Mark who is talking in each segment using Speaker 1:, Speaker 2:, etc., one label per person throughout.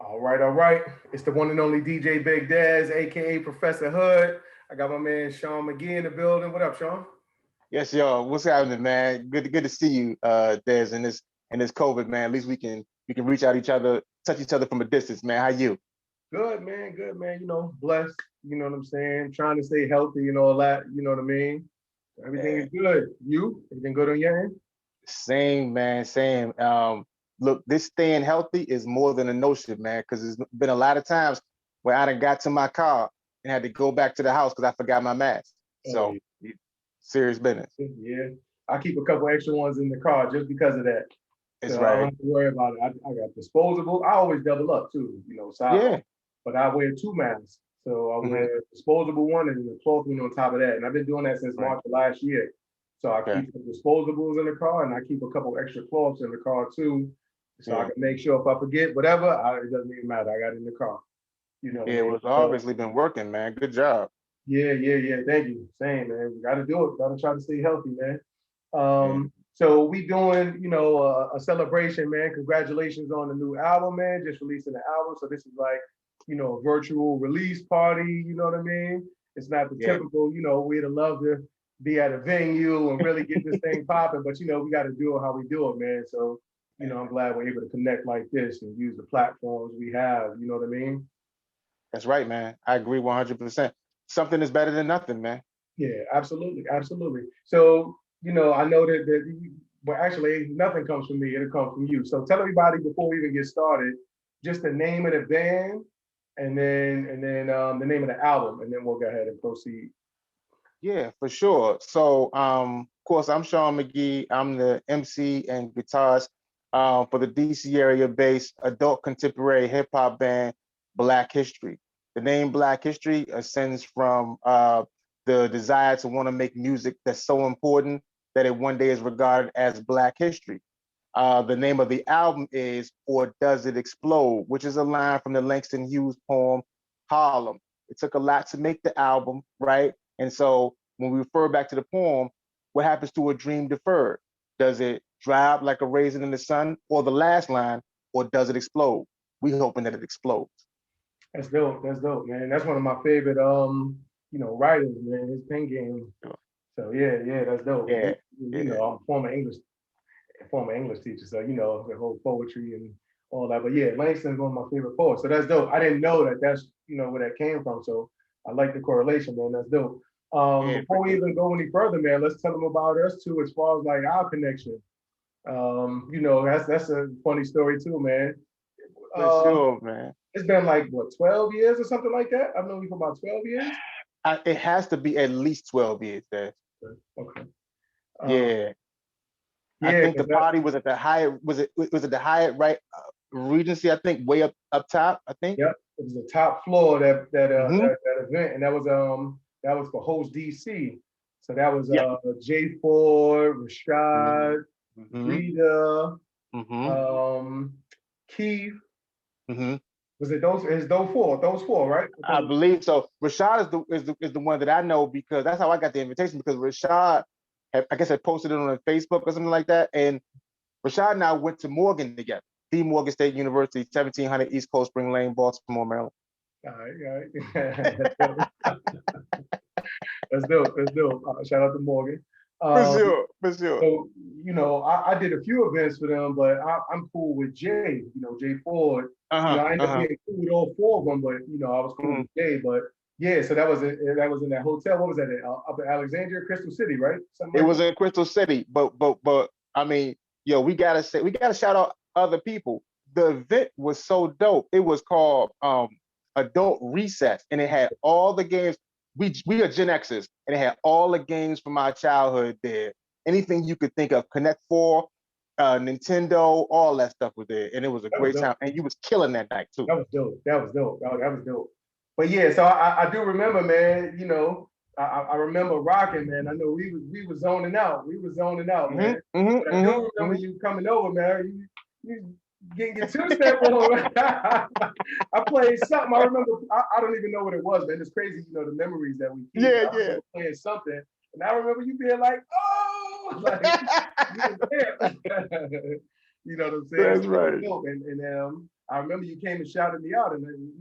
Speaker 1: All right, all right. It's the one and only DJ Big Daz, aka Professor Hood. I got my man Shun McGhee in the building. What up, Sean?
Speaker 2: Yes, y'all. What's happening, man? Good to see you, Des, in this COVID, man. At least we can reach out each other, touch each other from a distance, man. How you?
Speaker 1: Good, man. Good, man. Blessed. You know what I'm saying? Trying to stay healthy and all that. You know what I mean? Everything
Speaker 2: Yeah.
Speaker 1: is good. You? Everything good on your end?
Speaker 2: Same, man. Same. Look, this staying healthy is more than a notion, man. Because there's been a lot of times where I done got to my car and had to go back to the house because I forgot my mask.
Speaker 1: Oh,
Speaker 2: So, serious business.
Speaker 1: yeah. I keep a couple extra ones in the car just because of that.
Speaker 2: It's
Speaker 1: So I don't
Speaker 2: right.
Speaker 1: have to worry about it. I got disposable. I always double up too, side load.
Speaker 2: Yeah.
Speaker 1: But I wear two masks. So I
Speaker 2: Hmm.
Speaker 1: wear a disposable one and a cloth one on top of that. And I've been doing that since
Speaker 2: Right.
Speaker 1: March of last year. So I
Speaker 2: Okay.
Speaker 1: keep some disposables in the car and I keep a couple extra cloths in the car too. So I
Speaker 2: Yeah.
Speaker 1: can make sure if I forget whatever, it doesn't even matter. I got it in the car. You know what I
Speaker 2: Yeah. It
Speaker 1: mean?
Speaker 2: was
Speaker 1: So
Speaker 2: obviously been working, man. Good job.
Speaker 1: yeah. Thank you. Same, man. We got to do it. Got to try to stay healthy, man.
Speaker 2: Yeah.
Speaker 1: So we doing, a celebration, man. Congratulations on the new album, man. Just releasing the album. So this is like, a virtual release party. You know what I mean? It's not the
Speaker 2: Yeah.
Speaker 1: typical, we'd have loved to be at a venue and really get this thing popping, but we got to do it how we do it, man. So, I'm glad we're able to connect like this and use the platforms we have. You know what I mean?
Speaker 2: That's right, man. I agree 100%. Something is better than nothing, man.
Speaker 1: Yeah, absolutely. So, I know well, actually, nothing comes from me; it'll come from you. So, tell everybody before we even get started, just the name of the band, and then the name of the album, and then we'll go ahead and proceed.
Speaker 2: Yeah, for sure. So, of course, I'm Sean McGhee. I'm the MC and guitarist for the DC area based adult contemporary hip hop band Black History. The name Black History ascends from the desire to want to make music that's so important that it one day is regarded as Black History. The name of the album is Or Does It Explode, which is a line from the Langston Hughes poem Harlem. It took a lot to make the album, right? And so when we refer back to the poem, what happens to a dream deferred? Does it drop like a raisin in the sun? Or the last line, or does it explode? We hoping that it explodes.
Speaker 1: That's dope. That's dope, man. That's one of my favorite, writers, man. His pen game. So yeah, that's dope.
Speaker 2: Yeah, yeah.
Speaker 1: I'm a former English teacher, so the whole poetry and all that. But yeah, Langston's one of my favorite poets, so that's dope. I didn't know that that's where that came from, so I like the correlation, man. That's dope.
Speaker 2: Yeah,
Speaker 1: Before we even go any further, man, let's tell them about us too, as far as like our connection. That's a funny story too, man.
Speaker 2: for
Speaker 1: Um,
Speaker 2: sure, man.
Speaker 1: it's been like what 12 years or something like that. I've known you for about 12 years.
Speaker 2: It has to be at least 12 years there.
Speaker 1: Okay. Um,
Speaker 2: Yeah. I
Speaker 1: yeah,
Speaker 2: think the
Speaker 1: because that
Speaker 2: party was at the Hyatt. Was it the Hyatt right Regency? I think way up top. I think.
Speaker 1: Yep, it was the top floor
Speaker 2: Hmm.
Speaker 1: that event, and that was for host DC. So that was
Speaker 2: Yeah.
Speaker 1: Jay Ford,
Speaker 2: Hmm.
Speaker 1: Rashad,
Speaker 2: Hmm.
Speaker 1: Rita,
Speaker 2: Hmm.
Speaker 1: um, Keith.
Speaker 2: Hmm.
Speaker 1: Was it those? Is those four? Those four, right? I
Speaker 2: I
Speaker 1: think.
Speaker 2: believe so. Rashad is the one that I know because that's how I got the invitation because Rashad, I guess, had posted it on Facebook or something like that, and Rashad and I went to Morgan together, the Morgan State University, 1700 East Coast Spring Lane, Baltimore, Maryland.
Speaker 1: All right. That's dope. That's dope. That's dope. Shout out to Morgan.
Speaker 2: For
Speaker 1: Um,
Speaker 2: sure, for sure.
Speaker 1: So, I did a few events for them, but I'm cool with Jay, Jay Ford.
Speaker 2: Uh-huh.
Speaker 1: I ended up
Speaker 2: Uh-huh.
Speaker 1: being cool with all four of them, but I was cool
Speaker 2: Mhm.
Speaker 1: with Jay. But yeah, so that was in that hotel. What was that? Up in Alexandria, Crystal City, right? Something
Speaker 2: It
Speaker 1: like
Speaker 2: was
Speaker 1: that.
Speaker 2: in Crystal City, but I mean, yo, we gotta shout out other people. The event was so dope. It was called Adult Recess, and it had all the games. We are Gen Xers, and it had all the games from our childhood there. Anything you could think of, Connect Four, Nintendo, all that stuff was there, and it was a
Speaker 1: That was
Speaker 2: great
Speaker 1: dope.
Speaker 2: time. And you was killing that night too.
Speaker 1: That was dope. That was dope. That was dope. But yeah, so I do remember, man. I remember rocking, man. I know we was zoning out. We was zoning out,
Speaker 2: Hmm.
Speaker 1: man.
Speaker 2: Hmm.
Speaker 1: But I
Speaker 2: Hmm.
Speaker 1: do remember
Speaker 2: Hmm.
Speaker 1: you coming over, man. You getting your two step on. I played something. I remember. I don't even know what it was, man. It's crazy, the memories that we keep. But
Speaker 2: Yeah,
Speaker 1: I
Speaker 2: yeah.
Speaker 1: remember playing something, and I remember you being like, "Oh, like you was there." You know what I'm saying?
Speaker 2: That's
Speaker 1: So that was
Speaker 2: right.
Speaker 1: dope. And I remember you came and shouted me out, and then,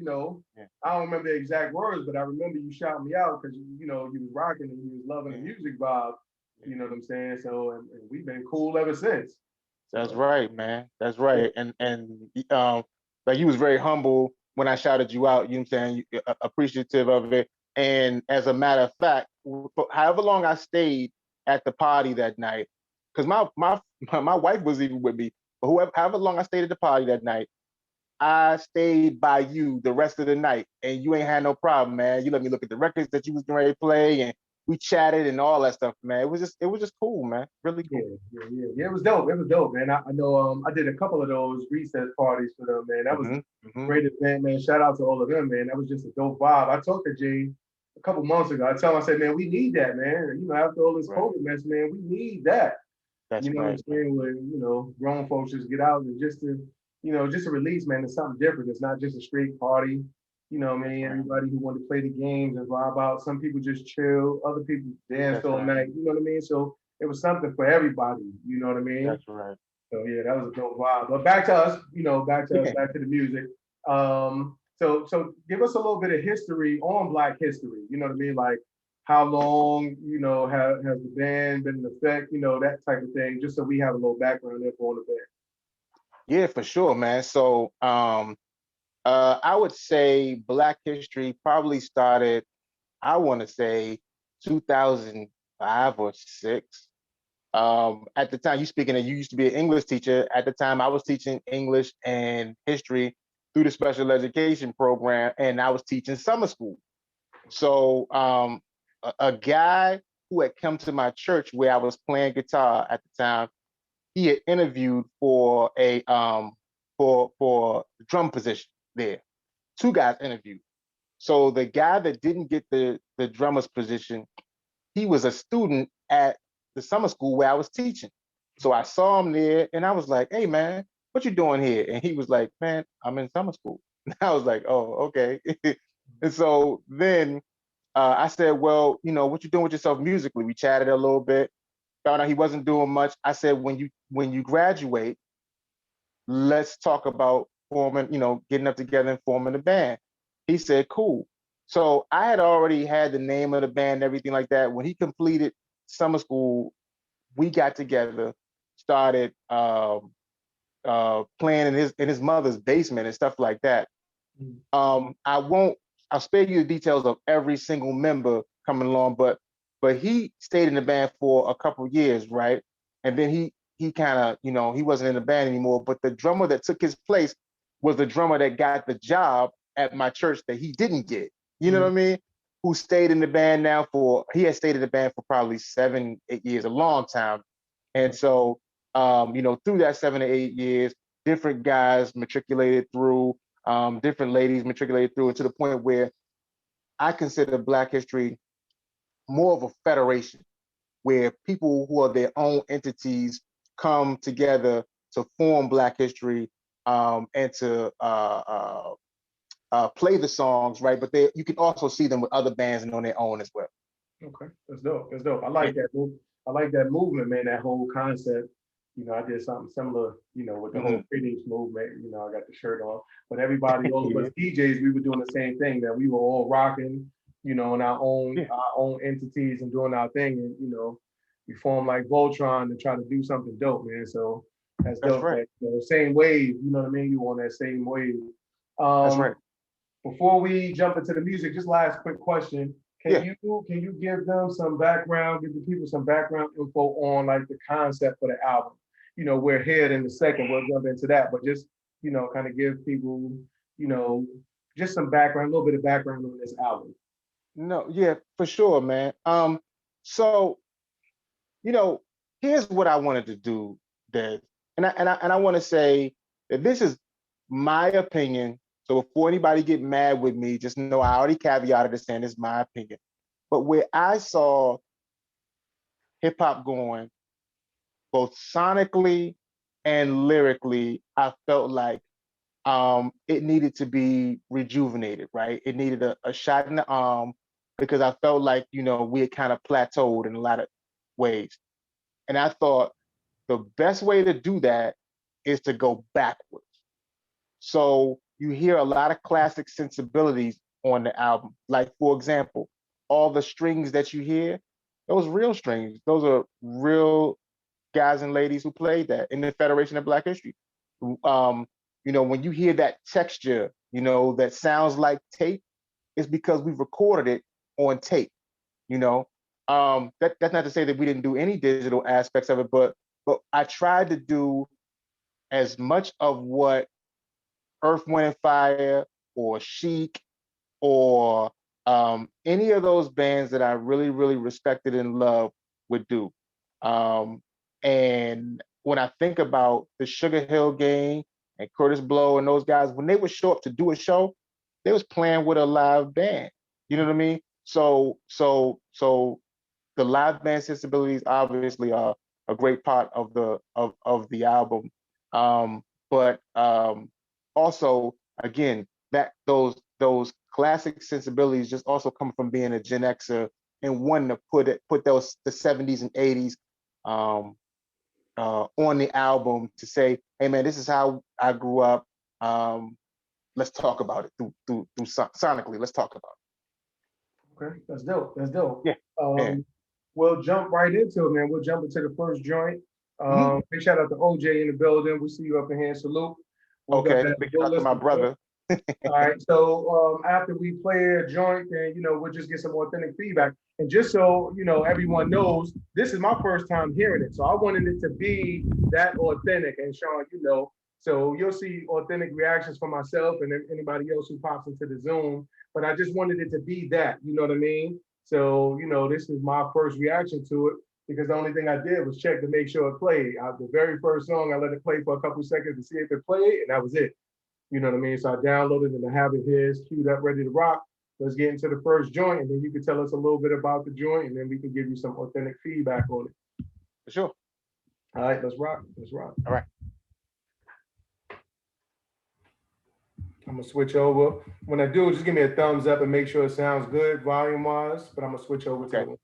Speaker 2: Yeah.
Speaker 1: I don't remember the exact words, but I remember you shouting me out because you was rocking and you was loving the
Speaker 2: Yeah.
Speaker 1: music vibe.
Speaker 2: Yeah.
Speaker 1: You know what I'm saying? So, and we've been cool ever since.
Speaker 2: That's
Speaker 1: So
Speaker 2: right, man. That's
Speaker 1: yeah,
Speaker 2: right. And like you was very humble when I shouted you out. You know what I'm saying? Appreciative of it. And as a matter of fact, for however long I stayed at the party that night, because my wife was even with me, but however long I stayed at the party that night, I stayed by you the rest of the night, and you ain't had no problem, man. You let me look at the records that you was getting ready to play, and we chatted and all that stuff, man. It was just cool, man. Really
Speaker 1: yeah,
Speaker 2: cool.
Speaker 1: yeah. It was dope. It was dope, man. I know. I did a couple of those recess parties for them, man. That was a
Speaker 2: Hmm. Hmm.
Speaker 1: great event, man. Shout out to all of them, man. That was just a dope vibe. I talked to Jay a couple months ago. I told him, I said, man, we need that, man. After all this
Speaker 2: Right.
Speaker 1: COVID mess, man, we need that.
Speaker 2: That's
Speaker 1: You know what I'm
Speaker 2: right, man.
Speaker 1: saying? Where, grown folks just get out and just to release, man, it's something different. It's not just a straight party. You know what I
Speaker 2: That's
Speaker 1: mean?
Speaker 2: right.
Speaker 1: Everybody who wanted to play the games and vibe out. Some people just chill, other people danced
Speaker 2: That's
Speaker 1: all
Speaker 2: right.
Speaker 1: night. You know what I mean? So it was something for everybody. You know what I mean?
Speaker 2: That's right.
Speaker 1: So yeah, that was a dope vibe. But back to us, back to us,
Speaker 2: Yeah.
Speaker 1: back to the music. So give us a little bit of history on Black history. You know what I mean? Like how long, has the band been in effect, that type of thing, just so we have a little background info on the band.
Speaker 2: Yeah, for sure, man. So I would say Black history probably started, I want to say 2005 or six. At the time, you used to be an English teacher. At the time, I was teaching English and history through the special education program, and I was teaching summer school. So a guy who had come to my church where I was playing guitar at the time, he had interviewed for a for the drum position there. Two guys interviewed. So the guy that didn't get the drummer's position, he was a student at the summer school where I was teaching. So I saw him there and I was like, hey man, what you doing here? And he was like, man, I'm in summer school. And I was like, oh, okay. And so then I said, well, what you doing with yourself musically? We chatted a little bit, found out he wasn't doing much. I said, when you graduate, let's talk about forming, getting up together and forming a band. He said, cool. So I had already had the name of the band and everything like that. When he completed summer school, we got together, started playing in his mother's basement and stuff like that.
Speaker 1: Mm.
Speaker 2: I won't. I'll spare you the details of every single member coming along, but he stayed in the band for a couple years, right? And then he kind of, he wasn't in the band anymore. But the drummer that took his place was the drummer that got the job at my church that he didn't get. You know what
Speaker 1: Mm.
Speaker 2: I mean? Who stayed in the band now he had stayed in the band for probably 7, 8 years, a long time. And so, through that 7 to 8 years, different guys matriculated through, different ladies matriculated through, and to the point where I consider Black history more of a federation where people who are their own entities come together to form Black history, and to play the songs, right? But you can also see them with other bands and on their own as well.
Speaker 1: Okay, that's dope. That's dope. I like that move. I like that movement, man. That whole concept. I did something similar, with the whole
Speaker 2: Mm-hmm.
Speaker 1: critics movement. I got the shirt on, but everybody, all of
Speaker 2: Yeah,
Speaker 1: us DJs, we were doing the same thing. That we were all rocking, in
Speaker 2: yeah,
Speaker 1: our own entities and doing our thing, and we formed like Voltron to try to do something dope, man. So that's
Speaker 2: that's
Speaker 1: dope.
Speaker 2: right.
Speaker 1: That same wave, you know what I mean? You on that same wave.
Speaker 2: That's
Speaker 1: Um,
Speaker 2: right.
Speaker 1: Before we jump into the music, just last quick question. Can
Speaker 2: Yeah.
Speaker 1: you give them some background, give the people some background info on like the concept for the album? We're here in a second, we'll jump into that, but just, kind of give people, you know, just some background, a little bit of background on this album.
Speaker 2: No, yeah, for sure, man. So you know, here's what I wanted to do, Des, and I want to say that this is my opinion. So before anybody get mad with me, just know I already caveated this saying it's my opinion. But where I saw hip hop going, both sonically and lyrically, I felt like it needed to be rejuvenated, right? It needed a shot in the arm because I felt like, we had kind of plateaued in a lot of ways. And I thought the best way to do that is to go backwards. So you hear a lot of classic sensibilities on the album. Like, for example, all the strings that you hear, those real strings, those are real guys and ladies who played that in the Federation of Black History. Um, when you hear that texture, that sounds like tape, it's because we've recorded it on tape. That's not to say that we didn't do any digital aspects of it, but I tried to do as much of what Earth, Wind, and Fire or Chic or any of those bands that I really, really respected and loved would do. And when I think about the Sugar Hill Gang and Curtis Blow and those guys, when they would show up to do a show, they was playing with a live band. You know what I mean? So the live band sensibilities obviously are a great part of the album. But also, again, that those classic sensibilities just also come from being a Gen Xer and wanting to put the 70s and 80s on the album to say, hey man, this is how I grew up. Let's talk about it through sonically. Let's talk about
Speaker 1: it. Okay, that's dope. That's dope.
Speaker 2: Yeah.
Speaker 1: We'll jump right into it, man. We'll jump into the first joint. Big shout out to OJ in the building. We see you up in here. Salute.
Speaker 2: Okay, big shout out to my brother.
Speaker 1: All right, so after we play a joint, then we'll just get some authentic feedback. And just so everyone knows, this is my first time hearing it, so I wanted it to be that authentic. And Sean, so you'll see authentic reactions from myself and anybody else who pops into the Zoom. But I just wanted it to be that, you know what I mean? So this is my first reaction to it because the only thing I did was check to make sure it played. The very first song, I let it play for a couple seconds to see if it played, and that was it. You know what I mean? So I downloaded and I have it here. It's queued up, ready to rock. Let's get into the first joint, and then you can tell us a little bit about the joint, and then we can give you some authentic feedback on it.
Speaker 2: For sure.
Speaker 1: All right, let's rock. Let's rock.
Speaker 2: All right.
Speaker 1: I'm gonna switch over. When I do, just give me a thumbs up and make sure it sounds good volume-wise, but I'm gonna switch over to it.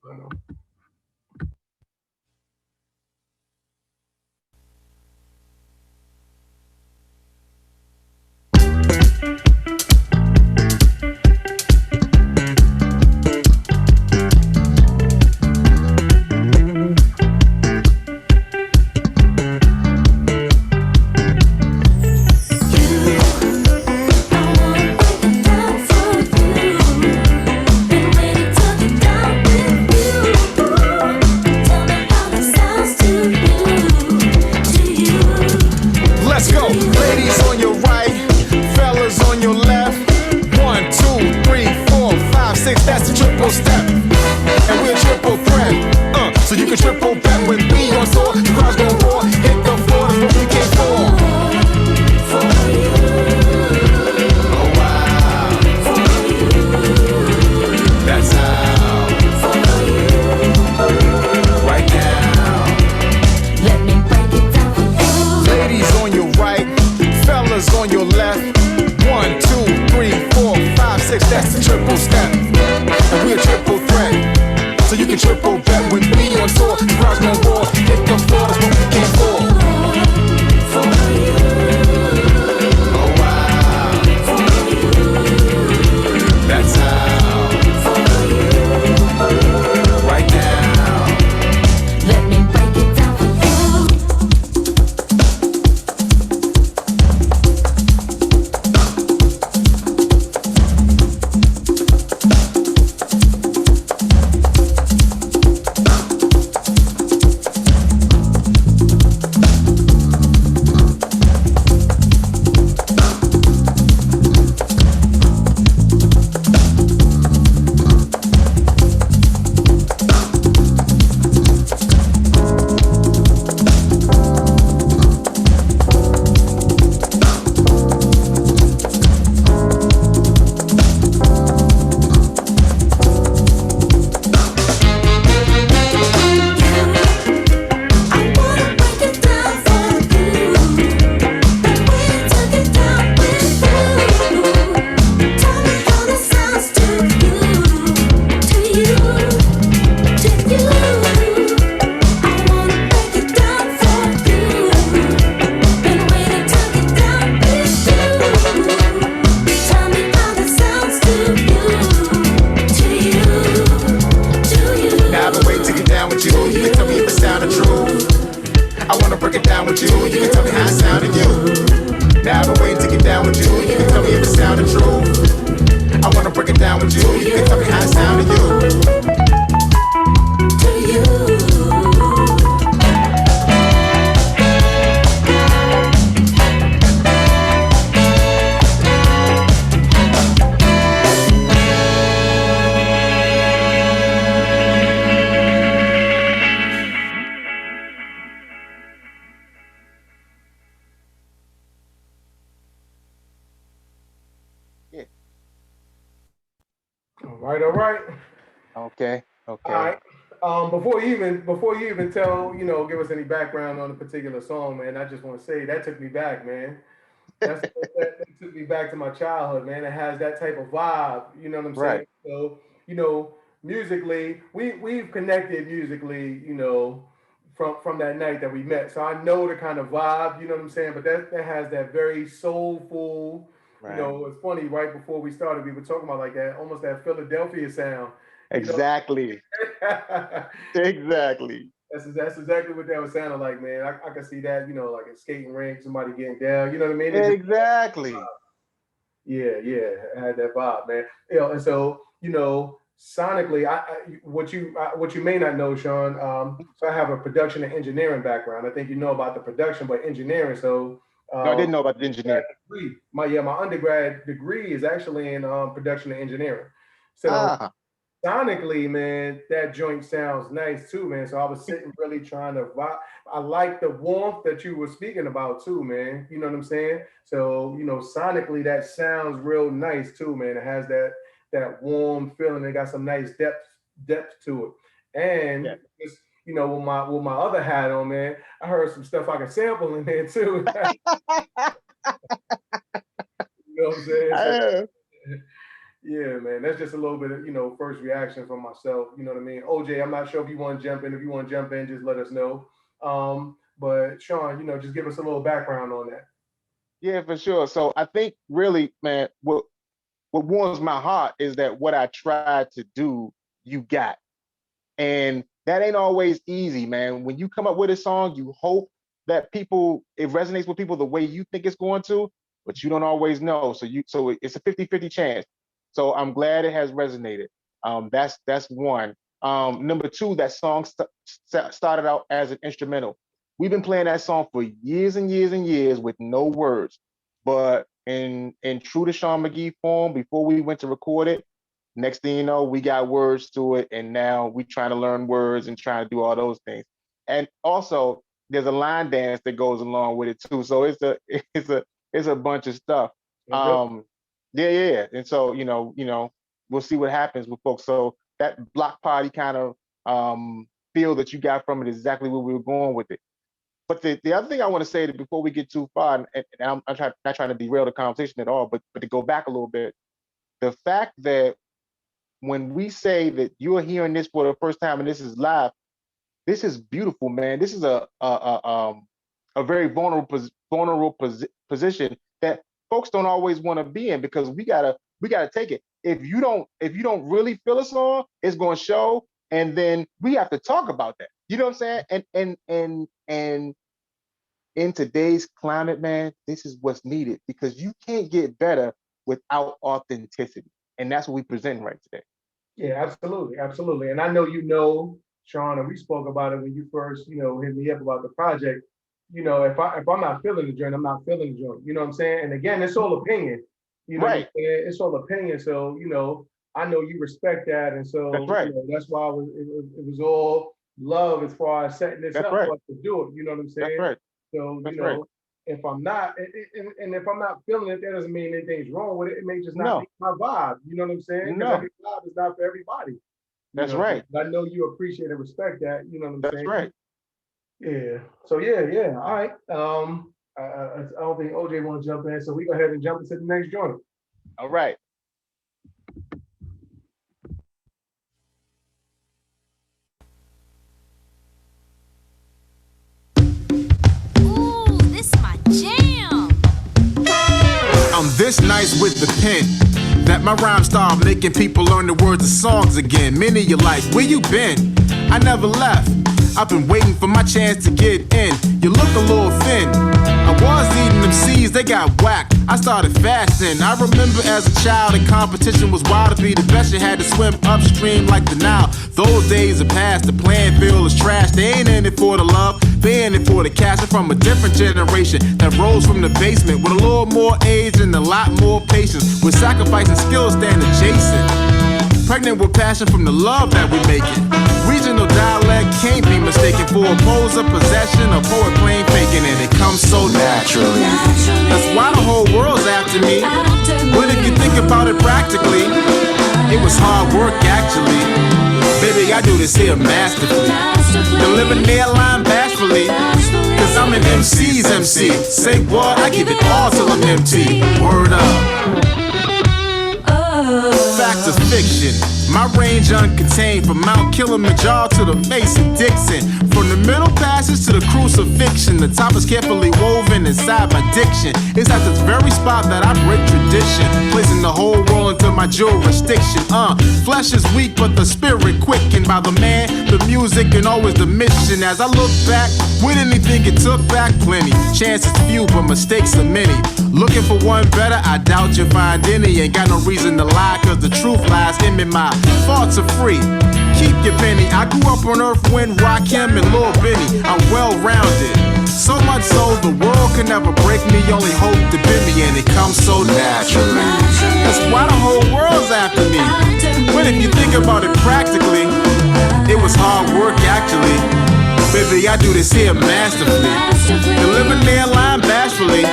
Speaker 3: down with you. You can tell me how it sound to you.
Speaker 2: Yeah.
Speaker 1: All right.
Speaker 2: Okay.
Speaker 1: All
Speaker 2: Okay.
Speaker 1: right. Before you even tell, give us any background on a particular song, man, I just want to say that took me back, man. That took me back to my childhood, man. It has that type of vibe, you know what I'm saying?
Speaker 2: Right.
Speaker 1: So, musically, we've connected musically, from that night that we met. So I know the kind of vibe, you know what I'm saying? But that has that very soulful,
Speaker 2: Right.
Speaker 1: it's funny, right before we started, we were talking about like that, almost that Philadelphia sound. You know,
Speaker 2: Exactly. Exactly.
Speaker 1: that's exactly what that was sounding like, man. I can see that, like a skating rink, somebody getting down, you know what I mean? It just
Speaker 2: Exactly.
Speaker 1: yeah, I had that vibe, man. And so sonically, what you may not know, Sean. So I have a production and engineering background. I think you know about the production, but engineering. So
Speaker 2: No, I didn't know about the engineer.
Speaker 1: degree, my undergrad degree is actually in production and engineering. So
Speaker 2: Ah,
Speaker 1: sonically, man, that joint sounds nice too, man. So I was sitting really trying to vibe. I like the warmth that you were speaking about too, man. You know what I'm saying? So, sonically that sounds real nice too, man. It has that warm feeling. It got some nice depth to it. And
Speaker 2: yeah.
Speaker 1: just, with my other hat on, man, I heard some stuff I can sample in there too. You know what I'm saying? So,
Speaker 2: I,
Speaker 1: yeah, man, that's just a little bit of, first reaction from myself. You know what I mean? OJ, I'm not sure if you want to jump in. If you want to jump in, just let us know. But Sean, just give us a little background on that.
Speaker 2: yeah, for sure. So I think really, man, what warms my heart is that what I tried to do, you got. And that ain't always easy, man. When you come up with a song, you hope that it resonates with people the way you think it's going to, but you don't always know. So it's a 50-50 chance. So I'm glad it has resonated. That's one. Number two, that song started out as an instrumental. We've been playing that song for years and years and years with no words. But in true to Shun McGhee form, before we went to record it, next thing you know, we got words to it, and now we trying to learn words and trying to do all those things. And also, there's a line dance that goes along with it too. So it's a bunch of stuff.
Speaker 1: Okay.
Speaker 2: Yeah. And so we'll see what happens with folks. So that block party kind of feel that you got from it is exactly where we were going with it. But the other thing I want to say that before we get too far, and I'm not trying to derail the conversation at all, but to go back a little bit, the fact that when we say that you're hearing this for the first time and this is live, this is beautiful, man. This is a very vulnerable position that folks don't always want to be in, because we gotta take it. If you don't really feel a song, it's gonna show, and then we have to talk about that. You know what I'm saying? And in today's climate, man, this is what's needed, because you can't get better without authenticity, and that's what we present right today.
Speaker 1: Yeah, absolutely. And I know Sean, and we spoke about it when you first, hit me up about the project. If I'm not feeling the joint, I'm not feeling the joint. You know what I'm saying? And again, it's all opinion. You know what I'm
Speaker 2: Right.
Speaker 1: saying? It's all opinion. So, I know you respect that. And
Speaker 2: That's
Speaker 1: so,
Speaker 2: right.
Speaker 1: that's why it was all love as far as setting this
Speaker 2: That's
Speaker 1: up
Speaker 2: right.
Speaker 1: for us to do it. You know what I'm
Speaker 2: That's
Speaker 1: saying?
Speaker 2: right.
Speaker 1: So,
Speaker 2: That's right.
Speaker 1: if I'm not, and if I'm not feeling it, that doesn't mean anything's wrong with it. It may just not be
Speaker 2: No.
Speaker 1: my vibe. You know what I'm saying? Because
Speaker 2: No.
Speaker 1: every vibe is not for everybody.
Speaker 2: That's right.
Speaker 1: I know you appreciate and respect that. You know what I'm
Speaker 2: That's
Speaker 1: saying?
Speaker 2: right.
Speaker 1: Yeah. So yeah. All right. I don't think OJ want to jump in, so we go ahead and jump into the next joint.
Speaker 2: All right.
Speaker 4: Ooh, this my jam.
Speaker 3: I'm this nice with the pen that my rhymes start making people learn the words of songs again. Many you like, where you been? I never left. I've been waiting for my chance to get in. You look a little thin. I was eating them seeds, they got whacked. I started fasting. I remember as a child, the competition was wild. To be the best, you had to swim upstream like the Nile. Those days are past, the playing field is trash. They ain't in it for the love, they in it for the cash. I'm from a different generation that rose from the basement with a little more age and a lot more patience. With sacrifice and skill stand adjacent. Pregnant with passion from the love that we making. Regional dialect can't be mistaken for a pose of possession, a poet plain faking, and it comes so naturally. That's why the whole world's after me. But if you think about it practically, it was hard work actually. Baby, I do this here masterfully. Delivering their line bashfully. Cause I'm an MC's MC. Say what? I give it all till I'm empty. Word up. Facts of fiction. My range uncontained from Mount Kilimanjaro to the Mason-Dixon. From the Middle Passage to the crucifixion. The top is carefully woven inside my diction. It's at this very spot that I break tradition, placing the whole world into my jurisdiction. Flesh is weak, but the spirit quickened by the man, the music, and always the mission. As I look back, with anything it took back plenty. Chances few, but mistakes are many. Looking for one better, I doubt you'll find any. Ain't got no reason to lie, cause the truth lies in me. My thoughts are free. Keep your penny. I grew up on Earth, Wind, Rakim, and Lil Benny. I'm well-rounded. So much so the world can never break me. Only hope to bend me, and it comes so naturally. That's why the whole world's after me. But if you think about it practically, it was hard work actually. Baby, I do this here masterfully. Delivering their line bashfully.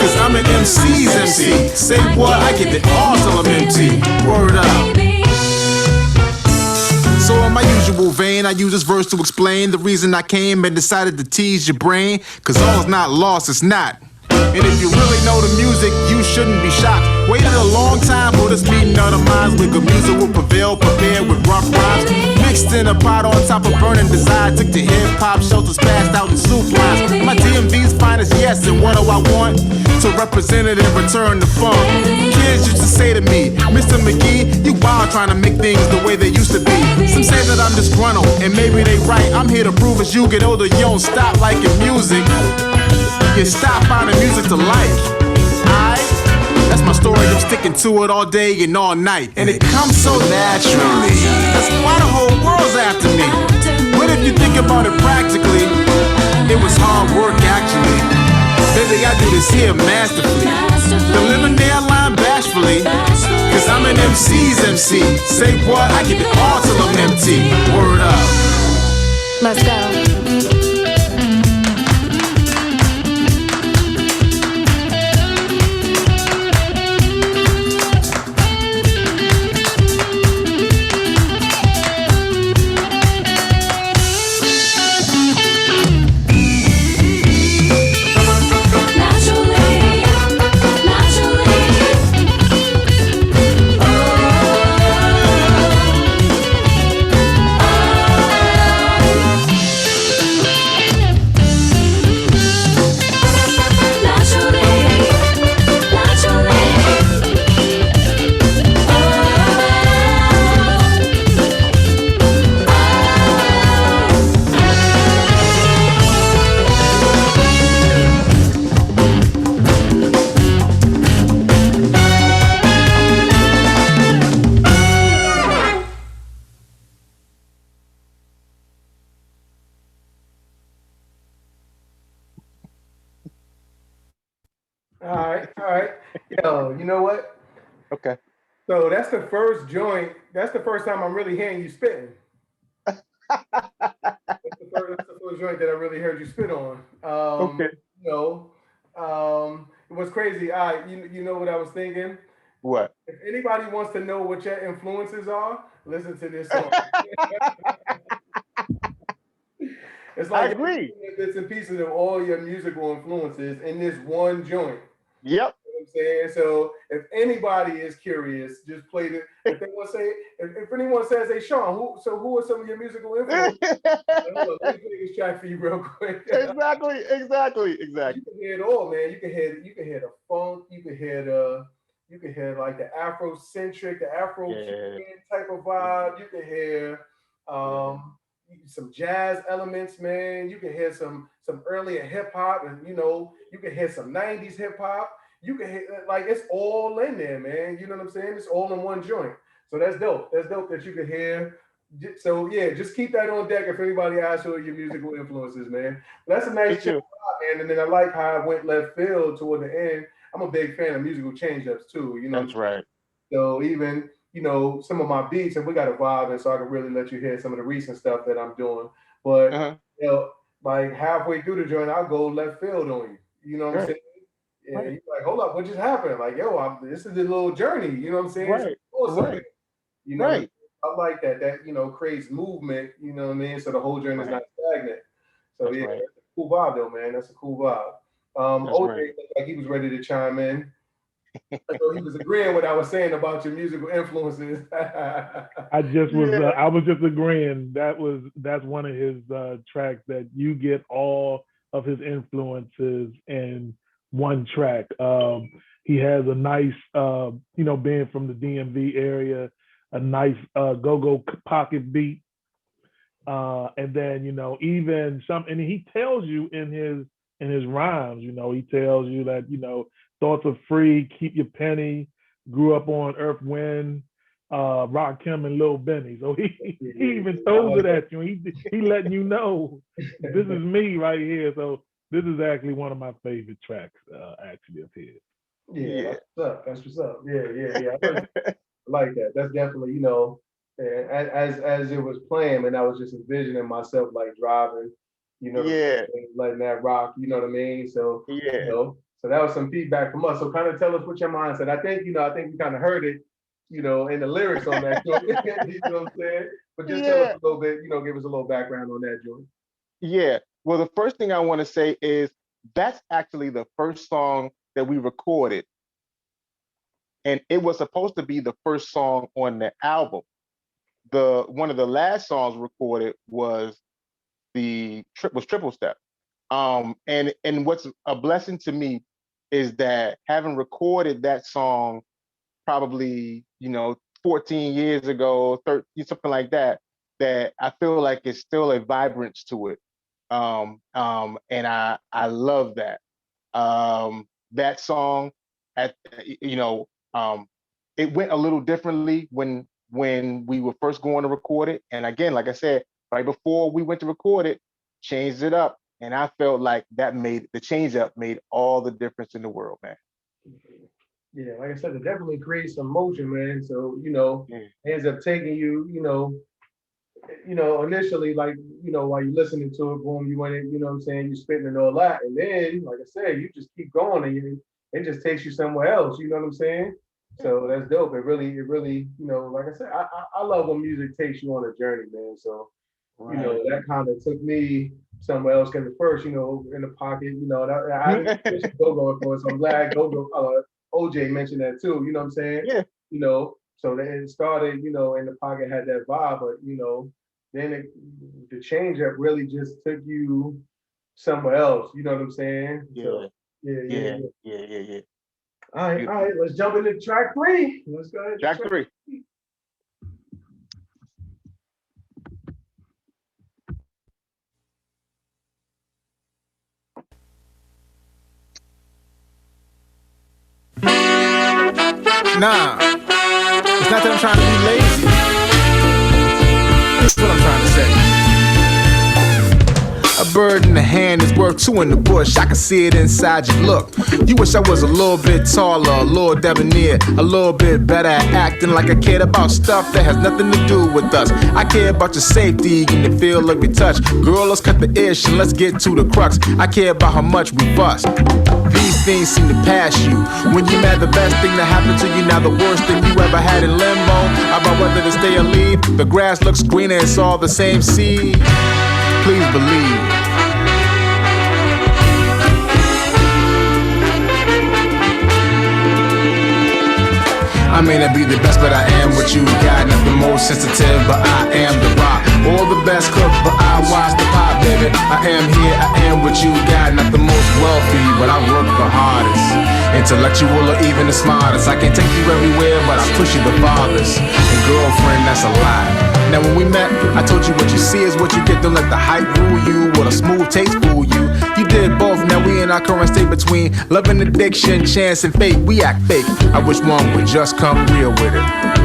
Speaker 3: Cause I'm an MC's MC. Say what? I get it all till I'm empty. Word up. So in my usual vein, I use this verse to explain the reason I came and decided to tease your brain. Cause all is not lost, it's not. And if you really know the music, you shouldn't be shocked. Waited a long time for this meeting of the minds. Where good music will prevail, prepared with rough rhymes. Mixed in a pot on top of burning desire. Took to hip-hop shelters, passed out in soup lines. My DMV's finest, yes, and what do I want? To represent it and return the funk. Kids used to say to me, Mr. McGhee, you wild trying to make things the way they used to be. Some say that I'm disgruntled, and maybe they right. I'm here to prove as you get older, you don't stop liking music. You stop finding music to like. Aight? That's my story, I'm sticking to it all day and all night. And it comes so naturally. That's why the whole world's after me. But if you think about it practically, it was hard work actually. Baby, I do this here masterfully. Delivering their line bashfully. Cause I'm an MC's MC. Say what? I give it all till I'm empty. Word up.
Speaker 5: Let's go.
Speaker 1: All right. Yo, you know what?
Speaker 2: Okay.
Speaker 1: So that's the first joint. That's the first time I'm really hearing you spitting. That's the first joint that I really heard you spit on.
Speaker 2: Okay.
Speaker 1: You know, it was crazy. You know what I was thinking?
Speaker 2: What?
Speaker 1: If anybody wants to know what your influences are, listen to this song. It's like
Speaker 2: I agree.
Speaker 1: bits and pieces of all your musical influences in this one joint.
Speaker 2: Yep.
Speaker 1: You know what I'm saying? So if anybody is curious, just play it. If they want to say, if anyone says, "Hey, Sean, who are some of your musical influences?" Hold on, let me play this track for you real quick.
Speaker 2: Exactly.
Speaker 1: You can hear it all, man. You can hear the funk. You can hear like the Afrocentric, the Afro type of vibe. You can hear some jazz elements, man. You can hear some earlier hip hop, and you can hear some '90s hip hop. you can hit, like it's all in there, man. You know what I'm saying? It's all in one joint. So that's dope. That's dope that you can hear. So yeah, just keep that on deck if anybody asks who are your musical influences, man. That's a nice chill vibe, man. And then I like how I went left field toward the end. I'm a big fan of musical change-ups too. You know,
Speaker 2: That's right.
Speaker 1: so even some of my beats, and we got a vibe, and so I can really let you hear some of the recent stuff that I'm doing. But
Speaker 2: Uh-huh.
Speaker 1: like halfway through the joint, I'll go left field on you. You know what I'm saying? Yeah,
Speaker 2: Right.
Speaker 1: you're like, hold up, what just happened? Like, yo, this is a little journey. You know what I'm saying?
Speaker 2: Right.
Speaker 1: Awesome.
Speaker 2: Right.
Speaker 1: You know,
Speaker 2: Right.
Speaker 1: I like that. That creates movement. You know what I mean? So the whole journey is not stagnant. So
Speaker 2: That's
Speaker 1: yeah,
Speaker 2: right.
Speaker 1: that's a cool vibe though, man. That's a cool vibe.
Speaker 2: That's
Speaker 1: OJ
Speaker 2: right.
Speaker 1: looked like he was ready to chime in. So he was agreeing what I was saying about your musical influences.
Speaker 6: I was just agreeing that's one of his tracks that you get all of his influences in one track. He has a nice, being from the DMV area, a nice go-go pocket beat. And then, even and he tells you in his rhymes, he tells you that, thoughts are free, keep your penny, grew up on Earth, Wind, Rakim and Lil Benny. So he even throws it at you. He letting you know this is me right here. So this is actually one of my favorite tracks, actually, of his.
Speaker 1: Yeah, that's what's up. That's what's up. Yeah. I like that. That's definitely, as it was playing, and I was just envisioning myself like driving, letting that rock, you know what I mean? So, so that was some feedback from us. So kind of tell us what your mind said. I think we kind of heard it, in the lyrics on that joint. You know what I'm saying? But just tell us a little bit, give us a little background on that joint.
Speaker 2: Yeah. Well, the first thing I want to say is that's actually the first song that we recorded. And it was supposed to be the first song on the album. One of the last songs recorded was Triple Step. And what's a blessing to me is that having recorded that song probably 14 years ago, 13, something like that, that I feel like it's still a vibrance to it. And I love that. That song it went a little differently when we were first going to record it. And again, like I said, right before we went to record it, changed it up. And I felt like that made the change up made all the difference in the world, man.
Speaker 1: Yeah, like I said, it definitely creates some motion, man. So, it ends up taking you, initially, like, while you're listening to it, boom, you in it, you know what I'm saying? You're spitting and all that. And then, like I said, you just keep going and it just takes you somewhere else, you know what I'm saying? So that's dope. It really, like I said, I love when music takes you on a journey, man. So, that kind of took me somewhere else. Because at first, in the pocket, I go-go, of course. I'm glad go-go, OJ mentioned that too, you know what I'm saying?
Speaker 2: Yeah.
Speaker 1: So it started, in the pocket had that vibe, but, then the change up really just took you somewhere else, you know what I'm saying?
Speaker 2: Yeah.
Speaker 1: So, yeah. All
Speaker 2: Beautiful.
Speaker 1: right, let's jump into track 3. Let's go ahead.
Speaker 2: Track 3.
Speaker 3: Nah, it's not that I'm trying to be lazy. That's what I'm trying to say. A bird in the hand is worth 2 in the bush. I can see it inside your look. You wish I was a little bit taller, a little debonair, a little bit better at acting like I cared about stuff that has nothing to do with us. I care about your safety and the feel of your touch. Girl, let's cut the ish and let's get to the crux. I care about how much we bust. These things seem to pass you. When you mad, the best thing that happened to you, now the worst thing you ever had in limbo. About whether to stay or leave. The grass looks greener, it's all the same seed. Please believe. I may not be the best, but I am what you got. Not the most sensitive, but I am the rock. All the best cook, but I watch the pop, baby. I am here, I am what you got. Not the most wealthy, but I work the hardest. Intellectual or even the smartest. I can't take you everywhere, but I push you the farthest. And girlfriend, that's a lie. Now when we met, I told you what you see is what you get. Don't let the hype rule you or the smooth taste fool you. You did both, now we in our current state between love and addiction, chance and fate. We act fake. I wish one would just come real with it.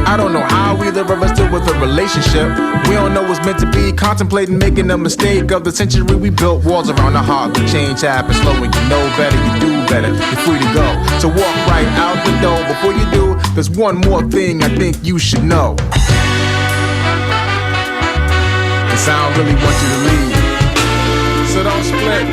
Speaker 3: I don't know how either of us deal with a relationship. We don't know what's meant to be, contemplating making a mistake of the century. We built walls around our heart, but change happens slow. When you know better, you do better. You're free to go. So walk right out the door. Before you do, there's one more thing I think you should know. 'Cause I don't really want you to leave, so don't split.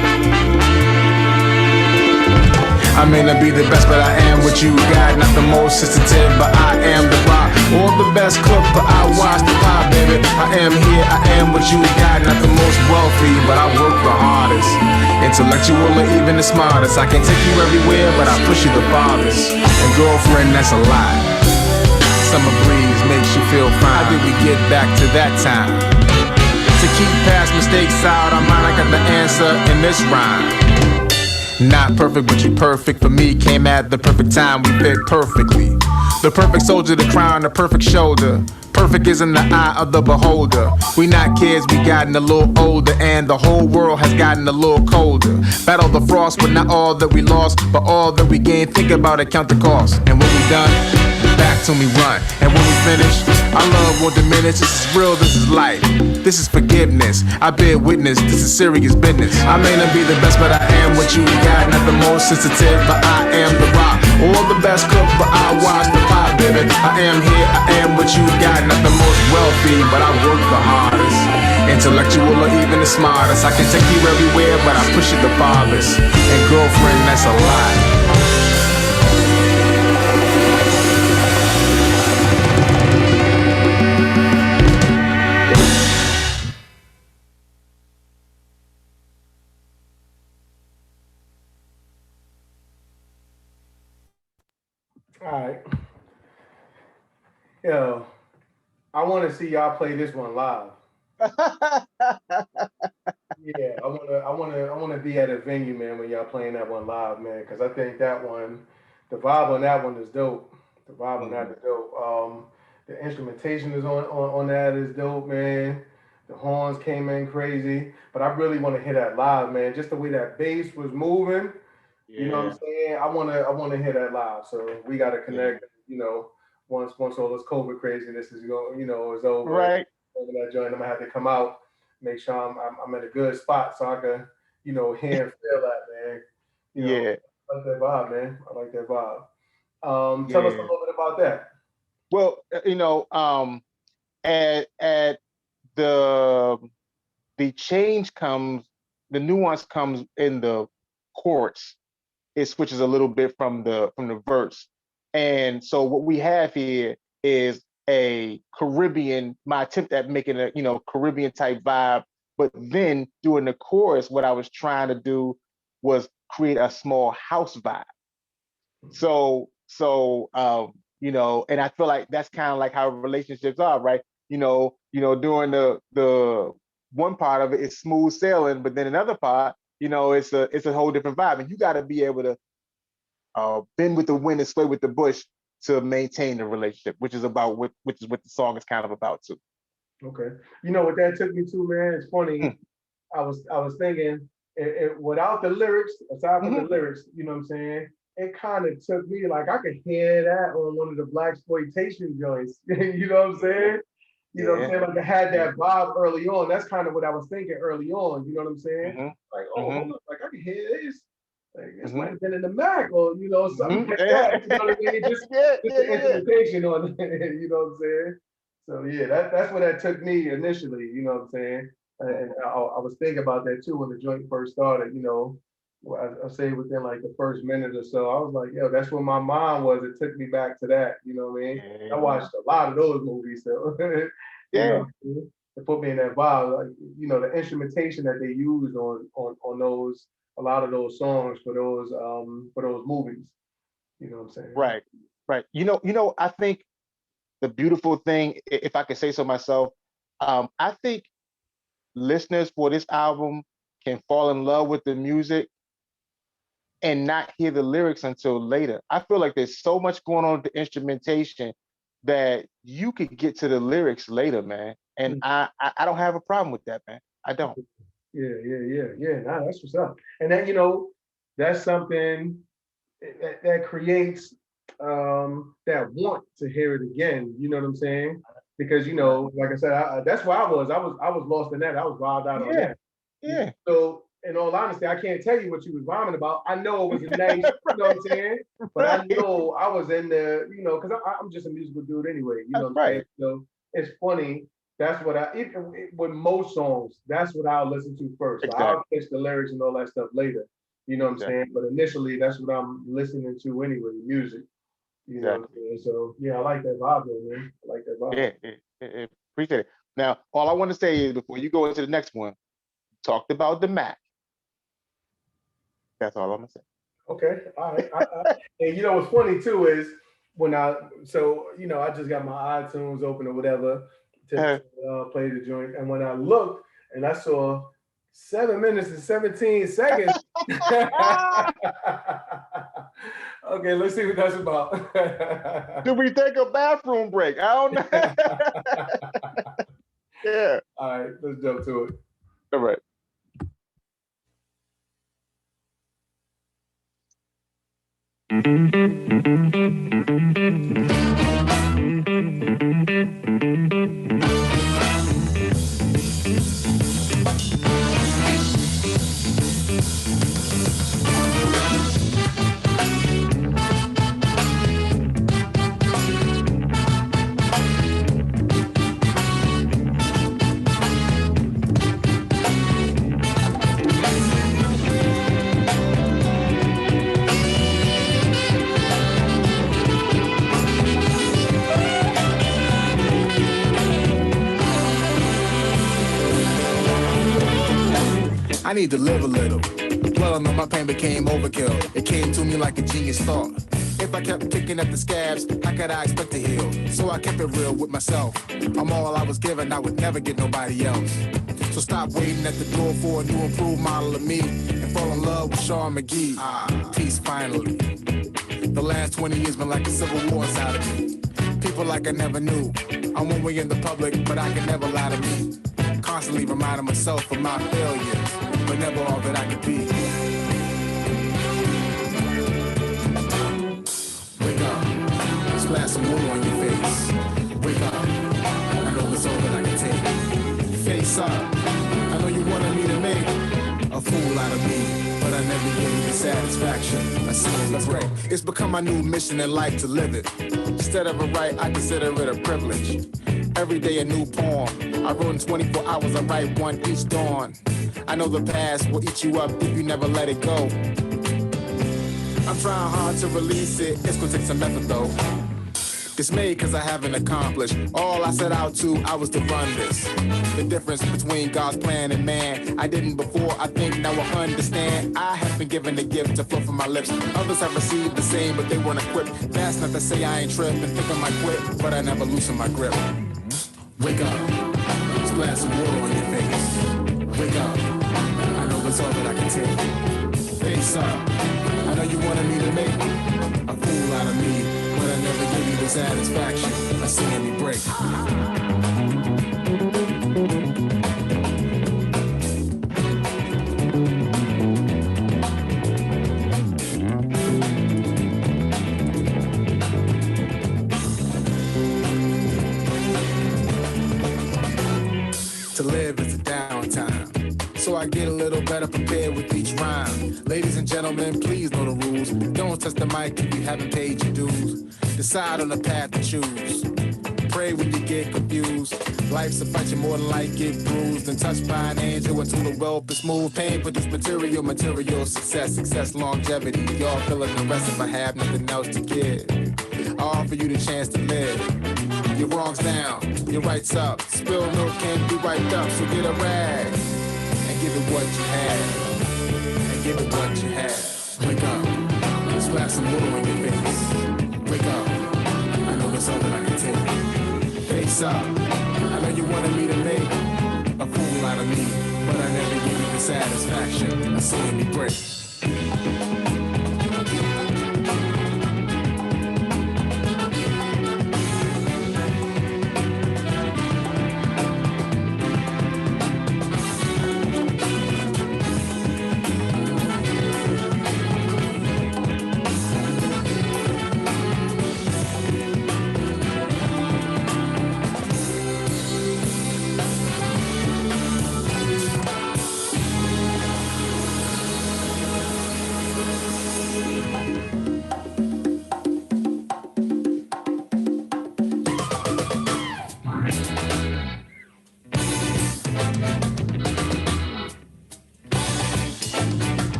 Speaker 3: I may not be the best, but I am what you got. Not the most sensitive, but I am the rock. Or the best cook, but I watch the pie, baby. I am here, I am what you got. Not the most wealthy, but I work the hardest. Intellectual or even the smartest. I can take you everywhere, but I push you the farthest. And girlfriend, that's a lie. Summer breeze makes you feel fine. How did we get back to that time? To keep past mistakes out, I might not got the answer in this rhyme. Not perfect, but you perfect for me. Came at the perfect time, we fit perfectly. The perfect soldier, the crown, the perfect shoulder. Perfect is in the eye of the beholder. We not kids, we gotten a little older, and the whole world has gotten a little colder. Battle the frost, but not all that we lost, but all that we gained. Think about it, count the cost. And when we done, back till we run. And when we finish, our love will diminish. This is real, this is life. This is forgiveness. I bear witness, this is serious business. I may not be the best, but I am what you got. Not the most sensitive, but I am the rock. Or the best cook, but I watch the pie, baby. I am here, I am what you got. Not the most wealthy, but I work the hardest. Intellectual or even the smartest. I can take you everywhere, but I push you the farthest. And girlfriend, that's a lie.
Speaker 1: All right. Yo, I want to see y'all play this one live. Yeah, I wanna be at a venue, man, when y'all playing that one live, man, because I think that one, the vibe on that one is dope. The vibe on that is dope. The instrumentation is on that is dope, man. The horns came in crazy, but I really want to hear that live, man. Just the way that bass was moving, you know what I'm saying? I wanna hear that live. So we gotta connect, you know, once all this COVID craziness is going, is over.
Speaker 2: Right.
Speaker 1: Over that joint, I'm gonna have to come out, make sure I'm in a good spot so I can, hear and feel that, man.
Speaker 2: Yeah.
Speaker 1: I like that vibe, man. I like that vibe. Tell us a
Speaker 2: Yeah.
Speaker 1: little bit about that.
Speaker 2: Well, at the change comes, the nuance comes in the chorus. It switches a little bit from the verse. And so what we have here is a Caribbean, my attempt at making a, Caribbean type vibe, but then doing the chorus, what I was trying to do was create a small house vibe. And I feel like that's kind of like how relationships are, right? During the one part of it is smooth sailing, but then another part, it's a whole different vibe, and you got to be able to bend with the wind and sway with the bush to maintain the relationship, which is what the song is kind of about too.
Speaker 1: Okay. You know what that took me to, man? It's funny. I was thinking, without the lyrics, aside from the lyrics, you know what I'm saying? It kind of took me, like, I could hear that on one of the blaxploitation joints. You know what I'm saying? You know what I'm saying? Like, I had that vibe early on. That's kind of what I was thinking early on. You know what I'm saying? Like, oh, hold up, like, I can hear this. Like, this might have been in the Mac or, something like that. You know what I mean? Just the instrumentation on it. You know what I'm saying? So, yeah, that's where that took me initially. You know what I'm saying? And I was thinking about that too when the joint first started. I say within like the first minute or so, I was like, yo, that's where my mind was. It took me back to that, you know what I mean? I watched a lot of those movies, so it put me in that vibe. Like, the instrumentation that they used on those, a lot of those songs for those movies. You know what I'm saying?
Speaker 2: Right. I think the beautiful thing, if I could say so myself, I think listeners for this album can fall in love with the music and not hear the lyrics until later. I feel like there's so much going on with the instrumentation that you could get to the lyrics later, man. And I don't have a problem with that, man. I don't.
Speaker 1: Yeah. Nah, that's what's up. And then, that's something that creates that want to hear it again. You know what I'm saying? Because like I said, that's where I was. I was lost in that. I was wild out on
Speaker 2: Yeah,
Speaker 1: that.
Speaker 2: yeah.
Speaker 1: So, in all honesty, I can't tell you what you was rhyming about. I know it was a nice, you know what I'm saying? But I know I was in the, because I'm just a musical dude anyway. You know
Speaker 2: That's
Speaker 1: what I'm saying?
Speaker 2: right.
Speaker 1: So it's funny. That's what with most songs, that's what I'll listen to first. So I'll
Speaker 2: Exactly.
Speaker 1: catch the lyrics and all that stuff later. You know what I'm
Speaker 2: Exactly.
Speaker 1: saying? But initially, that's what I'm listening to anyway, music. You know what I'm saying? So yeah, I like that vibe though, man. I like that vibe.
Speaker 2: Yeah. Appreciate it. Now, all I want to say is before you go into the next one, talked about the Mac. That's all I'm gonna say.
Speaker 1: Okay, all right. And what's funny too is I just got my iTunes open or whatever to play the joint, and when I looked and I saw 7 minutes and 17 seconds. Okay, let's see what that's about.
Speaker 2: Did we take a bathroom break? I don't know. Yeah.
Speaker 1: All right, let's jump to it.
Speaker 2: All right.
Speaker 3: I need to live a little. Dwelling on my pain became overkill. It came to me like a genius thought. If I kept kicking at the scabs, how could I expect to heal? So I kept it real with myself. I'm all I was given, I would never get nobody else. So stop waiting at the door for a new improved model of me and fall in love with Shun McGhee. Peace finally. The last 20 years been like a civil war inside of me. People like I never knew. I'm one way in the public, but I can never lie to me. Constantly reminding myself of my failures, but never all that I could be. Wake up, splash some water on your face. Wake up, I know it's all that I can take. Face up, I know you wanted me to make a fool out of me, but I never gave you the satisfaction. I see that's right. It's become my new mission in life to live it. Instead of a right, I consider it a privilege. Every day a new poem. I wrote in 24 hours, I write one each dawn. I know the past will eat you up if you never let it go. I'm trying hard to release it, it's gonna take some effort though. Dismayed cause I haven't accomplished all I set out to, I was to run this. The difference between God's plan and man, I didn't before, I think now I understand. I have been given the gift to flow from my lips. Others have received the same, but they weren't equipped. That's not to say I ain't tripping, think I might quit, but I never loosen my grip. Wake up, splash some water on your face. Wake up, I know that's all that I can take. Face up, I know you wanted me to make a fool out of me, but I never gave you the satisfaction of seeing me break. To live is a downtime, so I get a little better prepared with each rhyme. Ladies and gentlemen, please know the rules. Don't touch the mic if you haven't paid your dues. Decide on the path to choose. Pray when you get confused. Life's a fight, you more than like get bruised and touched by an angel until the wealth is smooth. Pain produce material success, longevity. Y'all feeling the rest if I have nothing else to give. I offer you the chance to live. Your wrongs down, your rights up. Spilled milk can't be wiped up, so get a rag and give it what you have. And give it what you have. Wake up, splash some water on your face. Wake up, I know that's all that I can take. Face up, I know you wanted me to make a fool out of me, but I never gave you the satisfaction of seeing me break.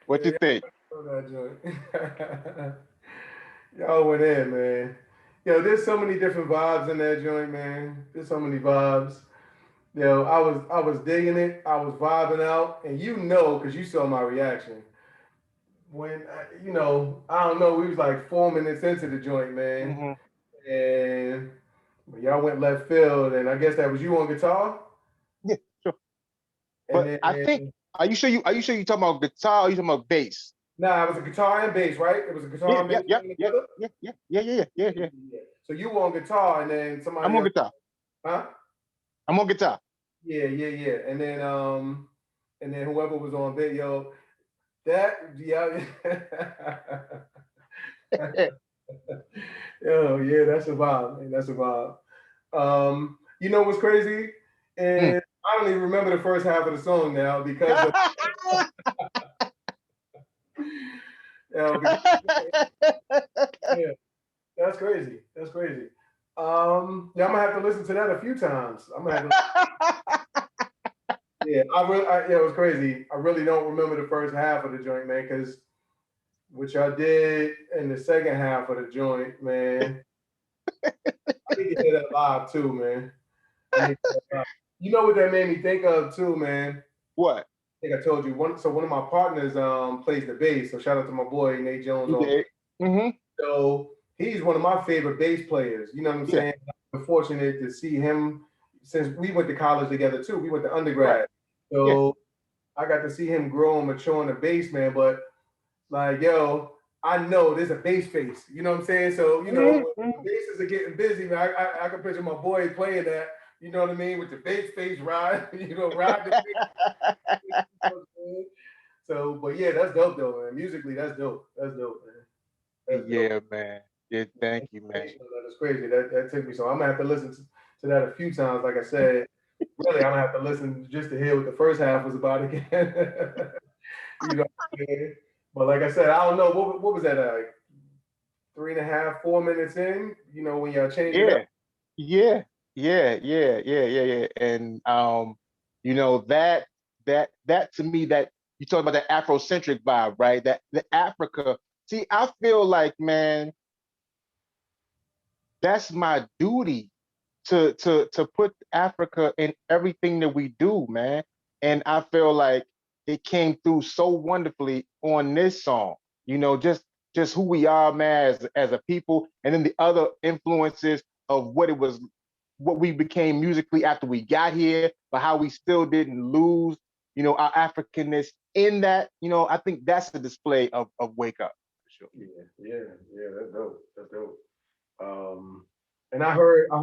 Speaker 2: What you think?
Speaker 1: That joint. Y'all went in, man. Yo, there's so many different vibes in that joint, man. There's so many vibes. Yo, I was digging it. I was vibing out, and you know, cause you saw my reaction when I don't know. We was like 4 minutes into the joint, man,
Speaker 2: Hmm.
Speaker 1: and when y'all went left field, and I guess that was you on guitar,
Speaker 2: Yeah, sure.
Speaker 1: and
Speaker 2: But I think,
Speaker 1: then
Speaker 2: are you sure you talking about guitar or you talking about bass?
Speaker 1: nah, it was a guitar and bass, right? It was a guitar
Speaker 2: Yeah,
Speaker 1: and
Speaker 2: yeah,
Speaker 1: bass
Speaker 2: yeah,
Speaker 1: playing
Speaker 2: yeah,
Speaker 1: together.
Speaker 2: yeah.
Speaker 1: So you were on guitar, and then
Speaker 2: I'm
Speaker 1: somebody
Speaker 2: on
Speaker 1: else,
Speaker 2: guitar.
Speaker 1: huh?
Speaker 2: I'm on guitar.
Speaker 1: Yeah. And then whoever was on video, that yeah. Oh yeah, that's a vibe, man. That's a vibe. You know what's crazy?
Speaker 2: Mm.
Speaker 1: And I don't even remember the first half of the song now because of because, yeah, that's crazy. That's crazy. Yeah, I'm gonna have to listen to that a few times. I'm gonna have to. Yeah, yeah, it was crazy. I really don't remember the first half of the joint, man, because which I did in the second half of the joint, man. I need to hear that live too, man. I need to hear that live. You know what that made me think of too, man?
Speaker 2: What?
Speaker 1: I think I told you one of my partners plays the bass. So shout out to my boy Nate Jones
Speaker 2: You
Speaker 1: on
Speaker 2: did. Mm-hmm.
Speaker 1: so he's one of my favorite bass players. You know what I'm
Speaker 2: Yeah.
Speaker 1: saying? I'm fortunate to see him since we went to college together too. We went to
Speaker 2: Right.
Speaker 1: undergrad.
Speaker 2: Yeah.
Speaker 1: So I got to see him grow and mature in the bass, man. But like, yo, I know there's a bass face. You know what I'm saying? So, when
Speaker 2: Mm-hmm.
Speaker 1: the basses are getting busy, man, I can picture my boy playing that, you know what I mean, with the bass face ride, ride the bass. You know what I'm saying? So, but yeah, that's dope though, man. Musically, that's dope. That's dope, man. That's dope.
Speaker 2: Yeah, man. Yeah, thank you, man.
Speaker 1: That is crazy. That took me. So I'm gonna have to listen to that a few times. Like I said, really, I'm gonna have to listen just to hear what the first half was about again. you know what I'm saying? But like I said, I don't know what was that like 3.5, 4 minutes in. When y'all changed it up.
Speaker 2: Yeah. Yeah. yeah. And you know, that to me, that you talk about that Afrocentric vibe, right? That the Africa. See, I feel like, man, that's my duty to put Africa in everything that we do, man. And I feel like it came through so wonderfully on this song. You know, just who we are, man, as a people, and then the other influences of what we became musically after we got here, but how we still didn't lose, you know, our Africanness in that. You know, I think that's the display of Wake Up, for sure.
Speaker 1: Yeah, that's dope. That's dope. And I heard a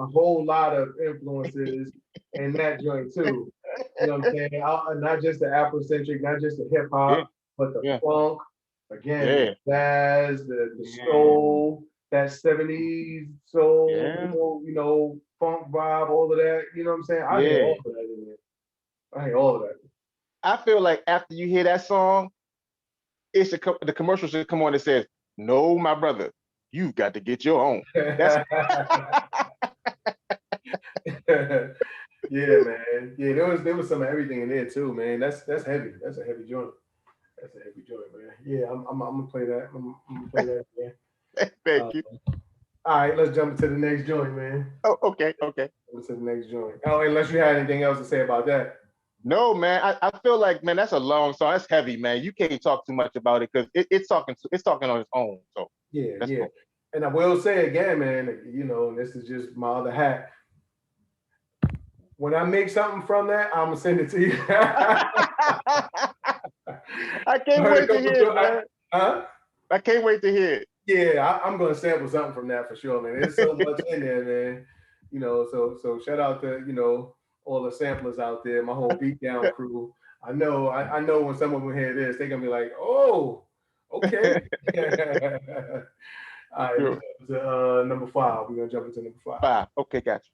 Speaker 1: whole lot of influences in that joint too. You know what I'm saying? Not just the Afrocentric, not just the hip
Speaker 2: Yeah,
Speaker 1: hop, but the
Speaker 2: yeah,
Speaker 1: funk, again,
Speaker 2: yeah,
Speaker 1: the jazz, the
Speaker 2: yeah,
Speaker 1: soul, that 70s soul,
Speaker 2: yeah,
Speaker 1: funk vibe, all of that. You know what I'm saying? I hear
Speaker 2: yeah.
Speaker 1: all of that in there. I hear all of that.
Speaker 2: I feel like after you hear that song, the commercial should come on that says, "No, my brother, you've got to get your own." That's
Speaker 1: Yeah, man. Yeah, there was some of everything in there too, man. That's heavy. That's a heavy joint. That's a heavy joint, man. Yeah, I'm gonna play that. I'm gonna play that, man.
Speaker 2: thank you.
Speaker 1: All right, let's jump to the next joint, man.
Speaker 2: Oh, okay, okay.
Speaker 1: Jump to the next joint. Oh, unless you had anything else to say about that.
Speaker 2: No, man, I feel like, man, that's a long song. That's heavy, man. You can't talk too much about it because it's talking on its own. So
Speaker 1: Yeah,
Speaker 2: that's
Speaker 1: yeah.
Speaker 2: cool.
Speaker 1: And I will say again, man, and this is just my other hat. When I make something from that, I'm gonna send it to you.
Speaker 2: I can't wait to hear it, man.
Speaker 1: Huh?
Speaker 2: I can't wait to hear it.
Speaker 1: Yeah, I'm gonna sample something from that for sure, man. There's so much in there, man. So shout out to all the samplers out there, my whole beatdown crew. I know when some of them hear this, they're gonna be like, oh, okay. All right,
Speaker 2: Sure.
Speaker 1: number 5. We're gonna jump into number 5.
Speaker 2: 5. Okay, gotcha.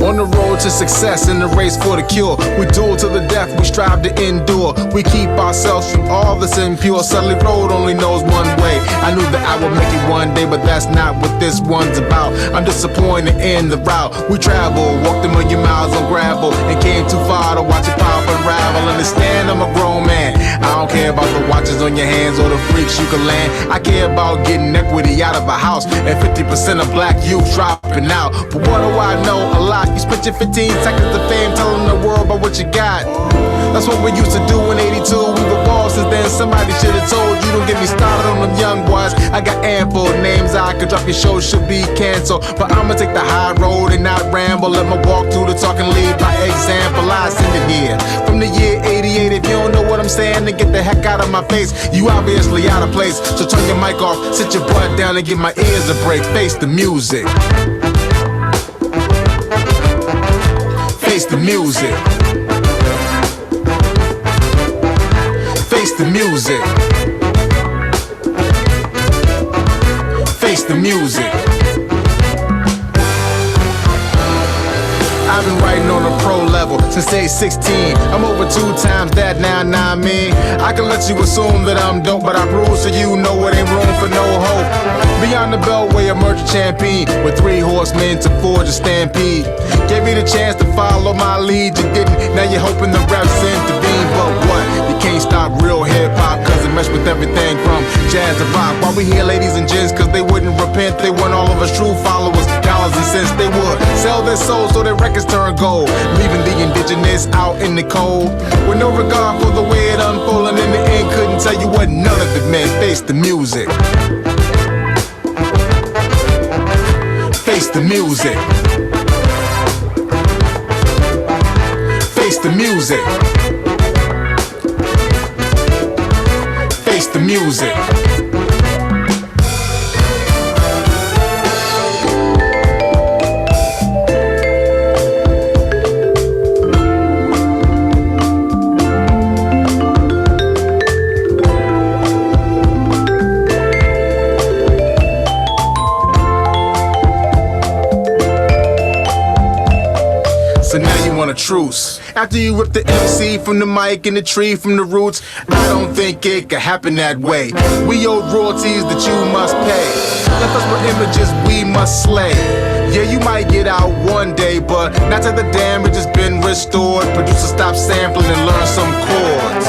Speaker 3: On the road to success in the race for the cure, we duel to the death, we strive to endure. We keep ourselves from all that's impure. Sully Road only knows one way. I knew that I would make it one day, but that's not what this one's about. I'm disappointed in the route we travel. Walked a million miles on gravel and came too far to watch it pop unravel. Understand I'm a grown man. I don't care about the watches on your hands or the freaks you can land. I care about getting equity out of a house and 50% of black youth dropping out. But what do I know? A lot. You spent your 15 seconds of fame telling the world about what you got. That's what we used to do in 82. We were bosses then. Somebody should have told you. Don't get me started on them young boys. I got ample names I could drop. Your show should be canceled, but I'ma take the high road and not ramble. Let me walk through the talk and lead by example. I send it here from the year 88. If you don't know what I'm saying, then get the heck out of my face. You obviously out of place, so turn your mic off, sit your butt down and give my ears a break. Face the music. Face the music. Face the music. Face the music. I've been writing on a pro level since age 16. I'm over 2 times that now, I mean. I can let you assume that I'm dope, but I prove so you know it ain't room for no hope. Beyond the beltway, emerge a champion with 3 horsemen to forge a stampede. Gave me the chance to follow my lead, you didn't. Now you're hoping the reps intervene, but what? You can't stop real hip-hop, cause it meshed with everything from jazz to rock. While we hear ladies and gents, cause they wouldn't repent. They want all of us true followers, dollars and cents. They would sell their souls so their records turn gold, leaving the indigenous out in the cold. With no regard for the way it unfolded, in the end couldn't tell you what none of it meant. Face the music. Face the music. Face the music. Face the music. So now you want a truce. After you rip the MC from the mic and the tree from the roots, I don't think it could happen that way. We owe royalties that you must pay. Left us with images we must slay. Yeah, you might get out one day, but not till the damage has been restored. Producer stop sampling and learn some chords.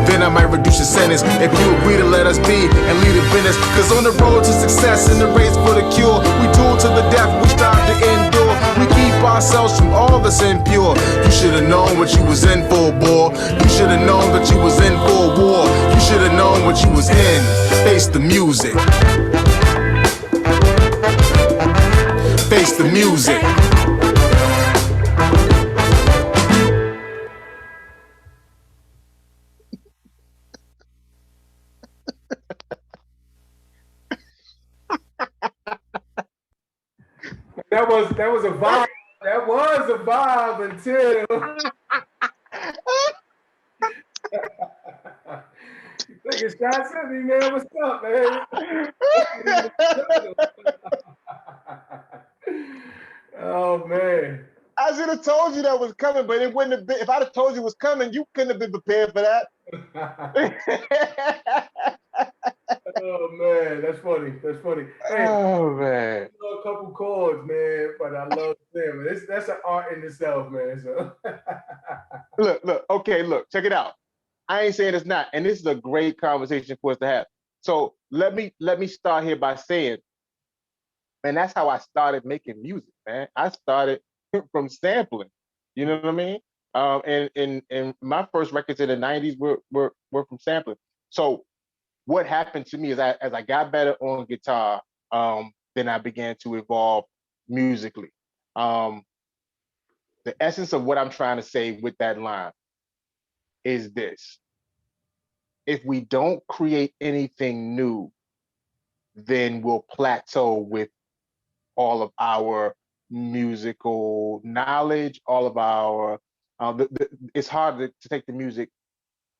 Speaker 3: Then I might reduce your sentence if you agree to let us be and lead the business. Cause on the road to success in the race for the cure, we duel to the death, we strive to endure. We keep ourselves from all that's impure. You should've known what you was in for, boy. You should've known that you was in for war. You should've known what you was in. Face the music. Face the music.
Speaker 1: That was a vibe. That was a vibe until. Taking shots at me, man. What's up, man? Oh man.
Speaker 2: I should have told you that was coming, but it wouldn't have been. If I'd have told you it was coming, you couldn't have been prepared for that.
Speaker 1: Oh man, that's funny. That's funny. Hey,
Speaker 2: Oh man.
Speaker 1: I know a couple chords, man, but I love them. That's an art in itself, man. So
Speaker 2: Look. Okay, look. Check it out. I ain't saying it's not, and this is a great conversation for us to have. So let me start here by saying, and that's how I started making music, man. I started from sampling. You know what I mean? And my first records in the '90s were from sampling. So what happened to me is as I got better on guitar, then I began to evolve musically. The essence of what I'm trying to say with that line is this: if we don't create anything new, then we'll plateau with all of our musical knowledge, all of our, it's hard to take the music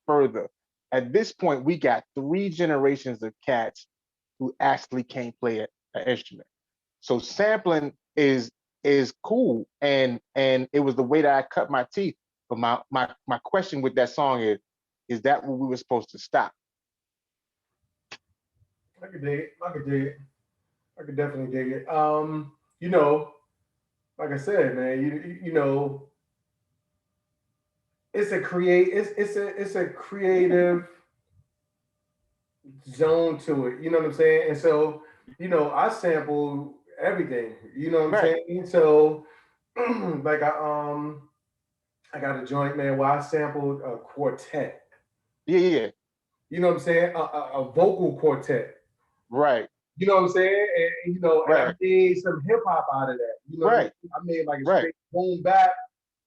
Speaker 2: further. At this point, we got 3 generations of cats who actually can't play an instrument. So sampling is cool, and it was the way that I cut my teeth. But my question with that song is that what we were supposed to stop?
Speaker 1: I could dig it. I could dig it. I could definitely dig it. You know, like I said, man, you know, it's a creative zone to it. You know what I'm saying? And so, you know, I sample everything. You know what I'm
Speaker 2: Right.
Speaker 1: saying? So, like I got a joint, man, where I sampled a quartet.
Speaker 2: Yeah.
Speaker 1: You know what I'm saying? A vocal quartet.
Speaker 2: Right.
Speaker 1: You know what I'm saying? And you know, and I
Speaker 2: Right.
Speaker 1: made some hip hop out of that. You know what I mean?
Speaker 2: Right.
Speaker 1: I made like a
Speaker 2: Right.
Speaker 1: straight boom bap.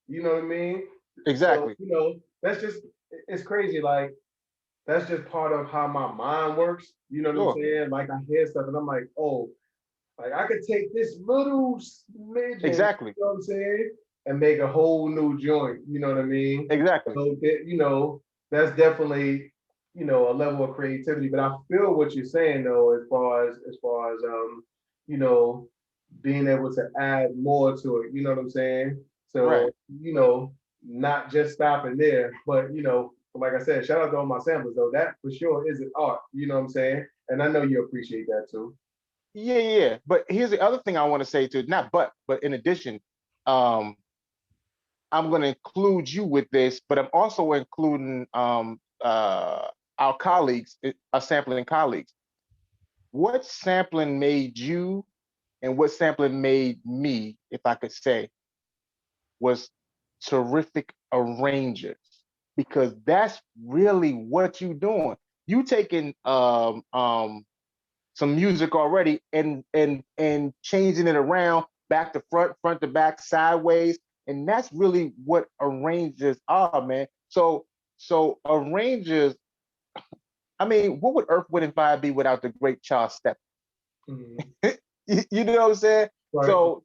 Speaker 1: You know what I mean? So,
Speaker 2: Exactly.
Speaker 1: you know, that's just it's crazy. Like that's just part of how my mind works. You know what I'm
Speaker 2: Sure.
Speaker 1: saying? Like I hear stuff and I'm like, oh, like I could take this little smidgen,
Speaker 2: Exactly.
Speaker 1: you know what I'm saying, and make a whole new joint. You know what I mean?
Speaker 2: Exactly.
Speaker 1: So you know, that's definitely, you know, a level of creativity. But I feel what you're saying though, as far as you know, being able to add more to it. You know what I'm saying? So,
Speaker 2: Right.
Speaker 1: you know, not just stopping there, but you know, like I said, shout out to all my samplers though. That for sure is an art. You know what I'm saying? And I know you appreciate that too.
Speaker 2: Yeah. But here's the other thing I want to say too. Not but in addition, um, I'm going to include you with this, but I'm also including our colleagues, our sampling colleagues. What sampling made you, and what sampling made me, if I could say, was terrific arrangers, because that's really what you doing. You taking some music already and changing it around, back to front, front to back, sideways, and that's really what arrangers are, man. So arrangers, I mean, what would Earth, Wind, and Fire be without the great Charles Step?
Speaker 1: Mhm.
Speaker 2: You know what I'm saying?
Speaker 1: Right.
Speaker 2: So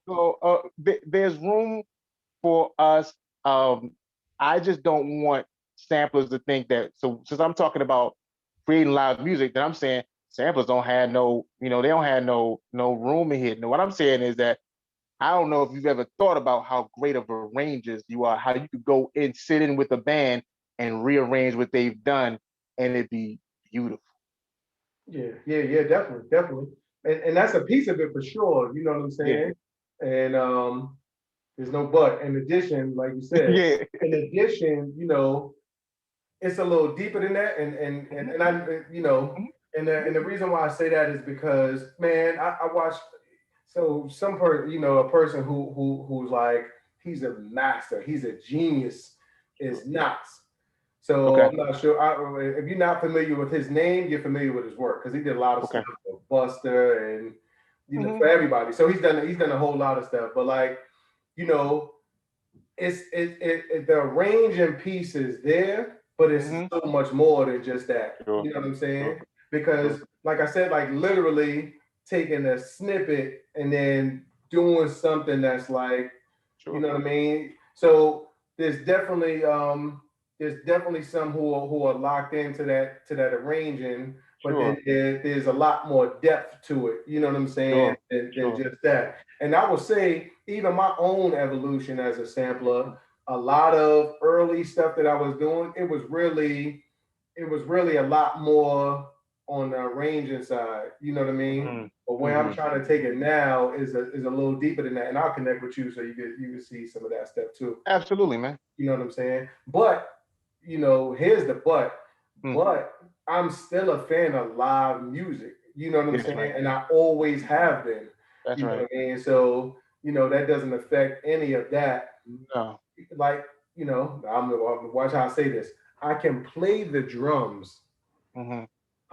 Speaker 2: there's room for us. I just don't want samplers to think that. So since I'm talking about creating live music, then I'm saying samplers don't have no, they don't have no room in here. No, what I'm saying is that I don't know if you've ever thought about how great of arrangers you are, how you could go and sit in with a band and rearrange what they've done, and it'd be beautiful.
Speaker 1: Yeah, definitely. And that's a piece of it for sure, you know what I'm saying? And there's no but. In addition, like you said,
Speaker 2: Yeah.
Speaker 1: in addition, it's a little deeper than that. And I, and the reason why I say that is because, man, I watched a person who's like, he's a master, he's a genius, is Knox. So
Speaker 2: Okay.
Speaker 1: I'm not sure. If you're not familiar with his name, you're familiar with his work because he did a lot of stuff for Buster and for everybody. So he's done a whole lot of stuff. But like, it's the arranging piece is there, but it's so much more than just that.
Speaker 2: Sure.
Speaker 1: You know what I'm saying?
Speaker 2: Sure.
Speaker 1: Because like I said, like literally taking a snippet and then doing something that's like, you know what I mean? So there's definitely some who are locked into that arranging, but then there's a lot more depth to it. You know what I'm saying? Than just that. And I would say even my own evolution as a sampler, a lot of early stuff that I was doing, it was really a lot more on the arranging side. You know what I mean? But where I'm trying to take it now is a little deeper than that, and I'll connect with you so you can see some of that stuff too.
Speaker 2: Absolutely, man.
Speaker 1: You know what I'm saying? But here's the but. But I'm still a fan of live music. You know what I'm saying? Right. And I always have been.
Speaker 2: That's
Speaker 1: you
Speaker 2: right.
Speaker 1: know what I mean? So that doesn't affect any of that.
Speaker 2: No.
Speaker 1: Like I'm gonna watch how I say this. I can play the drums.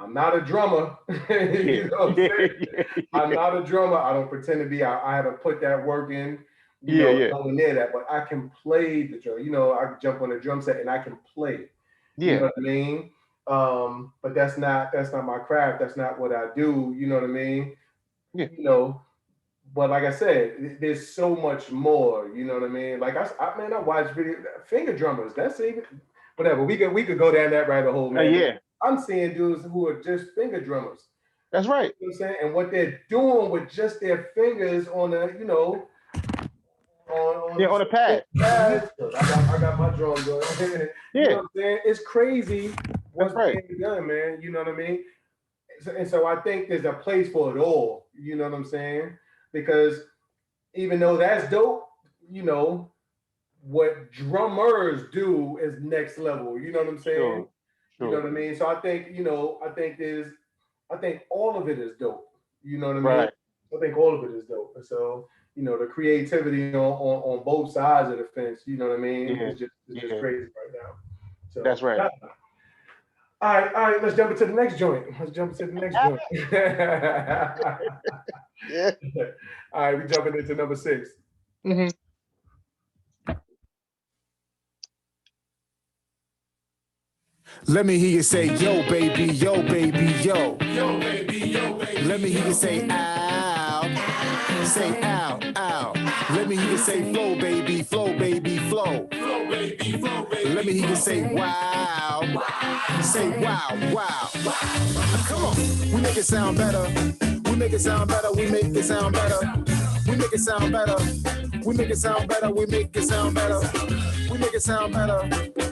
Speaker 1: I'm not a drummer. You know what I'm saying? I'm not a drummer. I don't pretend to be. I haven't put that work in. Nowhere near that. But I can play the drum. I can jump on a drum set and I can play. You know what I mean? But that's not my craft. That's not what I do. You know what I mean?
Speaker 2: Yeah.
Speaker 1: But like I said, there's so much more. You know what I mean? Like I watch video finger drummers. That's even whatever. We could go down that rabbit hole, man. I'm seeing dudes who are just finger drummers.
Speaker 2: That's right.
Speaker 1: You know what I'm saying? And what they're doing with just their fingers on the, on
Speaker 2: the pad.
Speaker 1: I got my drum going. You know what I'm saying? It's crazy what's being done, man. You know what I mean? So I think there's a place for it all. You know what I'm saying? Because even though that's dope, what drummers do is next level. You know what I'm saying?
Speaker 2: Sure.
Speaker 1: You know what I mean? So I think, I think all of it is dope. You know what I mean?
Speaker 2: Right.
Speaker 1: I think all of it is dope. And so, the creativity on both sides of the fence, you know what I mean? It's just crazy right now. So
Speaker 2: that's right.
Speaker 1: All right, let's jump into the next joint.
Speaker 2: Yeah.
Speaker 1: All right, we jumping into number 6.
Speaker 3: Let me hear you say, yo, baby, yo, baby, yo. Yo, baby, yo, baby. Let me hear you say, ow. Say, ow, ow. Let me hear you say, flow, baby, flow, baby, flow. Flow, baby, flow, baby. Let me hear you say, wow. Say, wow, wow. Come on. We make it sound better. We make it sound better. We make it sound better. We make it sound better. We make it sound better. We make it sound better. We make it sound better.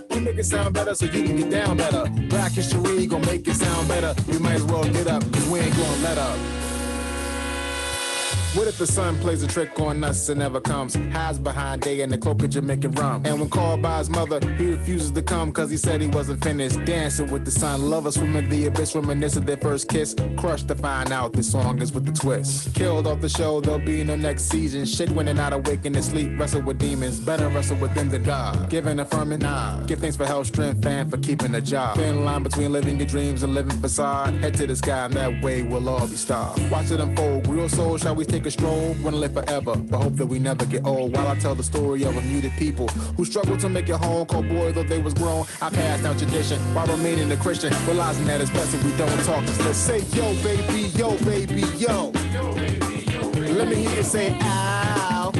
Speaker 3: We make it sound better so you can get down better. Black history gon' make it sound better. We might as well get up, cause we ain't gonna let up. What if the sun plays a trick on us and never comes? Hides behind day in the cloak of Jamaican rum. And when called by his mother, he refuses to come cause he said he wasn't finished. Dancing with the sun, lovers swimming the abyss, reminiscing their first kiss. Crushed to find out this song is with the twist. Killed off the show, there'll be no next season. Shit when they're not awake in their sleep, wrestle with demons. Better wrestle with them than God. Giving affirming, nah. Give thanks for health, strength, and for keeping a job. Thin line between living your dreams and living facade. Head to the sky and that way we'll all be starved. Watch it unfold, real soul, shall we take a stroll? Wanna live forever, but hope that we never get old. While I tell the story of a muted people who struggled to make it home. Cold boy, though they was grown, I passed down tradition while remaining a Christian, realizing that it's best if we don't talk. Just let's say, yo, baby, yo, baby, yo. Yo, baby, yo, baby. Let me hear you say, ow.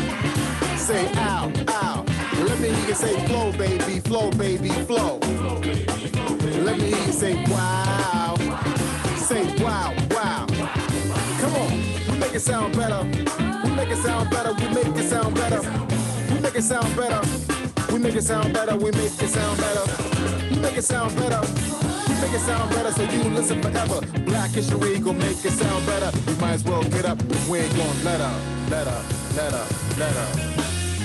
Speaker 3: Say, ow, ow. Let me hear you say, flow, baby, flow, baby, flow. Flow, baby, flow, baby. Let me hear you say, wow. Say, wow, wow. Come on, we make it sound better. make it sound better, we make it sound better. We make it sound better. We make it sound better, we make it sound better. We make it sound better. We make it sound better, so you listen forever. Black history gon' make it sound better. You might as well get up, we ain't gon' let up, let up, let up, let up.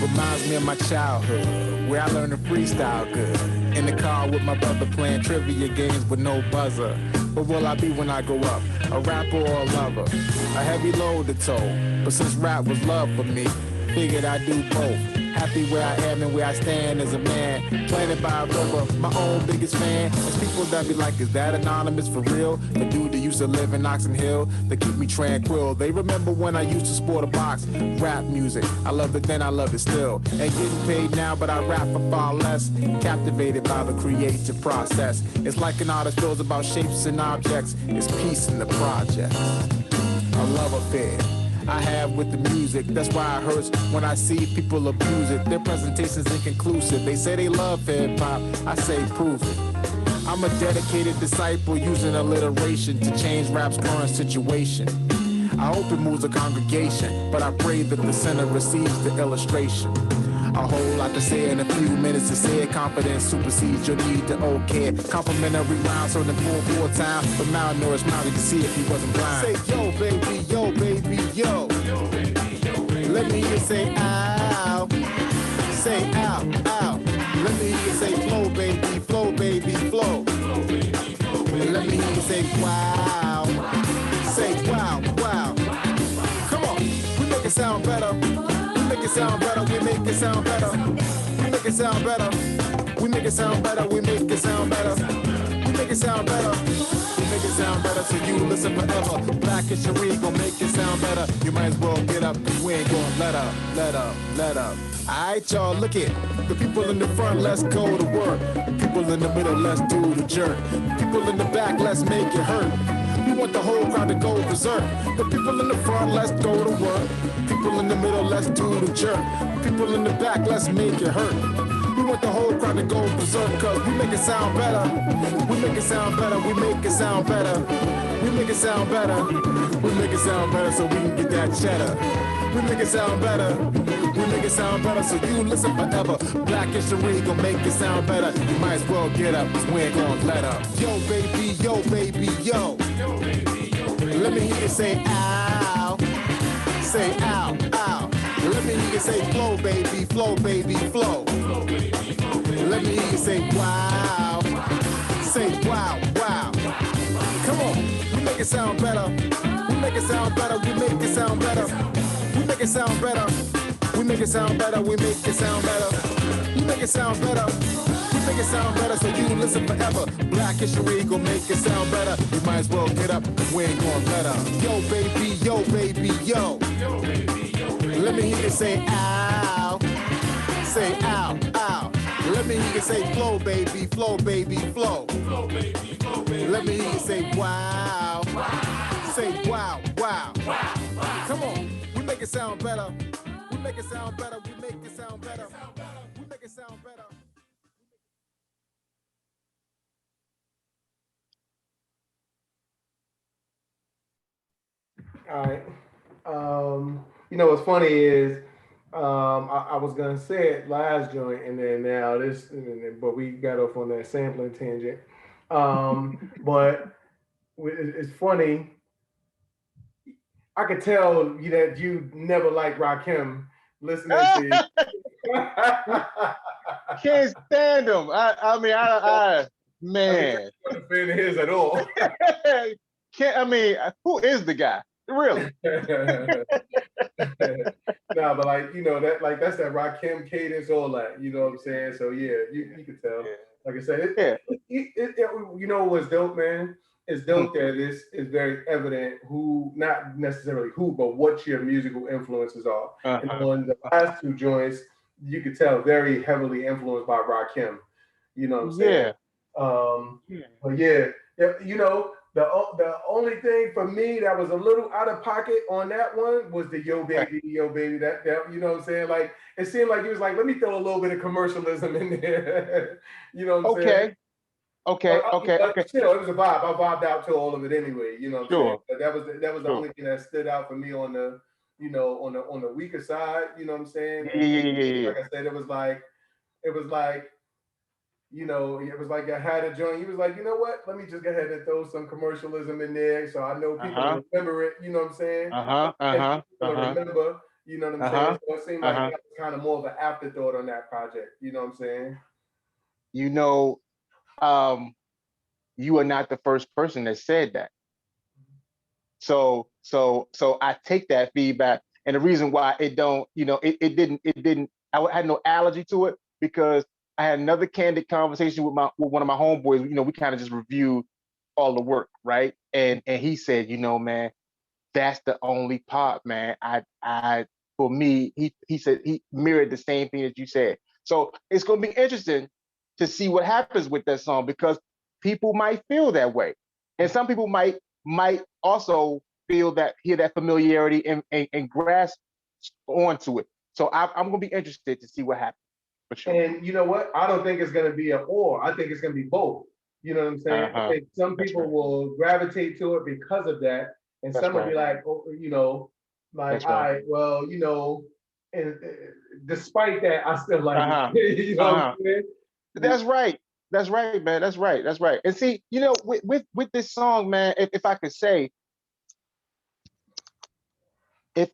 Speaker 3: Reminds me of my childhood, where I learned to freestyle good. In the car with my brother playing trivia games with no buzzer. What will I be when I grow up? A rapper or a lover? A heavy load to tow. But since rap was love for me, figured I'd do both. Happy where I am and where I stand as a man. Planted by a river, my own biggest fan. There's people that be like, is that anonymous for real? The dude that used to live in Oxon Hill, they keep me tranquil. They remember when I used to sport a box. Rap music, I loved it then, I love it still. Ain't getting paid now, but I rap for far less. Captivated by the creative process. It's like an artist feels about shapes and objects. It's peace in the project. A love affair I have with the music. That's why it hurts when I see people abuse it. Their presentation's inconclusive. They say they love hip-hop, I say prove it. I'm a dedicated disciple using alliteration to change rap's current situation. I hope it moves the congregation, but I pray that the center receives the illustration. A whole lot to say in a few minutes to say it. Confidence supersedes your need to okay it. Complimentary rounds on the full time, but malnourished mouth to see if he wasn't blind. Say yo baby, yo baby, yo. Let me hear you say ow. Say ow, ow. Let me hear you say flow baby, flow. Let me hear you say wow. Say wow, wow. Come on, we make it sound better. We make it sound better, we make it sound better. We make it sound better. We make it sound better, we make it sound better. We make it sound better. We make it sound better, so you listen forever. Black history gon' make it sound better. You might as well get up, cause we ain't gon' let up, let up, let up. Alright y'all, look it. The people in the front, let's go to work. The people in the middle, let's do the jerk. The people in the back, let's make it hurt. We want the whole crowd to go berserk. The people in the front, let's go to work. People in the middle, let's do the jerk. People in the back, let's make it hurt. We want the whole crowd to go berserk, cause we make it sound better. We make it sound better, we make it sound better. We make it sound better. We make it sound better so we can get that cheddar. We make it sound better. We make it sound better so you listen forever. Black history gon' make it sound better. You might as well get up, cause we ain't gon' let up. Yo baby, yo baby, yo. Let me hear you say ow. Say ow, ow. Let me hear you say flow baby, flow. Let me hear you say wow. Say wow, wow. Come on, we make it sound better. We make it sound better, we make it sound better. We make it sound better. We make it sound better, we make it sound better. We make it sound better. We make it sound better, so you listen forever. Black history gon' make it sound better. You might as well get up, we ain't gon' let up. Yo baby, yo baby, yo. Let me hear you say ow. Say ow, ow. Let me hear you say flow baby, flow. Let me hear you say wow. Say wow, wow. Come on, we make it sound better. We make it sound better, we make it sound better. We make it sound better.
Speaker 1: All right. You know what's funny is I was gonna say it last joint, and then now this, but we got off on that sampling tangent. But it's funny. I could tell you that you never liked Rakim listening to you.
Speaker 2: Can't stand him. I mean, man.
Speaker 1: I'm not a fan of his at all.
Speaker 2: Who is the guy? Really?
Speaker 1: Nah, but like, you know, that's that Rakim cadence, all that, you know what I'm saying? So yeah, you could tell.
Speaker 2: Yeah.
Speaker 1: Like I said, you know what's dope, man? It's dope that this is very evident who, not necessarily who, but what your musical influences are. And on the last two joints, you could tell very heavily influenced by Rakim. You know what I'm saying? But yeah, you know, the only thing for me that was a little out of pocket on that one was the yo baby. That you know what I'm saying? Like it seemed like he was like, let me throw a little bit of commercialism in there. You know what I'm saying?
Speaker 2: Okay.
Speaker 1: Still, it was a vibe. I vibed out to all of it anyway. You know what I'm saying? But that was the only thing that stood out for me on the you know, on the weaker side, you know what I'm saying?
Speaker 2: Yeah.
Speaker 1: Like I said, it was like, you know, it was like I had a joint. He was like, you know what? Let me just go ahead and throw some commercialism in there, so I know people remember it. You know what I'm saying? People remember. You know what I'm saying? So it seemed like that was kind of more of an afterthought on that project. You know what I'm saying?
Speaker 2: You know, you are not the first person that said that. So I take that feedback, and the reason why it don't, you know, it didn't. I had no allergy to it because I had another candid conversation with one of my homeboys. You know, we kind of just reviewed all the work, right? And he said, you know, man, that's the only part, man. I for me, he said he mirrored the same thing that you said. So it's gonna be interesting to see what happens with that song because people might feel that way, and some people might also feel that hear that familiarity and grasp onto it. So I'm gonna be interested to see what happens for sure.
Speaker 1: And you know what? I don't think it's gonna be an or. I think it's gonna be both. You know what I'm saying? I think some people will gravitate to it because of that, and some will be like, oh, you know, like, all right, well, you know, and despite that, I still like it. You know what I'm saying?
Speaker 2: That's right. That's right, man. That's right. That's right. And see, you know, with this song, man, if I could say, this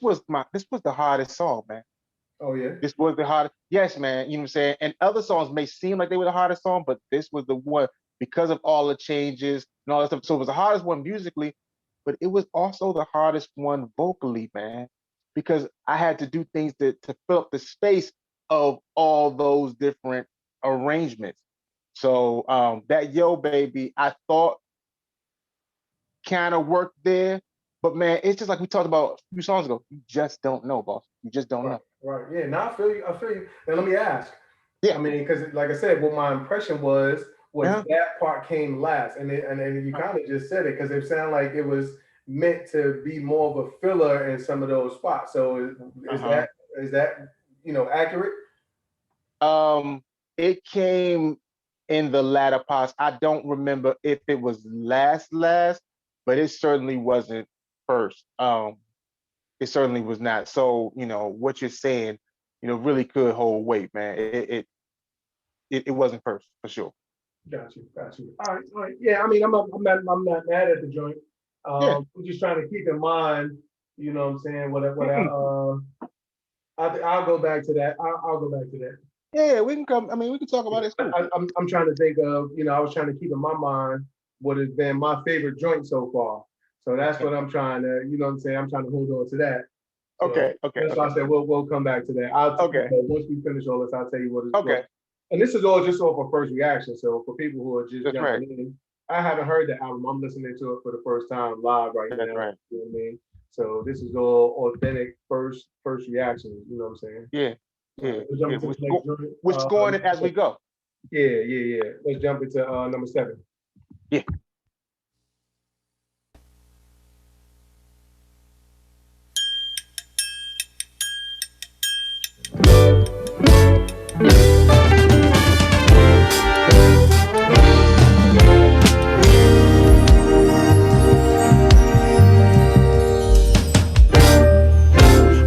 Speaker 2: was the hardest song, man.
Speaker 1: Oh yeah.
Speaker 2: This was the hardest. Yes, man. You know what I'm saying? And other songs may seem like they were the hardest song, but this was the one because of all the changes and all that stuff. So it was the hardest one musically, but it was also the hardest one vocally, man, because I had to do things to fill up the space of all those different arrangements. So that Yo Baby, I thought kind of worked there, but man, it's just like we talked about a few songs ago. You just don't know, boss. You just don't know.
Speaker 1: Right. Yeah. Now I feel you. Now let me ask.
Speaker 2: Yeah.
Speaker 1: I mean, because like I said, what my impression was that part came last, and you kind of just said it because it sounded like it was meant to be more of a filler in some of those spots. So is that you know accurate?
Speaker 2: It came in the latter parts. I don't remember if it was last, but it certainly wasn't first. It certainly was not. So, you know, what you're saying, you know, really could hold weight, man. It wasn't first for sure.
Speaker 1: Got you. All right. Yeah, I mean, I'm not mad at the joint. We're just trying to keep in mind, you know what I'm saying, I'll go back to that. I'll go back to that.
Speaker 2: Yeah, we can come. I mean, we can talk about it. Cool.
Speaker 1: I'm trying to think of, you know, I was trying to keep in my mind what has been my favorite joint so far. So that's what I'm trying to, you know what I'm saying? I'm trying to hold on to that. So
Speaker 2: okay.
Speaker 1: That's why I said we'll come back to that. Once we finish all this, I'll tell you what it's
Speaker 2: okay.
Speaker 1: And this is all just off of first reaction. So for people who are just jumping in, I haven't heard the album. I'm listening to it for the first time live right now.
Speaker 2: Right.
Speaker 1: You know what I mean? So this is all authentic first reactions. You know what I'm saying?
Speaker 2: Yeah.
Speaker 1: We're
Speaker 2: scoring it as we go.
Speaker 1: Yeah. Let's jump into number 7.
Speaker 2: Yeah.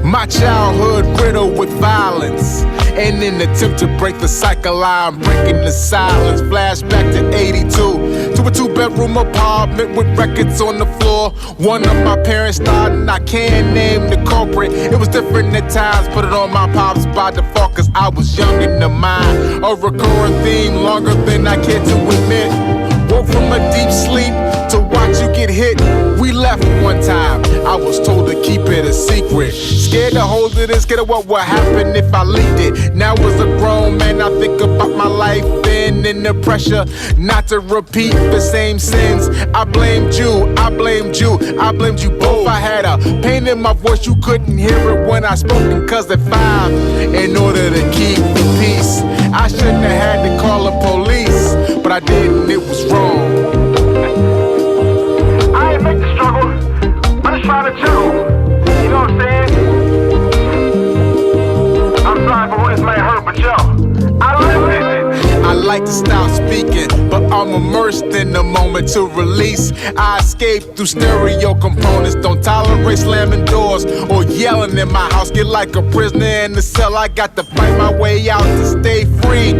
Speaker 3: My childhood riddled with violence, and in an attempt to break the cycle, I'm breaking the silence. Flashback to 82, to a 2-bedroom apartment with records on the floor. One of my parents died and I can't name the culprit. It was different at times, put it on my pops by default, cause I was young in the mind. A recurring theme longer than I care to admit. Woke from a deep sleep to watch you get hit. We left one time, I was told to keep it a secret. Scared to hold it and scared of what would happen if I leaked it. Now as a grown man, I think about my life then and the pressure not to repeat the same sins. I blamed you both. I had a pain in my voice, you couldn't hear it when I spoke, cause at 5, in order to keep the peace, I shouldn't have had to call the police, but I didn't, it was wrong.
Speaker 7: I ain't make the struggle, I'm just trying to juggle. You know what I'm saying? I'm sorry for what this may hurt, but yo, I live it.
Speaker 3: I like to stop speaking, but I'm immersed in the moment to release. I escape through stereo components, don't tolerate slamming doors or yelling in my house. Get like a prisoner in the cell, I got to fight my way out to stay free.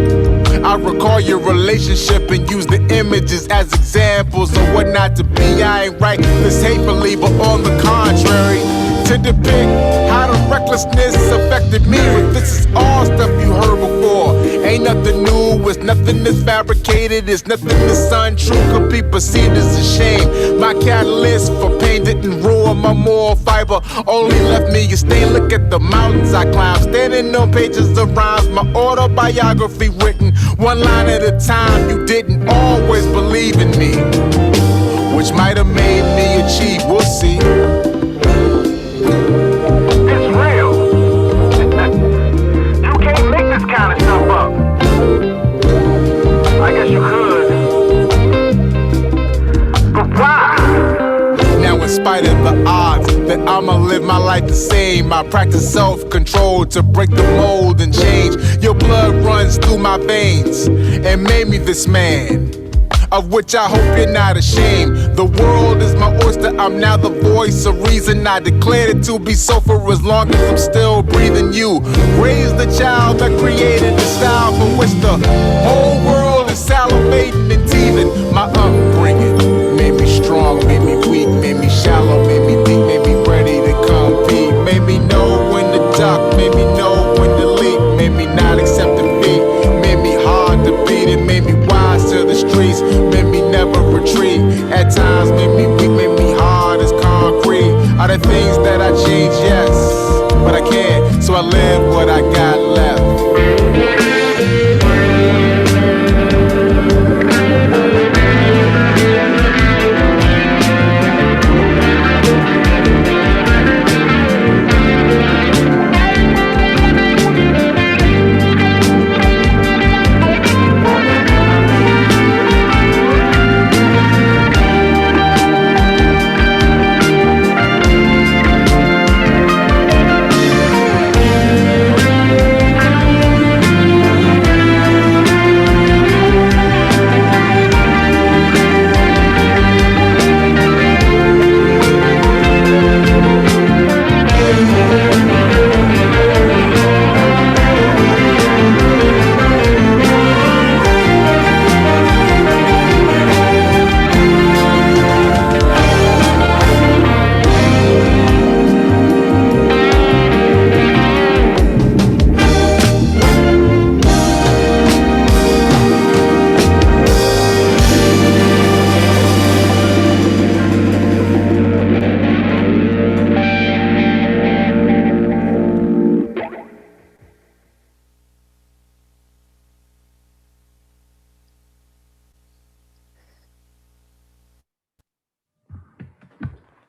Speaker 3: I recall your relationship and use the images as examples of what not to be. I ain't write this hatefully, but on the contrary, to depict how the recklessness affected me. But this is all stuff you heard before. Ain't nothing new, it's nothing that's fabricated, it's nothing that's untrue, could be perceived as a shame. My catalyst for pain didn't ruin my moral fiber, only left me a stain. Look at the mountains I climbed, standing on pages of rhymes, my autobiography written one line at a time. You didn't always believe in me, which might have made me achieve, we'll see.
Speaker 7: It's real. You can't make this kind of stuff up. I guess you could. But why?
Speaker 3: Now in spite of the odds that I'ma live my life the same, I practice self-control to break the mold and change. Your blood runs through my veins and made me this man, of which I hope you're not ashamed. The world is my oyster, I'm now the voice of reason. I declared it to be so for as long as I'm still breathing. You raised the child that created the style for which the whole world is salivating and teething. My upbringing made me strong, made me weak, made me shallow, made me deep, made me ready to compete. Made me know when to duck, made me know when to leap, made me not accept defeat, made me hard to beat. It made me wise to the streets, made me never retreat. At times made me weak, made me hard as concrete. Are the things that I change? Yes, but I can't, so I live what I got left.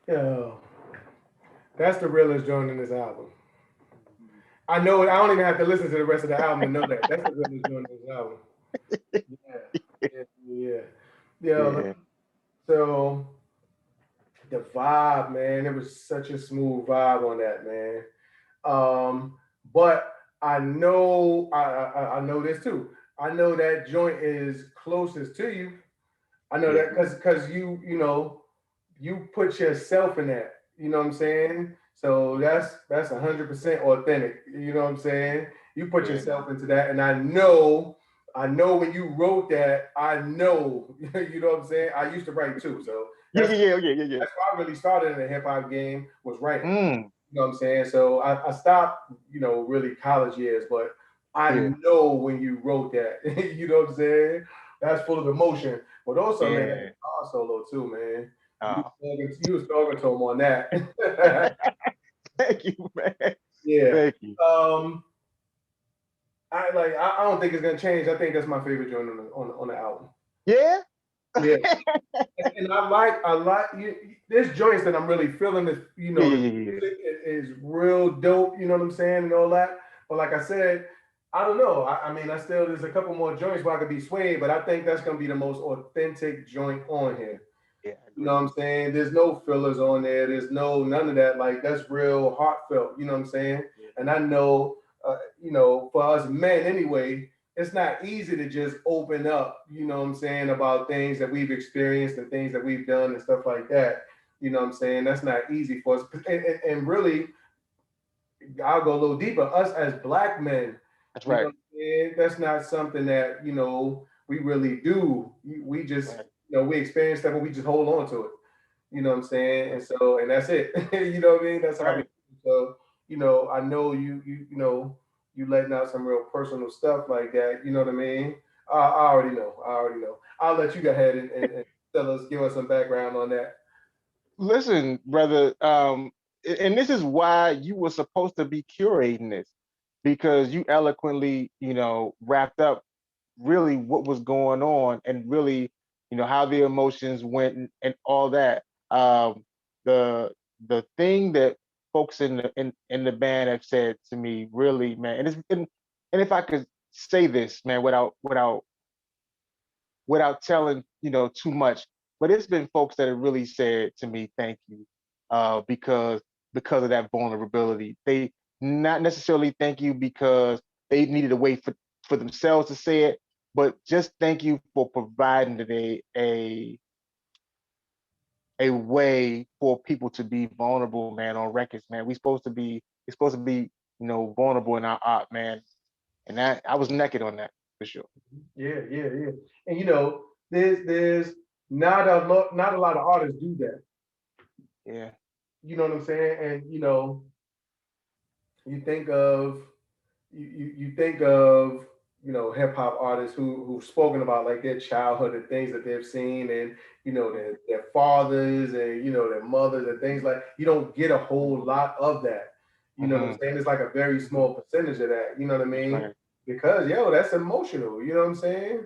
Speaker 1: Yo, that's the realest joint in this album. I know it. I don't even have to listen to the rest of the album to know that. That's the realest joint in this album. Yeah.
Speaker 2: Yeah.
Speaker 1: So the vibe, man, it was such a smooth vibe on that, man. But I know I know this too. I know that joint is closest to you. I know that because you put yourself in that. You know what I'm saying? So that's 100% authentic. You know what I'm saying? You put yourself into that, and I know when you wrote that. I know, you know what I'm saying. I used to write too, so
Speaker 2: Yeah.
Speaker 1: that's why I really started in the hip hop game, was writing.
Speaker 2: Mm.
Speaker 1: You know what I'm saying? So I stopped, really college years, but I know when you wrote that. You know what I'm saying? That's full of emotion, but also man, that guitar solo too, man. You was talking to him on that.
Speaker 2: Thank you, man.
Speaker 1: Yeah.
Speaker 2: Thank you.
Speaker 1: I don't think it's gonna change. I think that's my favorite joint on the album.
Speaker 2: Yeah.
Speaker 1: Yeah. And I like there's joints that I'm really feeling this, music is real dope, you know what I'm saying, and all that. But like I said, I don't know. I mean, there's a couple more joints where I could be swayed, but I think that's gonna be the most authentic joint on here.
Speaker 2: Yeah.
Speaker 1: You know what I'm saying? There's no fillers on there. There's none of that. Like, that's real heartfelt. You know what I'm saying? And I know, for us men anyway, it's not easy to just open up, you know what I'm saying, about things that we've experienced and things that we've done and stuff like that. You know what I'm saying? That's not easy for us. And really, I'll go a little deeper. Us as black men,
Speaker 2: That's
Speaker 1: you know
Speaker 2: right.
Speaker 1: what I'm saying? That's not something that, we really do. We just,
Speaker 2: Right.
Speaker 1: we experience that, but we just hold on to it. You know what I'm saying? And that's it. You know what I mean? That's how we
Speaker 2: Right.
Speaker 1: so, I know you letting out some real personal stuff like that. You know what I mean? I already know. I already know. I'll let you go ahead and give us some background on that.
Speaker 2: Listen, brother, and this is why you were supposed to be curating this, because you eloquently, wrapped up really what was going on and really, how the emotions went and all that. The thing that folks in the band have said to me, really, man, and if I could say this, man, without telling too much, but it's been folks that have really said to me thank you, because of that vulnerability. They not necessarily thank you because they needed a way for themselves to say it, but just thank you for providing a way for people to be vulnerable, man, on records, man. It's supposed to be vulnerable in our art, man, and that I was naked on that for sure.
Speaker 1: Yeah, yeah, yeah. And there's not a lot of artists do that.
Speaker 2: Yeah.
Speaker 1: You know what I'm saying? And you think of you think of hip hop artists who've spoken about like their childhood and things that they've seen, and their fathers and their mothers and things like, you don't get a whole lot of that. You know what I'm saying? It's like a very small percentage of that. You know what I
Speaker 2: That's
Speaker 1: mean?
Speaker 2: right.
Speaker 1: Because that's emotional. You know what I'm saying?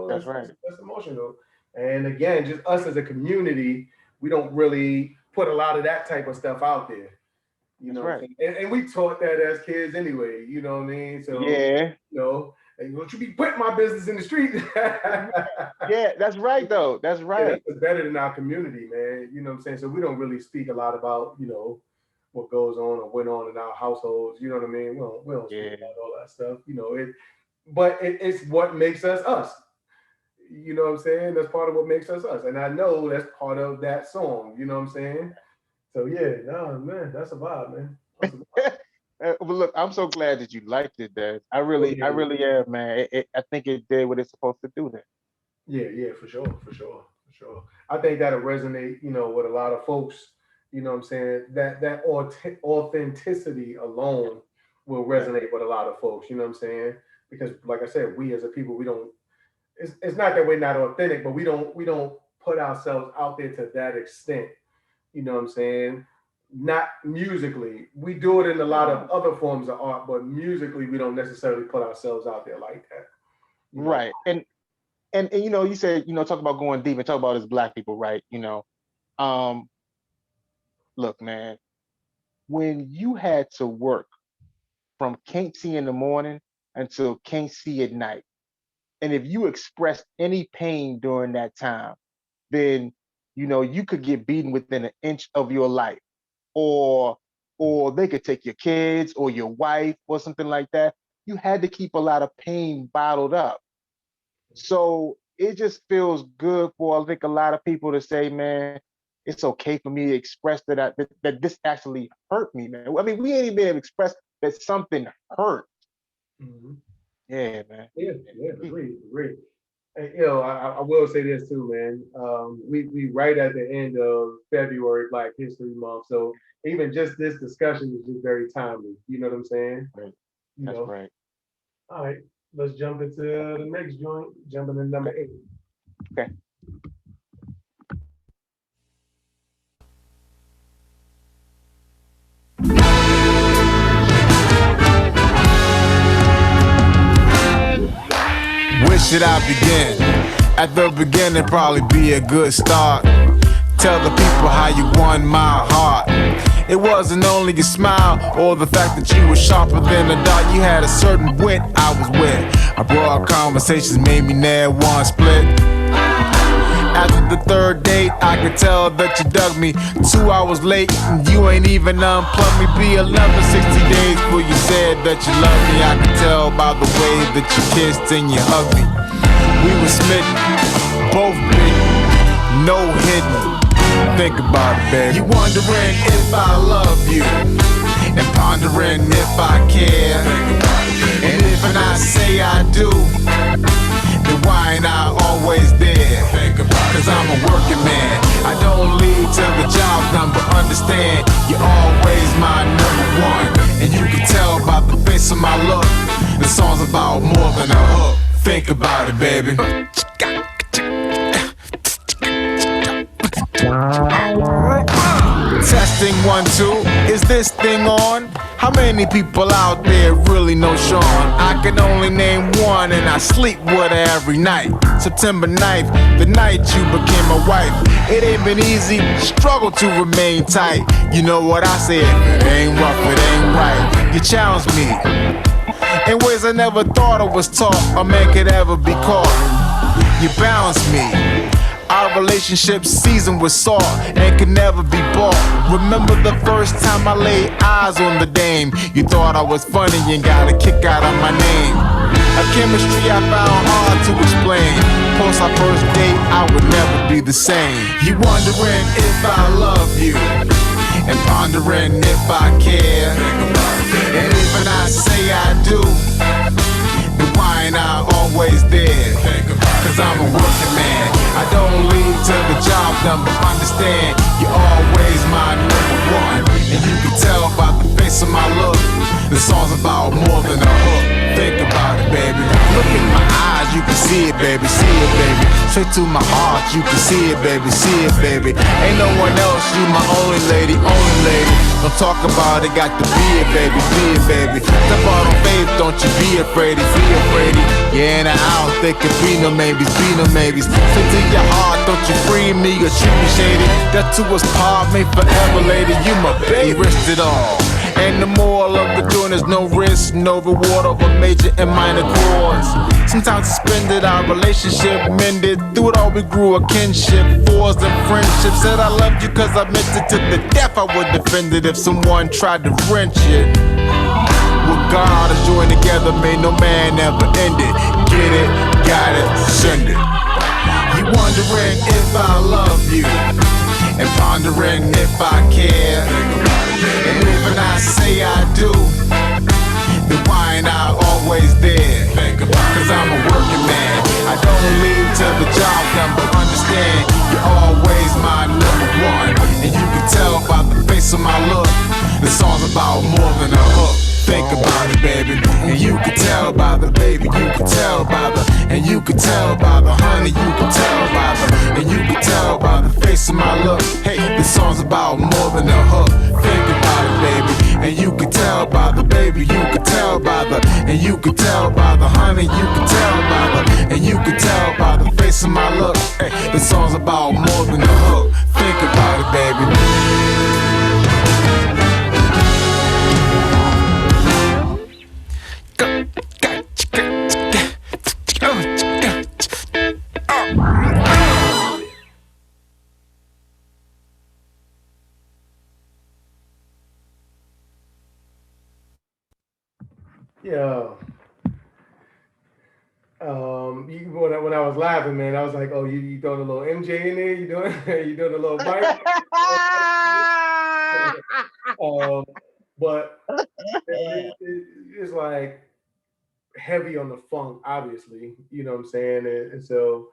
Speaker 2: That's right.
Speaker 1: That's emotional. And again, just us as a community, we don't really put a lot of that type of stuff out there. You
Speaker 2: That's
Speaker 1: know what I'm
Speaker 2: right.
Speaker 1: saying? And we taught that as kids anyway, you know what I mean? So,
Speaker 2: Yeah.
Speaker 1: and don't you be putting my business in the street.
Speaker 2: Yeah, that's right though. That's
Speaker 1: Yeah,
Speaker 2: right.
Speaker 1: that's better than our community, man. You know what I'm saying? So we don't really speak a lot about, what goes on or went on in our households. You know what I mean? We don't speak
Speaker 2: Yeah.
Speaker 1: about all that stuff. It's what makes us us. You know what I'm saying? That's part of what makes us us. And I know that's part of that song. You know what I'm saying? So yeah, no, man, that's a vibe, man. That's a vibe.
Speaker 2: Well, look, I'm so glad that you liked it, Dad.
Speaker 1: Oh
Speaker 2: I
Speaker 1: yeah,
Speaker 2: really am, man. I think it did what it's supposed to do. There.
Speaker 1: yeah, yeah, for sure, for sure, for sure. I think that'll resonate, with a lot of folks. You know what I'm saying? That authenticity alone will
Speaker 2: Right.
Speaker 1: resonate with a lot of folks. You know what I'm saying? Because, like I said, we as a people, we don't. It's not that we're not authentic, but we don't put ourselves out there to that extent. You know what I'm saying? Not musically. We do it in a lot of other forms of art, but musically, we don't necessarily put ourselves out there like that. You know?
Speaker 2: Right. And you said talk about going deep and talk about as Black people, right? Um, look, man, when you had to work from can't see in the morning until can't see at night, and if you expressed any pain during that time, then you could get beaten within an inch of your life, or they could take your kids or your wife or something like that. You had to keep a lot of pain bottled up. So it just feels good for, I think, a lot of people to say, man, it's okay for me to express that this actually hurt me, man. I mean, we ain't even been able to express that something hurt.
Speaker 1: Mhm.
Speaker 2: Yeah, man.
Speaker 1: Yeah, yeah, agreed, agreed. And, I will say this too, man. We right at the end of February, Black History Month, so even just this discussion is just very timely. You know what I'm saying?
Speaker 2: Right.
Speaker 1: You
Speaker 2: That's
Speaker 1: know.
Speaker 2: right.
Speaker 1: All right, let's jump into the next joint. Jumping to number
Speaker 2: Okay.
Speaker 1: 8.
Speaker 2: Okay.
Speaker 3: Where should I begin? At the beginning, probably be a good start. Tell the people how you won my heart. It wasn't only your smile or the fact that you were sharper than a dart. You had a certain wit I was with. Our broad conversations made me near one split. After the third date, I could tell that you dug me. 2 hours late, and you ain't even unplugged me. Be another 60 days before you said that you love me. I could tell by the way that you kissed and you hugged me. We were smitten, both bitten, no hidden. Think about it, baby. You wondering if I love you, and pondering if I care. And if I say I do, then why ain't I always there? Cause I'm a working man, I don't leave till the job's done. But understand, you're always my number one. And you can tell by the face of my look, the song's about more than a hook. Think about it, baby. Testing 1, 2, is this thing on? How many people out there really know Shun? I can only name one, and I sleep with her every night. September 9th, the night you became my wife. It ain't been easy, struggle to remain tight. You know what I say, if it ain't rough, it ain't right. You challenge me in ways I never thought I was taught a man could ever be caught. You balance me. Our relationship seasoned with salt and could never be bought. Remember the first time I laid eyes on the dame? You thought I was funny and got a kick out of my name. A chemistry I found hard to explain. Post our first date, I would never be the same. You wondering if I love you, and pondering if I care. And even I say I do, then why ain't I always there? Cause I'm a working man, I don't leave till the job done. But understand, you're always my number one. And you can tell by the face of my look, the song's about more than a hook. Think about it, baby. Look in my eyes, you can see it, baby, see it, baby. Straight to my heart, you can see it, baby, see it, baby. Ain't no one else, you my only lady, only lady. Don't talk about it, got to be it, baby, be it, baby. Step out on faith, don't you be afraid, be afraid. Yeah, in and out, there could be no maybes, be no maybes. Say to your heart, don't you free me or treat me shady. That two was part, made forever, lady. You my baby, risked it all. And the moral of the doing is no risk, no reward over major and minor chords. Sometimes suspended, our relationship mended. Through it all we grew a kinship, wars and friendships. Said I loved you cause I meant it to the death. I would defend it if someone tried to wrench it. With God is joined together, may no man ever end it. Get it, got it, send it. You wondering if I love you, and pondering if I care. And even I say I do, then why ain't I always there? Cause I'm a working man, I don't leave till the job done. But understand, you're always my number one. And you can tell by the face of my look, the song's about more than a hook. Think about it, baby. And you can tell by the baby, you can tell by the, and you can tell by the honey, you can tell by the, and you can tell by the face of my look. Hey, this song's about more than a hook. Think about it, baby. And you can tell by the baby, you can tell by the, and you can tell by the honey, you can tell by the, and you can tell by the face of my look. Hey, this song's about more than a hook. Think about it, baby.
Speaker 1: Yeah. When I was laughing, man, I was like, "Oh, you throwing a little MJ in there? You doing you doing a little Mike?" But it's like heavy on the funk, obviously. You know what I'm saying? And so,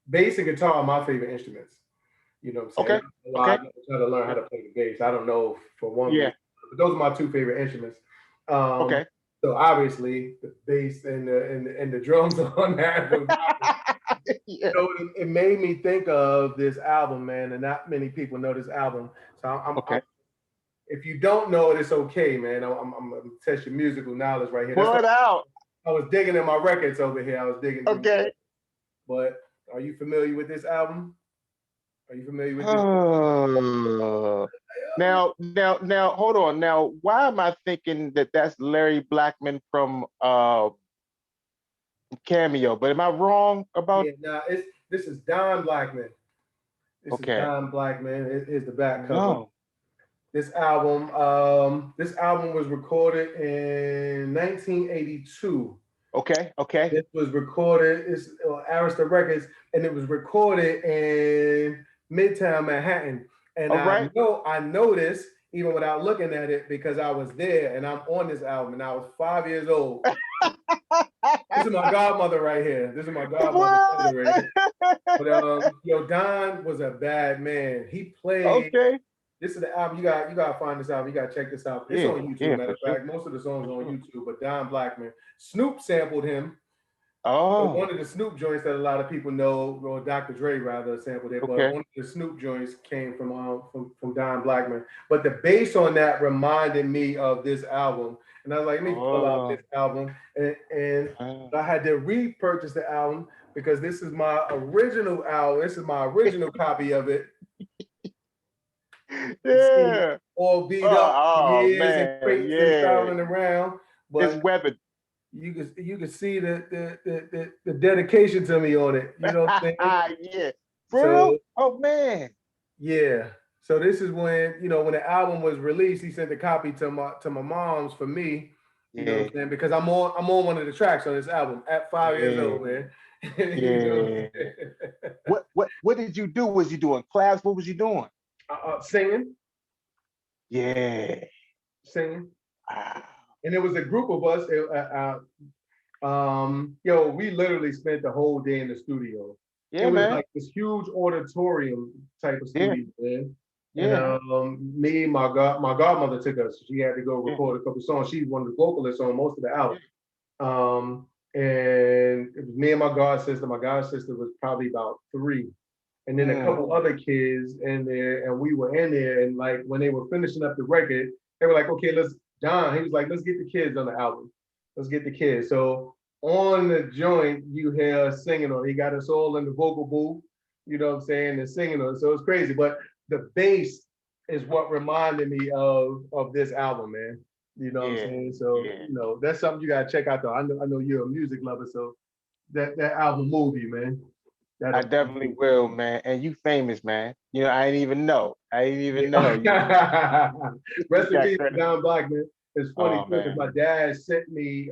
Speaker 1: bass and guitar are my favorite instruments. You know what I'm saying?
Speaker 2: Okay,
Speaker 1: I
Speaker 2: okay,
Speaker 1: try to learn how to play the bass. I don't know for one
Speaker 2: yeah,
Speaker 1: reason, but those are my two favorite instruments. Um,
Speaker 2: okay.
Speaker 1: so obviously the bass and the drums on that.
Speaker 2: Yeah.
Speaker 1: So it made me think of this album, man, and not many people know this album. So
Speaker 2: Okay.
Speaker 1: if you don't know it, it's okay, man. I'm gonna test your musical knowledge right here.
Speaker 2: Pull it out.
Speaker 1: I was digging in my records over here. I was digging through.
Speaker 2: Okay.
Speaker 1: But are you familiar with this album? Are you familiar with this?
Speaker 2: Now, hold on. Now, why am I thinking that that's Larry Blackman from Cameo. But am I wrong about?
Speaker 1: Yeah, nah, this is Don Blackman. This is
Speaker 2: Okay.
Speaker 1: Don Blackman. Is the back cover.
Speaker 2: No.
Speaker 1: This album was recorded in 1982.
Speaker 2: Okay. Okay.
Speaker 1: This was recorded, it's Arista Records, and it was recorded in Midtown Manhattan. And
Speaker 2: All right.
Speaker 1: I know this even without looking at it because I was there and I'm on this album and I was 5 years old. This is my godmother right here. This is my godmother right here. But Don was a bad man. He played.
Speaker 2: Okay.
Speaker 1: This is the album. You got to find this album. You got to check this out. It's on YouTube. Matter of fact, most of the songs are on YouTube. But Don Blackman, Snoop sampled him.
Speaker 2: Oh.
Speaker 1: One of the Snoop joints that a lot of people know, or Dr. Dre rather, sampled it. But one of the Snoop joints came from Don Blackman. But the bass on that reminded me of this album, and I was like, let me pull out this album, and I had to repurchase the album because this is my original album. This is my original copy of it.
Speaker 2: Yeah.
Speaker 1: All beat up, years
Speaker 2: man.
Speaker 1: and crates and traveling around. But
Speaker 2: it's weathered.
Speaker 1: You can see the dedication to me on it. You know what I'm saying?
Speaker 2: Yeah. Bro. Oh man.
Speaker 1: Yeah. So this is when when the album was released, he sent a copy to my mom's for me. You know what I'm saying? Because I'm on one of the tracks on this album at 5 years old, man.
Speaker 2: Yeah. What did you do? Was you doing class? What was you doing?
Speaker 1: Singing.
Speaker 2: Yeah.
Speaker 1: Singing. And there was a group of us. We literally spent the whole day in the studio.
Speaker 2: Yeah,
Speaker 1: it was
Speaker 2: man.
Speaker 1: like this huge auditorium type of studio, man.
Speaker 2: Yeah.
Speaker 1: And my godmother took us. She had to go record a couple songs. She's one of the vocalists on most of the album. And it was me and my god sister. My god sister was probably about 3. And then a couple other kids in there, and we were in there. And like when they were finishing up the record, they were like, "Okay, John." He was like, "Let's get the kids on the album. Let's get the kids." So on the joint, you hear us singing on. He got us all in the vocal booth. You know what I'm saying? And singing on. So it's crazy. But the bass is what reminded me of this album, man. You know what I'm saying? So that's something you gotta check out though. I know you're a music lover, so that album movie, man.
Speaker 2: I definitely will, man. And you famous, man. I didn't even know. Rest
Speaker 1: in peace, Don Blackman. It's funny because my dad sent me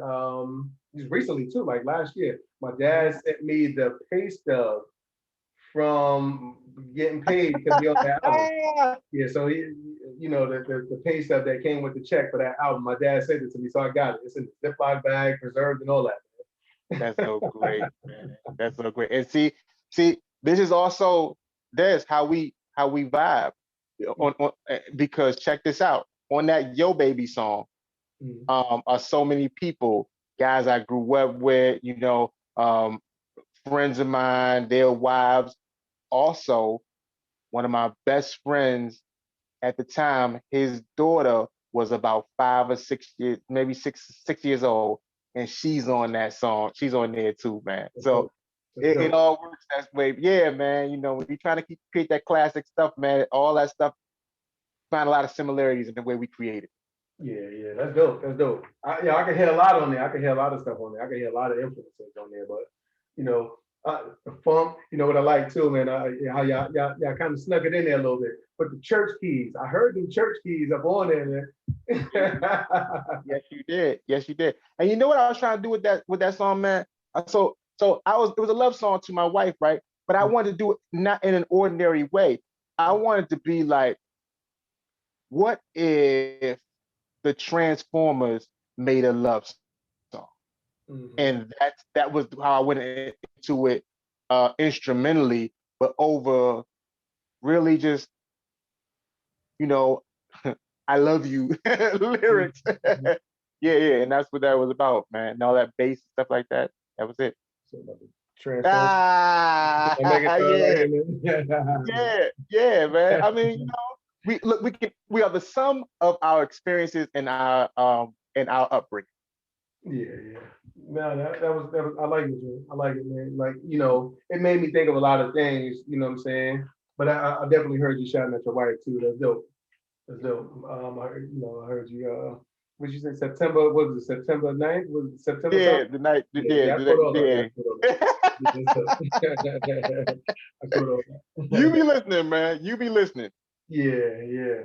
Speaker 1: just recently too, like last year. My dad sent me the pay stub from getting paid because he on that album. Yeah, so he, the pay stub that came with the check for that album. My dad sent it to me, so I got it. It's in a Ziploc bag, preserved, and all that.
Speaker 2: That's so great, man. That's so great. And see, this is also how we vibe on because check this out. On that Yo Baby song, are so many people, guys I grew up with, friends of mine, their wives. Also, one of my best friends at the time, his daughter was about 5 or 6 years, maybe six years old, and she's on that song. She's on there too, man. So it all works that way. Yeah, man. When you're trying to create that classic stuff, man, all that stuff, find a lot of similarities in the way we create it.
Speaker 1: Yeah, that's dope. That's dope. I can hear a lot on there. I can hear a lot of stuff on there. I can hear a lot of influences on there. But the funk, what I like too, man. How y'all kind of snuck it in there a little bit. But the church keys, I heard them church keys up on there, man.
Speaker 2: Yes, you did. Yes, you did. And you know what I was trying to do with that song, man? So it was a love song to my wife, right? But I wanted to do it not in an ordinary way. I wanted to be like, what if the Transformers made a love song? And that was how I went into it instrumentally, but over really just, I love you lyrics. Yeah, and that's what that was about, man. And all that bass and stuff like that. That was it. Yeah, man. I mean, we are the sum of our experiences and our upbringing.
Speaker 1: Yeah. No, that was I like it, man. I like it, man. Like, it made me think of a lot of things, you know what I'm saying? But I definitely heard you shouting at your wife too. That's dope. I heard you what you say, September, what was it, September 9th? Was it September
Speaker 2: Yeah,
Speaker 1: something?
Speaker 2: the night.
Speaker 1: Yeah, I
Speaker 2: The
Speaker 1: caught all of
Speaker 2: yeah.
Speaker 1: that. I caught all
Speaker 2: You be
Speaker 1: that.
Speaker 2: listening, man. You be listening.
Speaker 1: Yeah, yeah.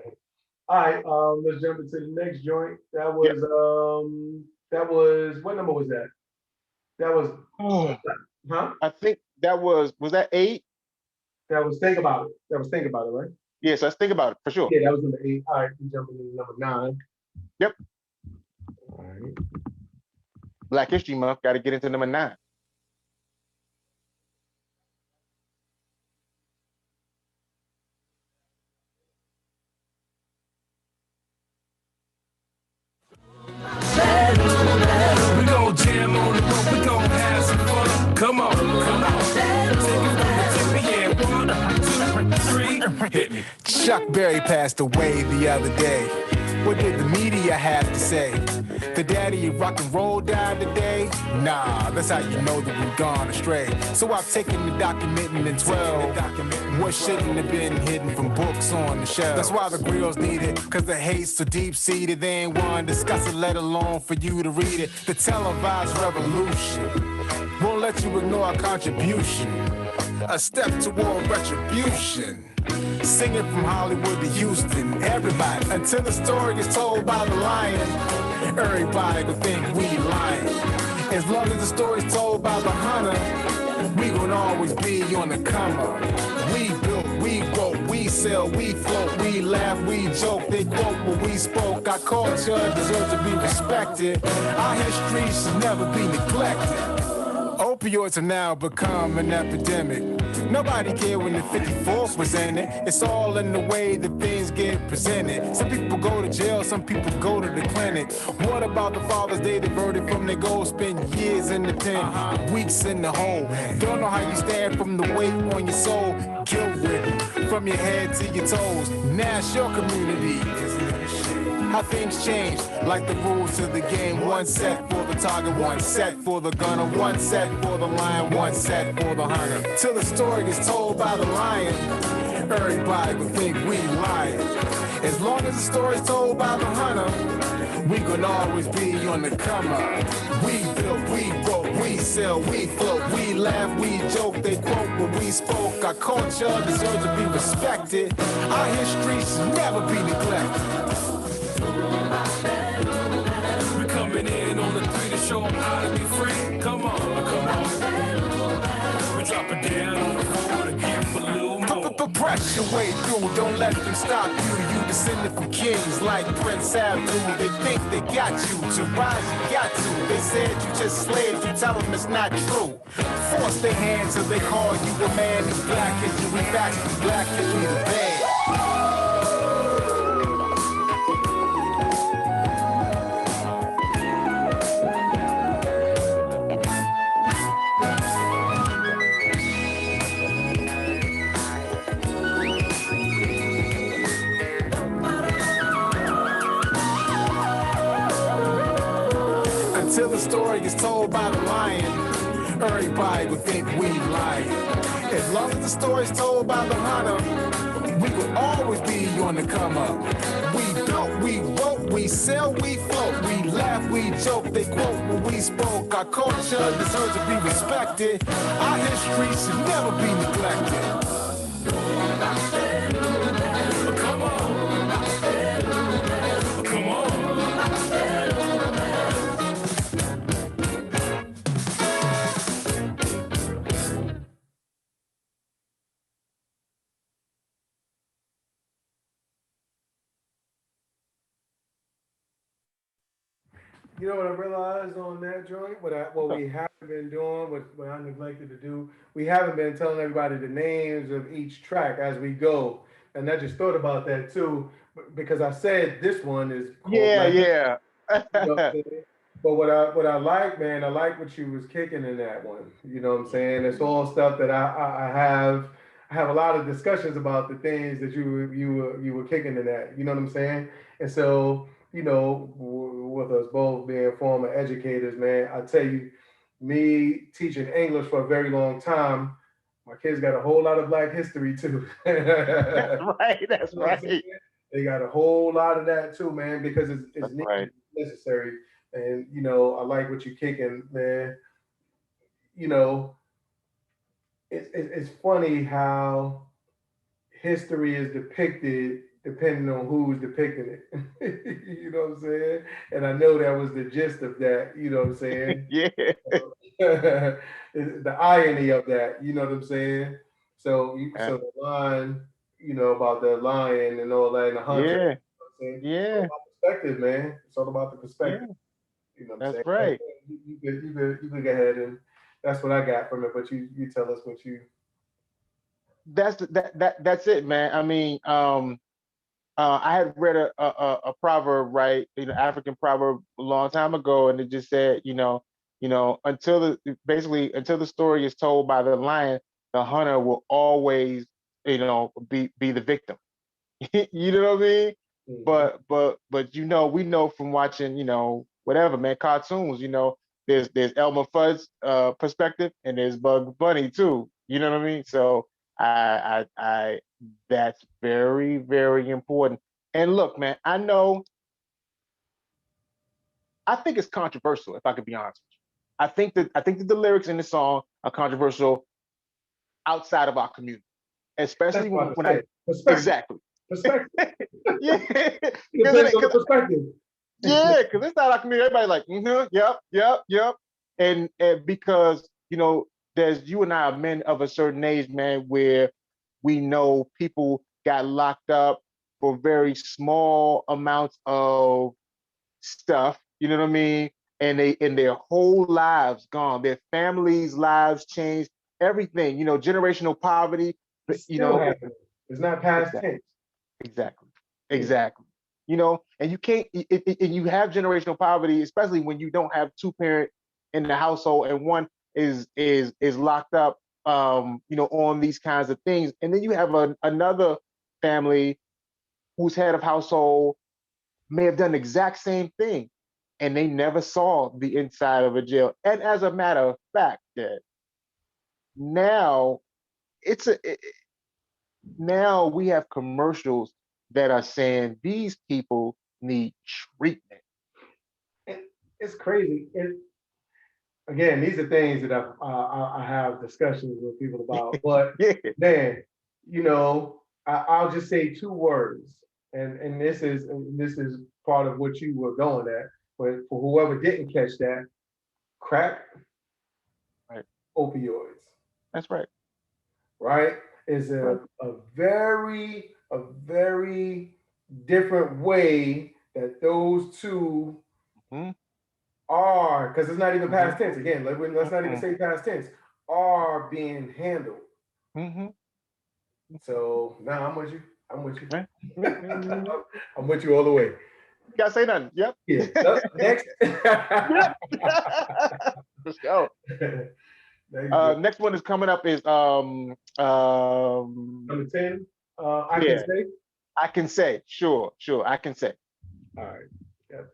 Speaker 1: All right, let's jump into the next joint.
Speaker 2: Yep.
Speaker 1: That was, what number was that? That was,
Speaker 2: Oh,
Speaker 1: huh?
Speaker 2: I think that was that 8?
Speaker 1: That was Think About It. That was Think About It, right?
Speaker 2: Yes, let's think about it for sure.
Speaker 1: Yeah, that was number 8. All right, we jumping into number 9.
Speaker 2: Yep.
Speaker 1: All right.
Speaker 2: Black History Month. Got to get into number 9.
Speaker 8: We gon' jam on the road, we gon' have some fun. Come on, come on. Take it from the tip, yeah. 1, 2, 3, hit me.
Speaker 3: Chuck Berry passed away the other day. What did the media have to say? The daddy of rock and roll died today? Nah, that's how you know that we've gone astray. So I've taken the documenting in 12. What shouldn't have been hidden from books on the shelf. That's why the grills need it, cause the hate's so deep-seated. They ain't one discuss it, let alone for you to read it. The televised revolution won't let you ignore our contribution. A step toward retribution. Singing from Hollywood to Houston, everybody, until the story is told by the lion. Everybody will think we lying. As long as the story's told by the hunter, we gon' always be on the come up. We built, we wrote, we sell, we float, we laugh, we joke. They quote what we spoke. Our culture deserves to be respected. Our history should never be neglected. Opioids have now become an epidemic. Nobody cared when the 54th was in it. It's all in the way that things get presented. Some people go to jail, some people go to the clinic. What about the Father's Day diverted from their goals? Spend years in the pen, weeks in the hole. Don't know how you stand from the weight on your soul. Guilt-ridden from your head to your toes. Now it's your community, isn't it? How things change, like the rules to the game. One set for the target, one set for the gunner, one set for the lion, one set for the hunter. Till the story is told by the lion, everybody will think we lying. As long as the story's told by the hunter, we gon' always be on the come up. We built, we wrote, we sell, we float, we laugh, we joke. They quote what we spoke. Our culture deserves to be respected. Our history should never be neglected.
Speaker 8: We coming in on the 3 to show 'em how to be free. Come on, come on. We drop it down on the 4 to give 'em a little more.
Speaker 3: Press your way through, don't let them stop you. You descended from kings like Prince Abdul. They think they got you, to rise you got to. They said you just slaves, you tell them it's not true. Force their hands till they call you a man. It's black history, back to black history, the band. Until the story is told by the lion, everybody will think we lying. As long as the story's told by the hunter, we will always be on the come up. We built, we wrote, we sell, we float, we laugh, we joke. They quote what we spoke. Our culture deserves to be respected. Our history should never be neglected.
Speaker 8: Come on, come on.
Speaker 1: You know what I realized on that joint? What we haven't been doing, what I neglected to do, we haven't been telling everybody the names of each track as we go. And I just thought about that too, because I said this one is called
Speaker 2: Yeah,
Speaker 1: Black,
Speaker 2: yeah.
Speaker 1: you know what I'm saying? But what I like, man, I like what you was kicking in that one. You know what I'm saying? It's all stuff that I have a lot of discussions about the things that you were kicking in that. You know what I'm saying? And so, you know, with us both being former educators, man, I tell you, me teaching English for a very long time, my kids got a whole lot of Black history too.
Speaker 2: That's right. That's
Speaker 1: You know what I'm saying?
Speaker 2: right.
Speaker 1: They got a whole lot of that too, man, because it's
Speaker 2: That's
Speaker 1: needed.
Speaker 2: right.
Speaker 1: necessary. And I like what you're kicking, man. You know, it's funny how history is depicted depending on who's depicting it. You know what I'm saying? And I know that was the gist of that. You know what I'm saying?
Speaker 2: Yeah,
Speaker 1: The irony of that. You know what I'm saying? So, so the line, about the lion and all that, and the hunter.
Speaker 2: yeah,
Speaker 1: It's all
Speaker 2: yeah,
Speaker 1: about perspective, man. It's all about the
Speaker 2: yeah.
Speaker 1: perspective. You know what I'm
Speaker 2: That's
Speaker 1: saying?
Speaker 2: right.
Speaker 1: You could go ahead, and that's what I got from it. But you tell us what you.
Speaker 2: That's it, man. I mean, I had read a proverb, right? African proverb a long time ago, and it just said, until the story is told by the lion, the hunter will always, be the victim. You know what I mean?
Speaker 1: Mhm.
Speaker 2: But we know from watching, whatever, man, cartoons, there's Elmer Fudd's perspective and there's Bugs Bunny too. You know what I mean? So I that's very, very important. And look, man, I think it's controversial, if I could be honest with you. I think that the lyrics in the song are controversial outside of our community,
Speaker 1: That's
Speaker 2: especially
Speaker 1: what I
Speaker 2: when I
Speaker 1: said. Perspective.
Speaker 2: exactly.
Speaker 1: Perspective.
Speaker 2: Yeah,
Speaker 1: Depends on the perspective.
Speaker 2: yeah, because it's not our community. Everybody like, yep. And because, there's you and I are men of a certain age, man, where we know people got locked up for very small amounts of stuff, you know what I mean? And their whole lives gone, their families' lives changed, everything, generational poverty, but
Speaker 1: It's still happening. It's not past
Speaker 2: exactly.
Speaker 1: tense.
Speaker 2: Exactly.
Speaker 1: Yeah.
Speaker 2: Exactly. And you can't, and you have generational poverty, especially when you don't have two parent in the household and one is locked up, on these kinds of things. And then you have another family whose head of household may have done the exact same thing and they never saw the inside of a jail. And as a matter of fact, that now it's a, now we have commercials that are saying these people need treatment.
Speaker 1: It's crazy. Again, these are things that I have discussions with people about. But
Speaker 2: Yeah.
Speaker 1: man, I'll just say two words, and this is part of what you were going at. But for whoever didn't catch that, crack,
Speaker 2: Right.
Speaker 1: opioids,
Speaker 2: That's right.
Speaker 1: right? Is
Speaker 2: Right.
Speaker 1: a very different way that those two
Speaker 2: Mhm.
Speaker 1: are, because it's not even past tense. Again, let's not even
Speaker 2: Mhm.
Speaker 1: say past tense, are being handled.
Speaker 2: Mhm.
Speaker 1: So now I'm with you. I'm with you.
Speaker 2: Right.
Speaker 1: I'm with you all the way.
Speaker 2: Gotta say nothing. Yep.
Speaker 1: Yeah. Next.
Speaker 2: Yep. Let's go. Next one is coming up is
Speaker 1: Number 10. I can
Speaker 2: yeah,
Speaker 1: say.
Speaker 2: I can say. Sure, I can say.
Speaker 1: All right. Yep.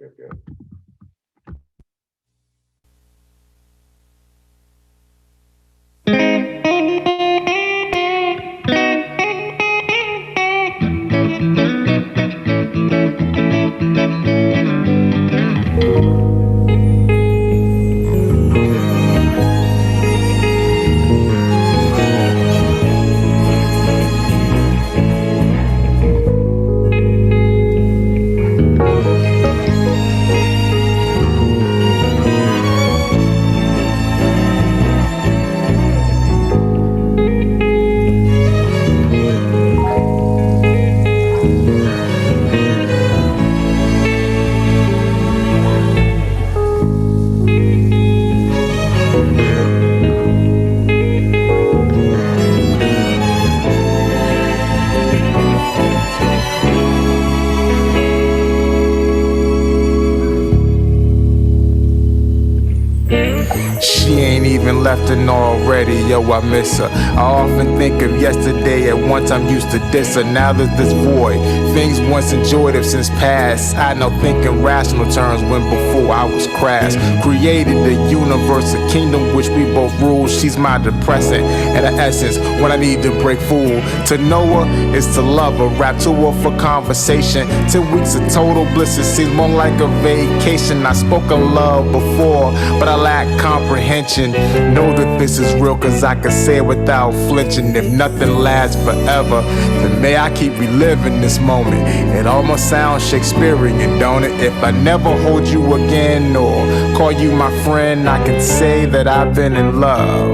Speaker 3: drifting already, yo, I miss her. I often think of yesterday, at one time used to diss her. Now there's this void, things once enjoyed have since passed. I know thinking rational terms when before I was crass. Created a universe, a kingdom which we both rule. She's my depressant and an essence when I need to break fool. To know her is to love her, rap to her for conversation. 10 weeks of total bliss, it seems more like a vacation. I spoke of love before, but I lack comprehension. Know that this is real, cause I can say it without flinching. If nothing lasts forever, then may I keep reliving this moment. It almost sounds Shakespearean, don't it? If I never hold you again or call you my friend, I can say that I've been in love.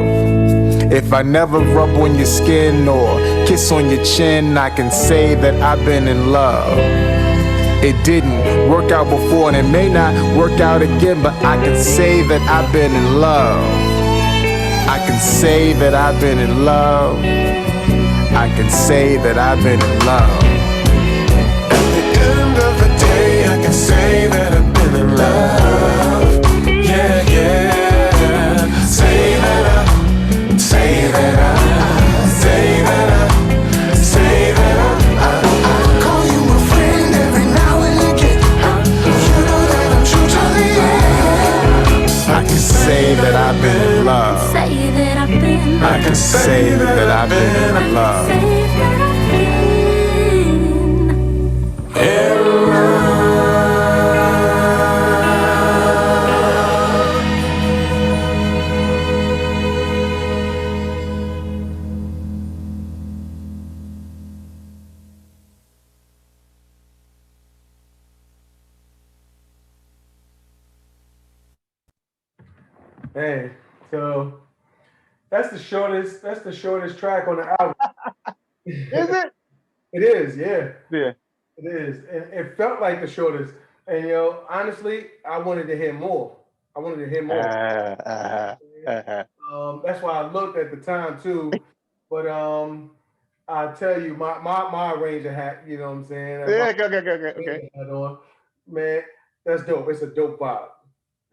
Speaker 3: If I never rub on your skin or kiss on your chin, I can say that I've been in love. It didn't work out before and it may not work out again, but I can say that I've been in love. I can say that I've been in love. I can say that I've been in love.
Speaker 8: At the end of the day, I can say that I've been in love. Yeah, yeah. Say that I, say that I, say that I, say that I call you a friend every now and again. You know that I'm true to the end.
Speaker 3: I can say that I've been in love.
Speaker 4: Say that I've been.
Speaker 3: I can say that I've been in love.
Speaker 4: Say that I've been.
Speaker 1: Man, so that's the shortest track on the album.
Speaker 2: Is it?
Speaker 1: It is, yeah.
Speaker 2: Yeah.
Speaker 1: It is. And it felt like the shortest. And honestly, I wanted to hear more. I wanted to hear more. That's why I looked at the time too. But I tell you, my arranger hat, you know what I'm saying?
Speaker 2: Yeah, okay.
Speaker 1: Hat on. Man, that's dope. It's a dope vibe.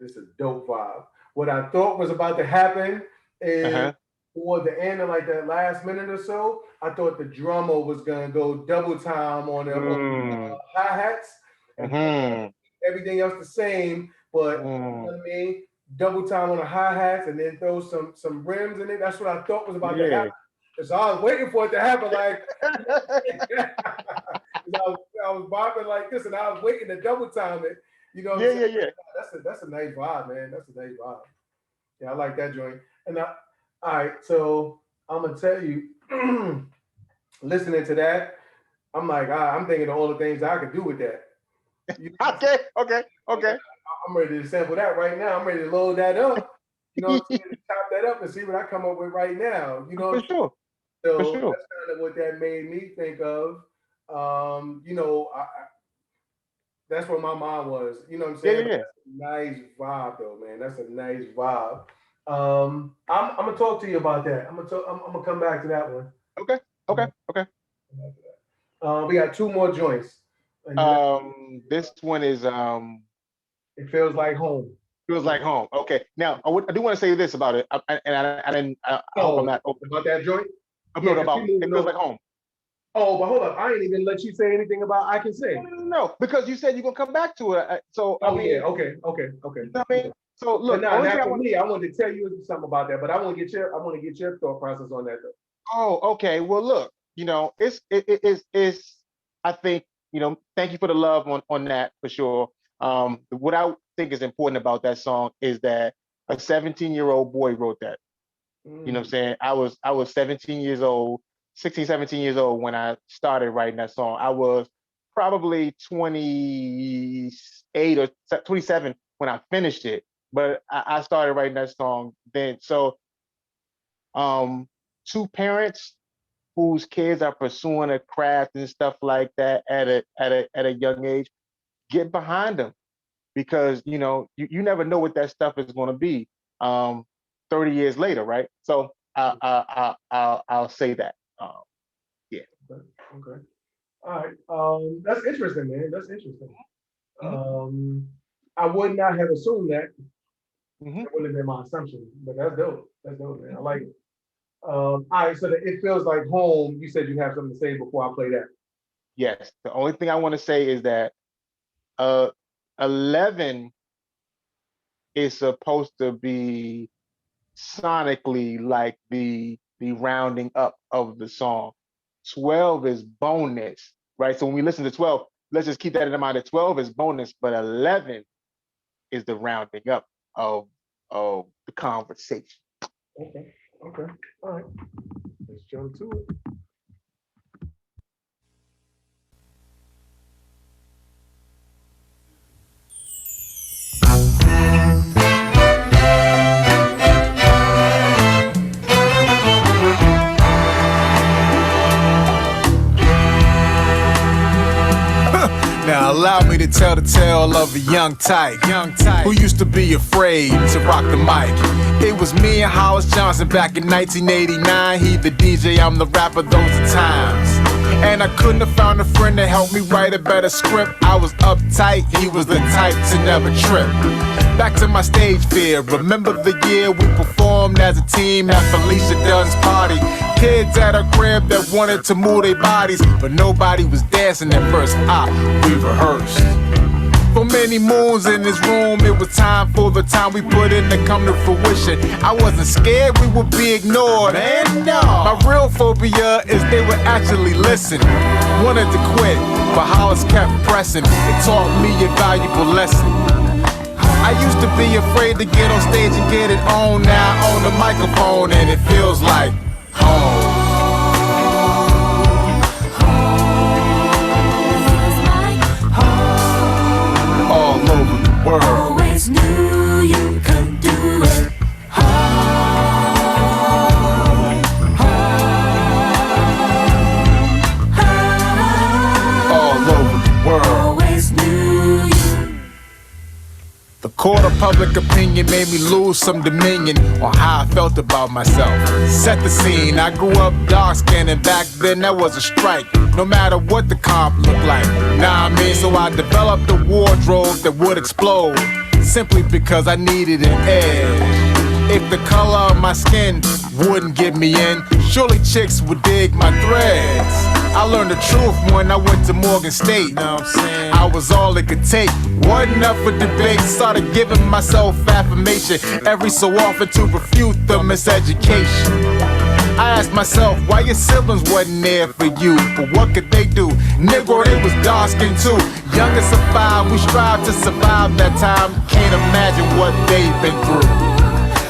Speaker 1: It's a dope vibe. What I thought was about to happen is toward the end of like that last minute or so, I thought the drummer was gonna go double time on the hi-hats and everything else the same, but you know what I mean? Double time on the hi-hats and then throw some rims in it. That's what I thought was about to happen. So I was waiting for it to happen, like I was bopping like this, and I was waiting to double time it. You know what I'm saying? That's a nice vibe, man. That's a nice vibe. Yeah, I like that joint. And all right, so I'm gonna tell you, listening to that, I'm like, I'm thinking of all the things I could do with that.
Speaker 2: Okay.
Speaker 1: I'm ready to sample that right now. I'm ready to load that up. You know, chop that up and see what I come up with right now. You know,
Speaker 2: For sure.
Speaker 1: So
Speaker 2: For sure.
Speaker 1: that's kind of what that made me think of. That's where my mind was. You know what I'm saying?
Speaker 2: Yeah.
Speaker 1: That's a nice vibe, though, man. That's a nice vibe. I'm gonna talk to you about that. I'm gonna come back to that one.
Speaker 2: Okay.
Speaker 1: We got two more joints.
Speaker 2: This one is
Speaker 1: It feels like home.
Speaker 2: Feels like home. Okay. Now I do want to say this about it, I hope I'm not
Speaker 1: about that joint.
Speaker 2: about it feels like home.
Speaker 1: Oh, but hold up! I ain't even let you say anything about I Can Say.
Speaker 2: No, because you said you're gonna come back to it. So I mean,
Speaker 1: okay.
Speaker 2: You know what I mean? So look,
Speaker 1: not for me. I wanted to tell you something about that, but I want to get your thought process on that though.
Speaker 2: Oh, okay. Well, look, it's I think, thank you for the love on that for sure. What I think is important about that song is that a 17-year-old boy wrote that. You know what I'm saying? I was 17 years old, 16, 17 years old when I started writing that song. I was probably 28 or 27 when I finished it, but I started writing that song then. So two parents whose kids are pursuing a craft and stuff like that at a young age, get behind them, because you never know what that stuff is going to be 30 years later, right? So I'll say that. Yeah.
Speaker 1: Okay. All right. That's interesting, man. That's interesting. I would not have assumed that. That wouldn't have been my assumption, but that's dope. That's dope, man. I like it. All right, so It Feels Like Home, you said you have something to say before I play that.
Speaker 2: Yes. The only thing I want to say is that 11 is supposed to be sonically like the rounding up of the song. 12 is bonus, right? So when we listen to 12, let's just keep that in mind that 12 is bonus, but 11 is the rounding up of the conversation.
Speaker 1: Okay. All right. Let's jump to it.
Speaker 3: Now allow me to tell the tale of a young type who used to be afraid to rock the mic. It was me and Hollis Johnson back in 1989. He the DJ, I'm the rapper, those are times. And I couldn't have found a friend to help me write a better script. I was uptight, he was the type to never trip. Back to my stage fear. Remember the year we performed as a team at Felicia Dunn's party. Kids at her crib that wanted to move their bodies, but nobody was dancing at first. We rehearsed. For many moons in this room, it was time for the time we put in to come to fruition. I wasn't scared we would be ignored, and no. My real phobia is they would actually listen. Wanted to quit, but Hollis kept pressing. It taught me a valuable lesson. I used to be afraid to get on stage and get it on. Now I own the microphone and it feels like home. All over the world.
Speaker 8: Always knew you could do it.
Speaker 3: All over the world.
Speaker 8: Always knew you.
Speaker 3: The court of public opinion made me lose some dominion on how I felt about myself. Set the scene, I grew up dark-skinned and back then that was a strike. No matter what the comp looked like. Nah, I mean, so I developed a wardrobe that would explode. Simply because I needed an edge. If the color of my skin wouldn't get me in, surely chicks would dig my threads. I learned the truth when I went to Morgan State. Know what I'm saying? I was all it could take. Wasn't up for debate. Started giving myself affirmation every so often to refute the miseducation. I asked myself why your siblings wasn't there for you, but what could they do? Negro, they was dark skinned too. Youngest of 5, we strive to survive that time. Can't imagine what they've been through.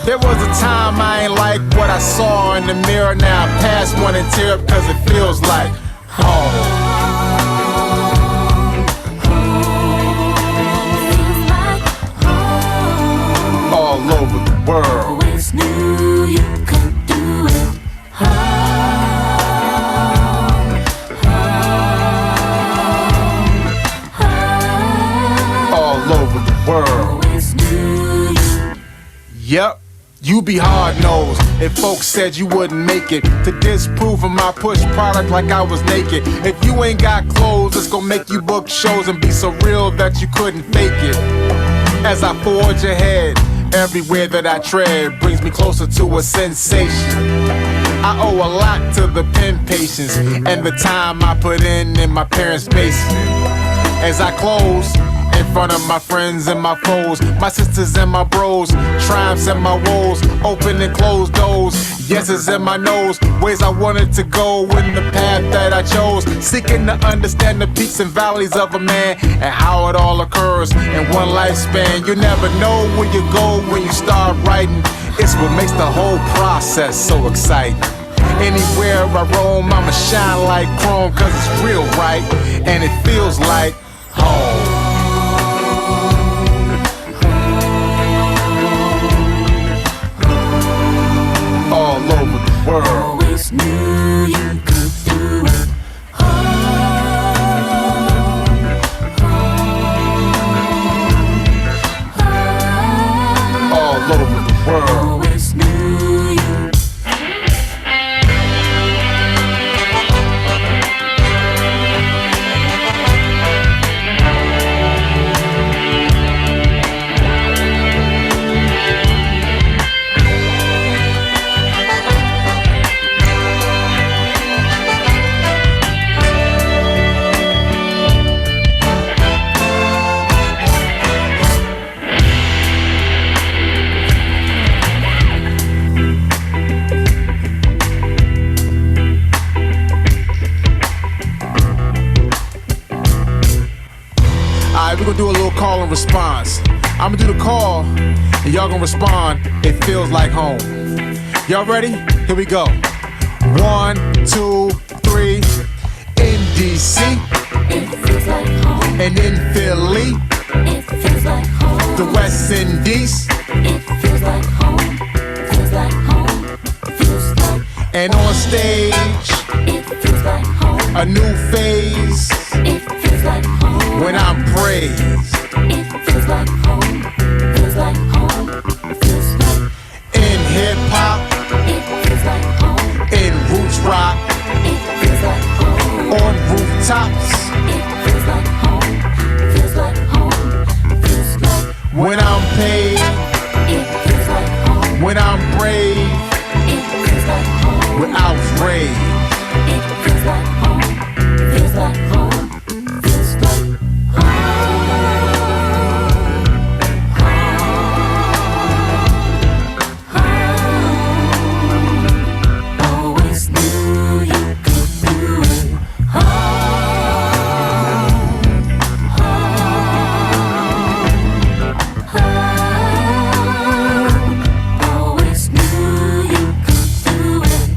Speaker 3: There was a time I ain't like what I saw in the mirror. Now I pass one and tear up cause it feels like home. All over the world.
Speaker 8: Always knew you could do it.
Speaker 3: All over the world.
Speaker 8: Always knew you.
Speaker 3: Yep. You be hard-nosed if folks said you wouldn't make it. To disprove 'em, I push product like I was naked. If you ain't got clothes, it's gonna make you book shows and be so real that you couldn't fake it. As I forge ahead, everywhere that I tread brings me closer to a sensation. I owe a lot to the pen patience and the time I put in my parents' basement. As I close, in front of my friends and my foes, my sisters and my bros, triumphs and my woes, open and closed doors, yeses and my no's, ways I wanted to go in the path that I chose, seeking to understand the peaks and valleys of a man and how it all occurs in one lifespan. You never know where you go when you start writing. It's what makes the whole process so exciting. Anywhere I roam, I'ma shine like chrome, cause it's real, right? And it feels like home. All over the world.
Speaker 8: Always knew you could do it.
Speaker 3: All over the world.
Speaker 8: Always knew you.
Speaker 3: we're gonna do a little call and response. I'm gonna do the call, and y'all gonna respond. It feels like home. Y'all ready? Here we go. 1, 2, 3. In DC,
Speaker 9: it feels like home.
Speaker 3: And in Philly,
Speaker 9: It feels like home.
Speaker 3: the West Indies,
Speaker 9: It feels like home. Feels like home. Feels like.
Speaker 3: and on stage,
Speaker 9: It feels like home.
Speaker 3: a new phase
Speaker 9: It feels like home.
Speaker 3: when I'm praised.
Speaker 9: It feels like home. Feels like home. Feels like.
Speaker 3: In hip hop,
Speaker 9: It feels like home.
Speaker 3: in roots rock,
Speaker 9: It feels like home.
Speaker 3: on rooftops,
Speaker 9: It feels like home. Feels like home. Feels like.
Speaker 3: when I'm paid,
Speaker 9: It feels like home.
Speaker 3: when I'm brave,
Speaker 9: It feels like home.
Speaker 3: when outraged.
Speaker 9: It feels like home. Feels like home. Feels like home. Always knew you could do it. Always knew you could do it.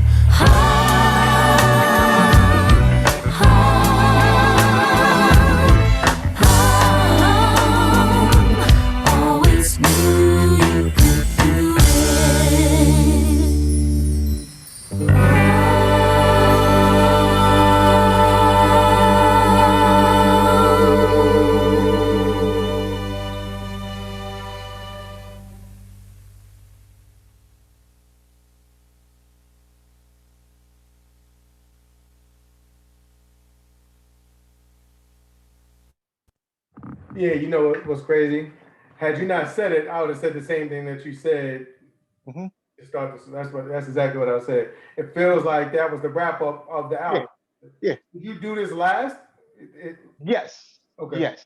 Speaker 9: Always knew you could do
Speaker 1: Yeah, you know what's crazy? Had you not said it, I would have said the same thing that you said.
Speaker 2: Mhm.
Speaker 1: To start this, that's exactly what I said. It feels like that was the wrap up of the album.
Speaker 2: Yeah.
Speaker 1: Did you do this last?
Speaker 2: Yes.
Speaker 1: Okay.
Speaker 2: Yes.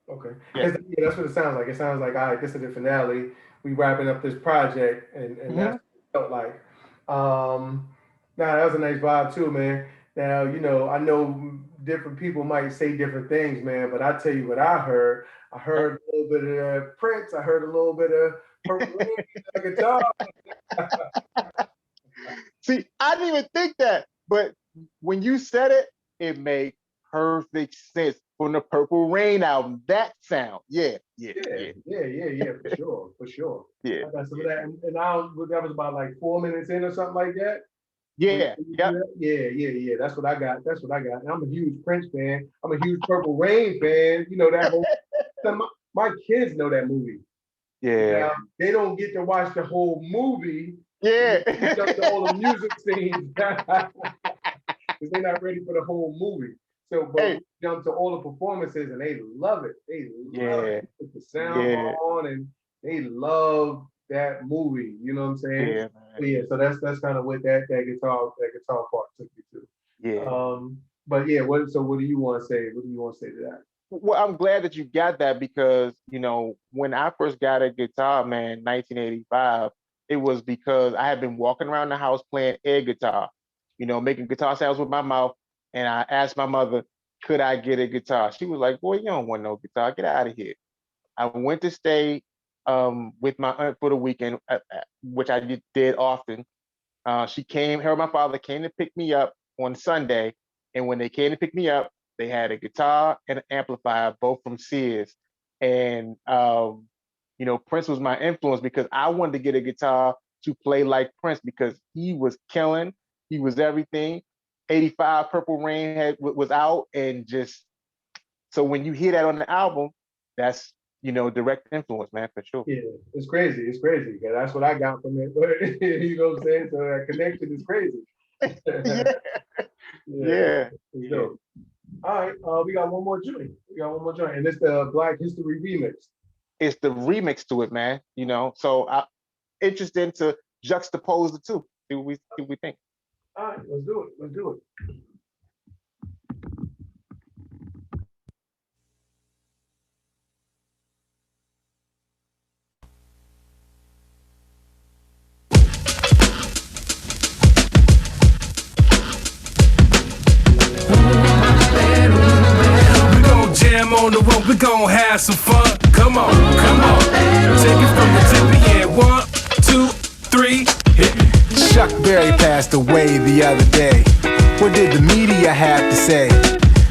Speaker 1: Okay.
Speaker 2: Yeah.
Speaker 1: 'Cause, yeah, that's what it sounds like. It sounds like, all right, this is the finale. We wrapping up this project, and that's what it felt like. Now that was a nice vibe too, man. Now, you know, I know different people might say different things, man, but I tell you what I heard. I heard a little bit of Prince. I heard a little bit of Purple Rain, the guitar.
Speaker 2: See, I didn't even think that, but when you said it, it made perfect sense from the Purple Rain album. That sound, yeah,
Speaker 1: Yeah, for sure.
Speaker 2: yeah,
Speaker 1: I got some of that, and that was about like 4 minutes in or something like that.
Speaker 2: yeah.
Speaker 1: Yeah. That's what I got. And I'm a huge Prince fan. I'm a huge Purple Rain fan. You know that whole. My kids know that movie.
Speaker 2: Yeah.
Speaker 1: Now, they don't get to watch the whole movie.
Speaker 2: Yeah.
Speaker 1: Just to all the music scenes. Because they're not ready for the whole movie. So, but we jump to all the performances and they love it. They love it. Put the sound on and they love that movie. You know what I'm saying?
Speaker 2: Yeah.
Speaker 1: So that's kind of what that guitar part took me to.
Speaker 2: Yeah.
Speaker 1: But yeah, what do you want to say? What do you want to say to that?
Speaker 2: Well, I'm glad that you got that because, you know, when I first got a guitar, man, 1985, it was because I had been walking around the house playing air guitar, you know, making guitar sounds with my mouth. And I asked my mother, could I get a guitar? She was like, boy, you don't want no guitar. Get out of here. I went to stay with my aunt for the weekend, which I did often. She came, her and my father came to pick me up on Sunday. And when they came to pick me up, they had a guitar and an amplifier, both from Sears. And, you know, Prince was my influence because I wanted to get a guitar to play like Prince because he was killing. He was everything. 85 Purple Rain was out. And just, so when you hear that on the album, that's, you know, direct influence, man, for sure.
Speaker 1: Yeah, it's crazy. It's crazy. That's what I got from it. You know what I'm saying? So that connection is crazy.
Speaker 2: Yeah.
Speaker 1: All right, we got one more joint. And it's the Black History remix.
Speaker 2: It's the remix to it, man. You know, so I'm interested to juxtapose the two. See what we think.
Speaker 1: All right, let's do it.
Speaker 8: Jam on the road, we gon' have some fun. Come on, come on. Take it from the tip and 1, 2, 3, hit it.
Speaker 3: Chuck Berry passed away the other day. What did the media have to say?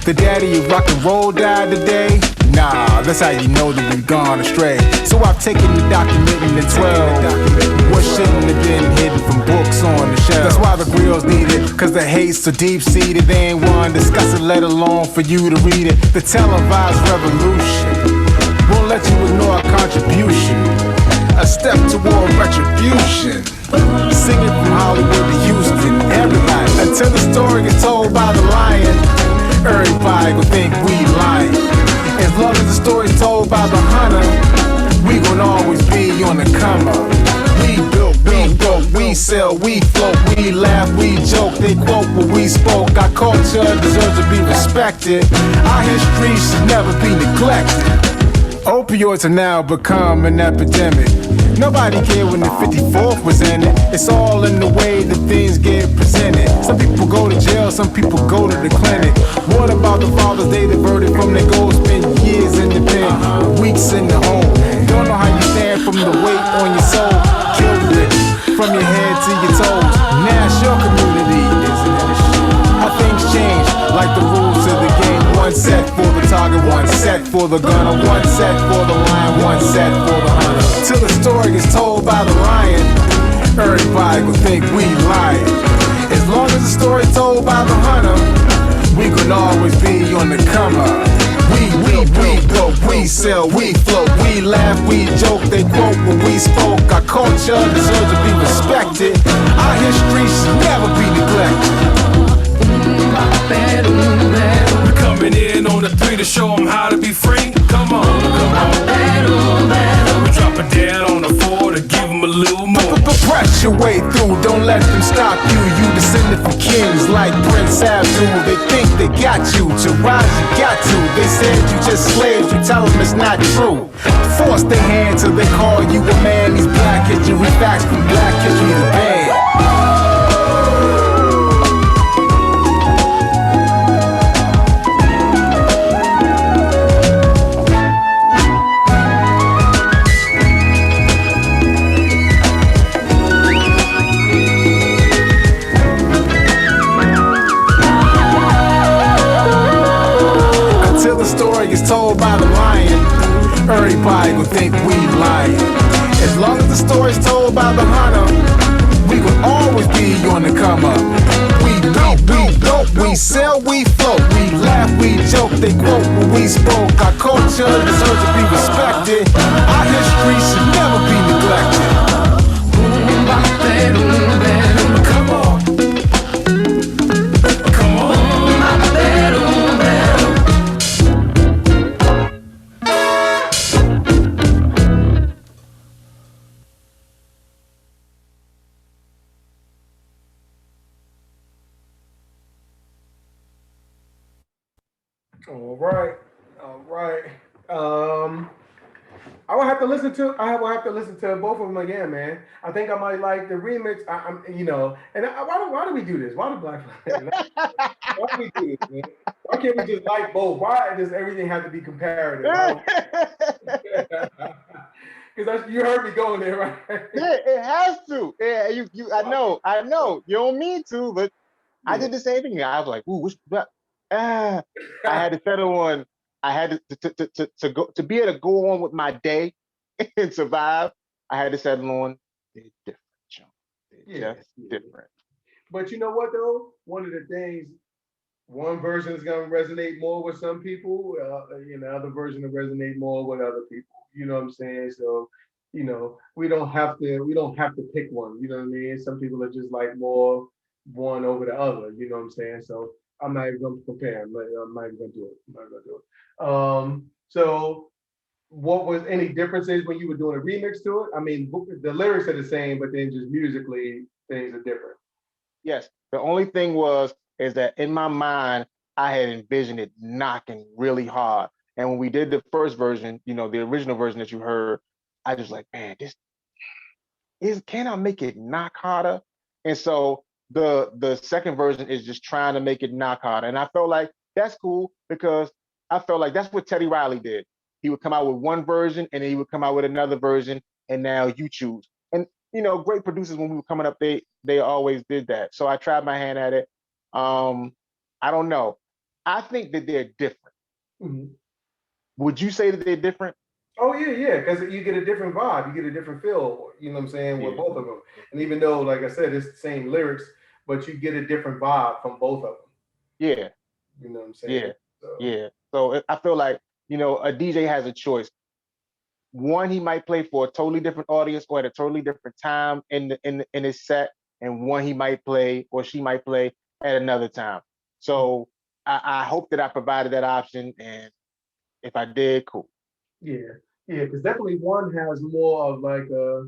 Speaker 3: The daddy of rock and roll died today? Nah, that's how you know that we've gone astray. So I've taken the document in 12. What shouldn't have been hidden from books on the shelf. That's why the grills need it, cause the hate's so deep-seated. They ain't one discuss it, let alone for you to read it. The televised revolution won't let you ignore a contribution, a step toward retribution. Singing from Hollywood to Houston, everybody. Until the story is told by the lion, everybody gon' think we lying. As long as the story's told by the hunter, we gon' always be on the come up. We built, we broke, we sell, we float, we laugh, we joke. They quote what we spoke. Our culture deserves to be respected. Our history should never be neglected. Opioids have now become an epidemic. Nobody cared when the 54th was in it. It's all in the way that things get presented. Some people go to jail, some people go to the clinic. What about the fathers they diverted from their goals? Spend years in the pen, weeks in the home. Don't know how you stand from the weight on your soul. Killed it from your head to your toes. Now it's your community, isn't it? How things change, like the rules of the game. One set for the target, one set for the gunner, one set for the lion, one set for the hunter. Till the story is told by the lion, everybody will think we lying. As long as the story's told by the hunter, we can always be on the come up. We go, we sell, we float, we laugh, we joke. They quote what we spoke. Our culture deserves to be respected. Our history should never be neglected.
Speaker 8: We coming in on the 3 to show them how to be free. Come on, come on. We drop it down on the 4 to give them a little more.
Speaker 3: Press your way through, don't let them stop you. You descended from kings like Prince Abdul. They think they got you, to rise you got to. They said you just slaves, you tell them it's not true. Force their hand till they call you a man. These black history facts from black history to band. Told by the lion, everybody will think we lying. As long as the story's told by the hunter, we will always be on the come up. We dope, we sell, we float, we laugh, we joke. They quote what we spoke. Our culture deserves to be respected. Our history should never be neglected. Come on.
Speaker 1: All right, all right. I will have to listen to. I will have to listen to both of them again, man. I think I might like the remix. I'm, and why do we do this? Why do black? Why do we do this, man? Why can't we just like both? Why does everything have to be comparative? Because you heard me going there, right?
Speaker 2: Yeah, it has to. Yeah, I know. You don't mean to, but yeah. I did the same thing. I was like, ooh, I had to settle on. I had to be able to go on with my day and survive. I had to settle on they're different, John. They're just different.
Speaker 1: But you know what though? One of the things, one version is gonna resonate more with some people. Other version will resonate more with other people. You know what I'm saying? So, we don't have to pick one. You know what I mean? Some people are just like more one over the other. You know what I'm saying? So I'm not even gonna compare. I'm not even gonna do it. So what was any differences when you were doing a remix to it? I mean, the lyrics are the same, but then just musically things are different.
Speaker 2: Yes. The only thing is that in my mind, I had envisioned it knocking really hard. And when we did the first version, the original version that you heard, I was like, man, can I make it knock harder? And so the second version is just trying to make it knock harder. And I felt like that's cool because I felt like that's what Teddy Riley did. He would come out with one version and then he would come out with another version, and now you choose. And great producers when we were coming up, they always did that. So I tried my hand at it. I don't know. I think that they're different.
Speaker 1: Mhm.
Speaker 2: Would you say that they're different?
Speaker 1: Oh yeah, because you get a different vibe, you get a different feel. You know what I'm saying with
Speaker 2: Yeah.
Speaker 1: both of them. And even though, like I said, it's the same lyrics, but you get a different vibe from both of them.
Speaker 2: Yeah.
Speaker 1: You know what I'm saying?
Speaker 2: Yeah.
Speaker 1: So,
Speaker 2: Yeah. So I feel like, a DJ has a choice. One, he might play for a totally different audience or at a totally different time in his set, and one he might play or she might play at another time. So I hope that I provided that option, and if I did, cool.
Speaker 1: yeah, yeah, because definitely one has more of like a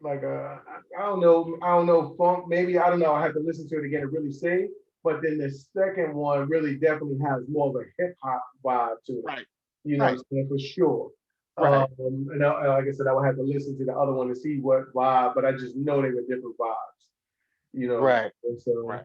Speaker 1: I don't know funk, maybe, I don't know, I have to listen to it again to really say, but then the second one really definitely has more of a hip hop vibe to it.
Speaker 2: Right.
Speaker 1: You know what
Speaker 2: Right.
Speaker 1: I'm saying, for sure.
Speaker 2: Right.
Speaker 1: Like I said, I would have to listen to the other one to see what vibe, but I just know they were different vibes. You know what I'm
Speaker 2: Right.
Speaker 1: saying? So
Speaker 2: Right.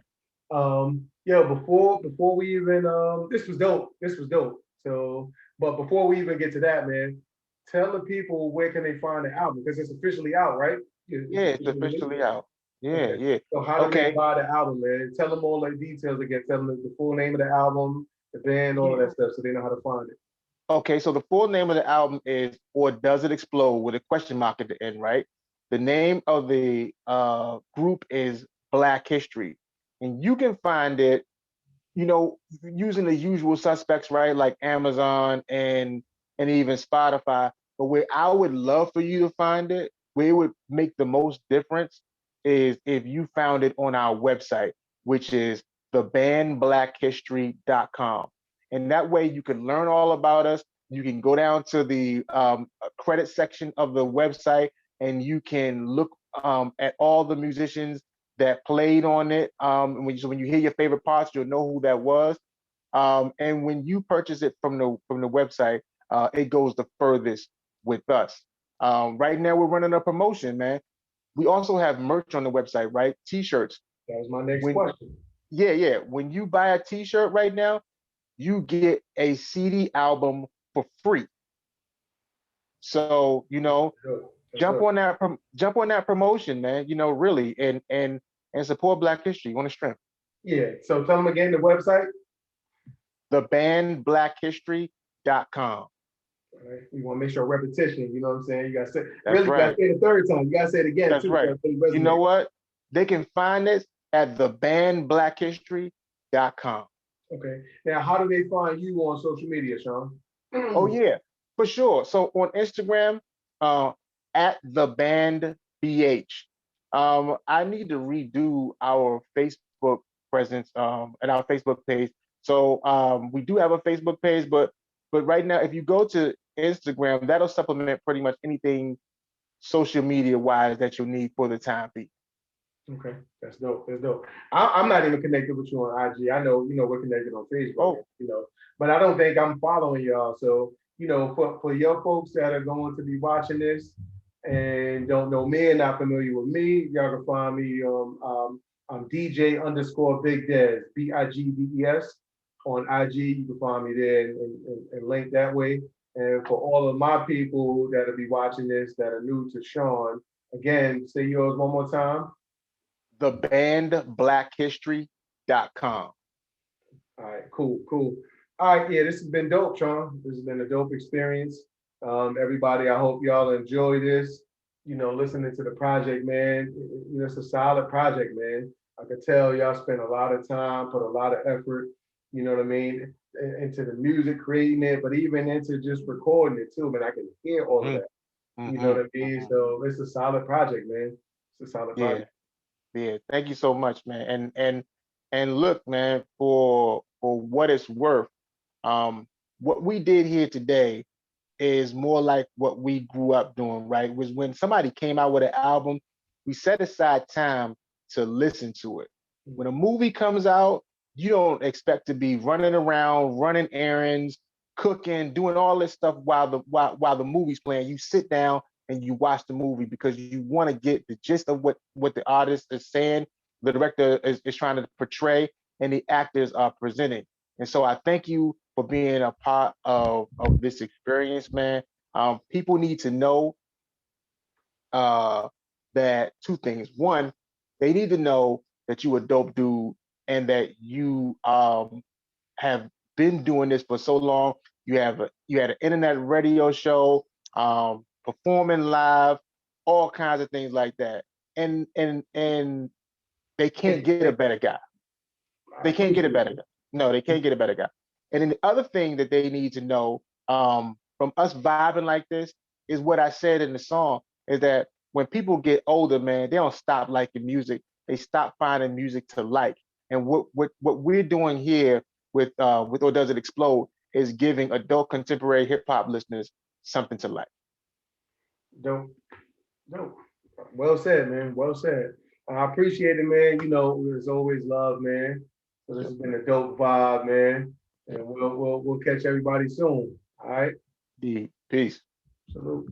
Speaker 1: yeah, before we even this was dope. This was dope. So, but before we even get to that, man, tell the people where can they find the album, because it's officially out, right? It's
Speaker 2: Yeah, it's
Speaker 1: officially released?
Speaker 2: officially out. Yeah,
Speaker 1: Okay.
Speaker 2: yeah.
Speaker 1: So how do they
Speaker 2: Okay.
Speaker 1: buy the album, man? Tell them all the details again. Tell them the full name of the album, the band, all of
Speaker 2: Yeah.
Speaker 1: that stuff, so they know how to find it.
Speaker 2: Okay, so the full name of the album is Or Does It Explode with a question mark at the end, right? The name of the group is Black History. And you can find it, using the usual suspects, right? Like Amazon and even Spotify. But where I would love for you to find it, where it would make the most difference, is if you found it on our website, which is thebandblackhistory.com. And that way you can learn all about us. You can go down to the credit section of the website, and you can look at all the musicians that played on it. So when you hear your favorite parts, you'll know who that was. And when you purchase it from the website, it goes the furthest with us. Right now, we're running a promotion, man. We also have merch on the website, right? T-shirts.
Speaker 1: That was my next
Speaker 2: When
Speaker 1: question.
Speaker 2: Yeah. When you buy a T-shirt right now, you get a CD album for free. So
Speaker 1: Dope. That's
Speaker 2: jump
Speaker 1: dope.
Speaker 2: on that promotion, man. Really, and support Black history on the strength.
Speaker 1: Yeah. So tell them again the website.
Speaker 2: Thebandblackhistory.com.
Speaker 1: All right. We want to make sure repetition. You know what I'm saying? You got to say,
Speaker 2: That's
Speaker 1: really, you got to
Speaker 2: right.
Speaker 1: say it the third time. You got to say it again
Speaker 2: That's
Speaker 1: too.
Speaker 2: right.
Speaker 1: So it really
Speaker 2: You know
Speaker 1: resonates.
Speaker 2: what? They can find this at thebandblackhistory.com.
Speaker 1: Okay. Now, how do they find you on social media, Sean?
Speaker 2: Oh yeah, for sure. So on Instagram, at the band BH. I need to redo our Facebook presence and our Facebook page. So we do have a Facebook page, but right now, if you go to Instagram, that'll supplement pretty much anything social media wise that you'll need for the time being.
Speaker 1: Okay, that's dope. That's dope. I'm not even connected with you on IG. I know, we're connected on Facebook,
Speaker 2: Oh,
Speaker 1: but I don't think I'm following y'all. So, for your folks that are going to be watching this and don't know me and not familiar with me, y'all can find me I'm DJ underscore Big Des, BIGDES on IG. You can find me there and link that way. And for all of my people that'll be watching this that are new to Sean, again, say yours one more time.
Speaker 2: thebandblackhistory.com.
Speaker 1: All right, cool, cool. All right, yeah, this has been dope, Sean. This has been a dope experience. Everybody, I hope y'all enjoy this. Listening to the project, man. It's a solid project, man. I could tell y'all spent a lot of time, put a lot of effort, you know what I mean, into the music, creating it, but even into just recording it too, man. I can hear all of that. You know what I mean? So it's a solid project, man. It's a solid
Speaker 2: Yeah.
Speaker 1: project.
Speaker 2: Yeah, thank you so much, man. And look, man, for what it's worth, what we did here today is more like what we grew up doing, right? Was when somebody came out with an album, we set aside time to listen to it. When a movie comes out, you don't expect to be running around, running errands, cooking, doing all this stuff while the movie's playing. You sit down and you watch the movie because you want to get the gist of what the artist is saying, the director is trying to portray, and the actors are presenting. And so I thank you for being a part of this experience, man. People need to know that two things. One, they need to know that you a dope dude and that you have been doing this for so long. You had an internet radio show, performing live, all kinds of things like that. And they can't get a better guy.
Speaker 1: I
Speaker 2: They can't get a
Speaker 1: appreciate
Speaker 2: better
Speaker 1: it.
Speaker 2: guy. No, they can't get a better guy. And then the other thing that they need to know from us vibing like this is what I said in the song is that when people get older, man, they don't stop liking music. They stop finding music to like. And what we're doing here with Or Does It Explode is giving adult contemporary hip hop listeners something to like.
Speaker 1: Dope, dope. Well said, man. Well said. I appreciate it, man. You know, there's always love, man. So this has been a dope vibe, man. And we'll catch everybody soon. All right.
Speaker 2: Peace.
Speaker 1: Salute.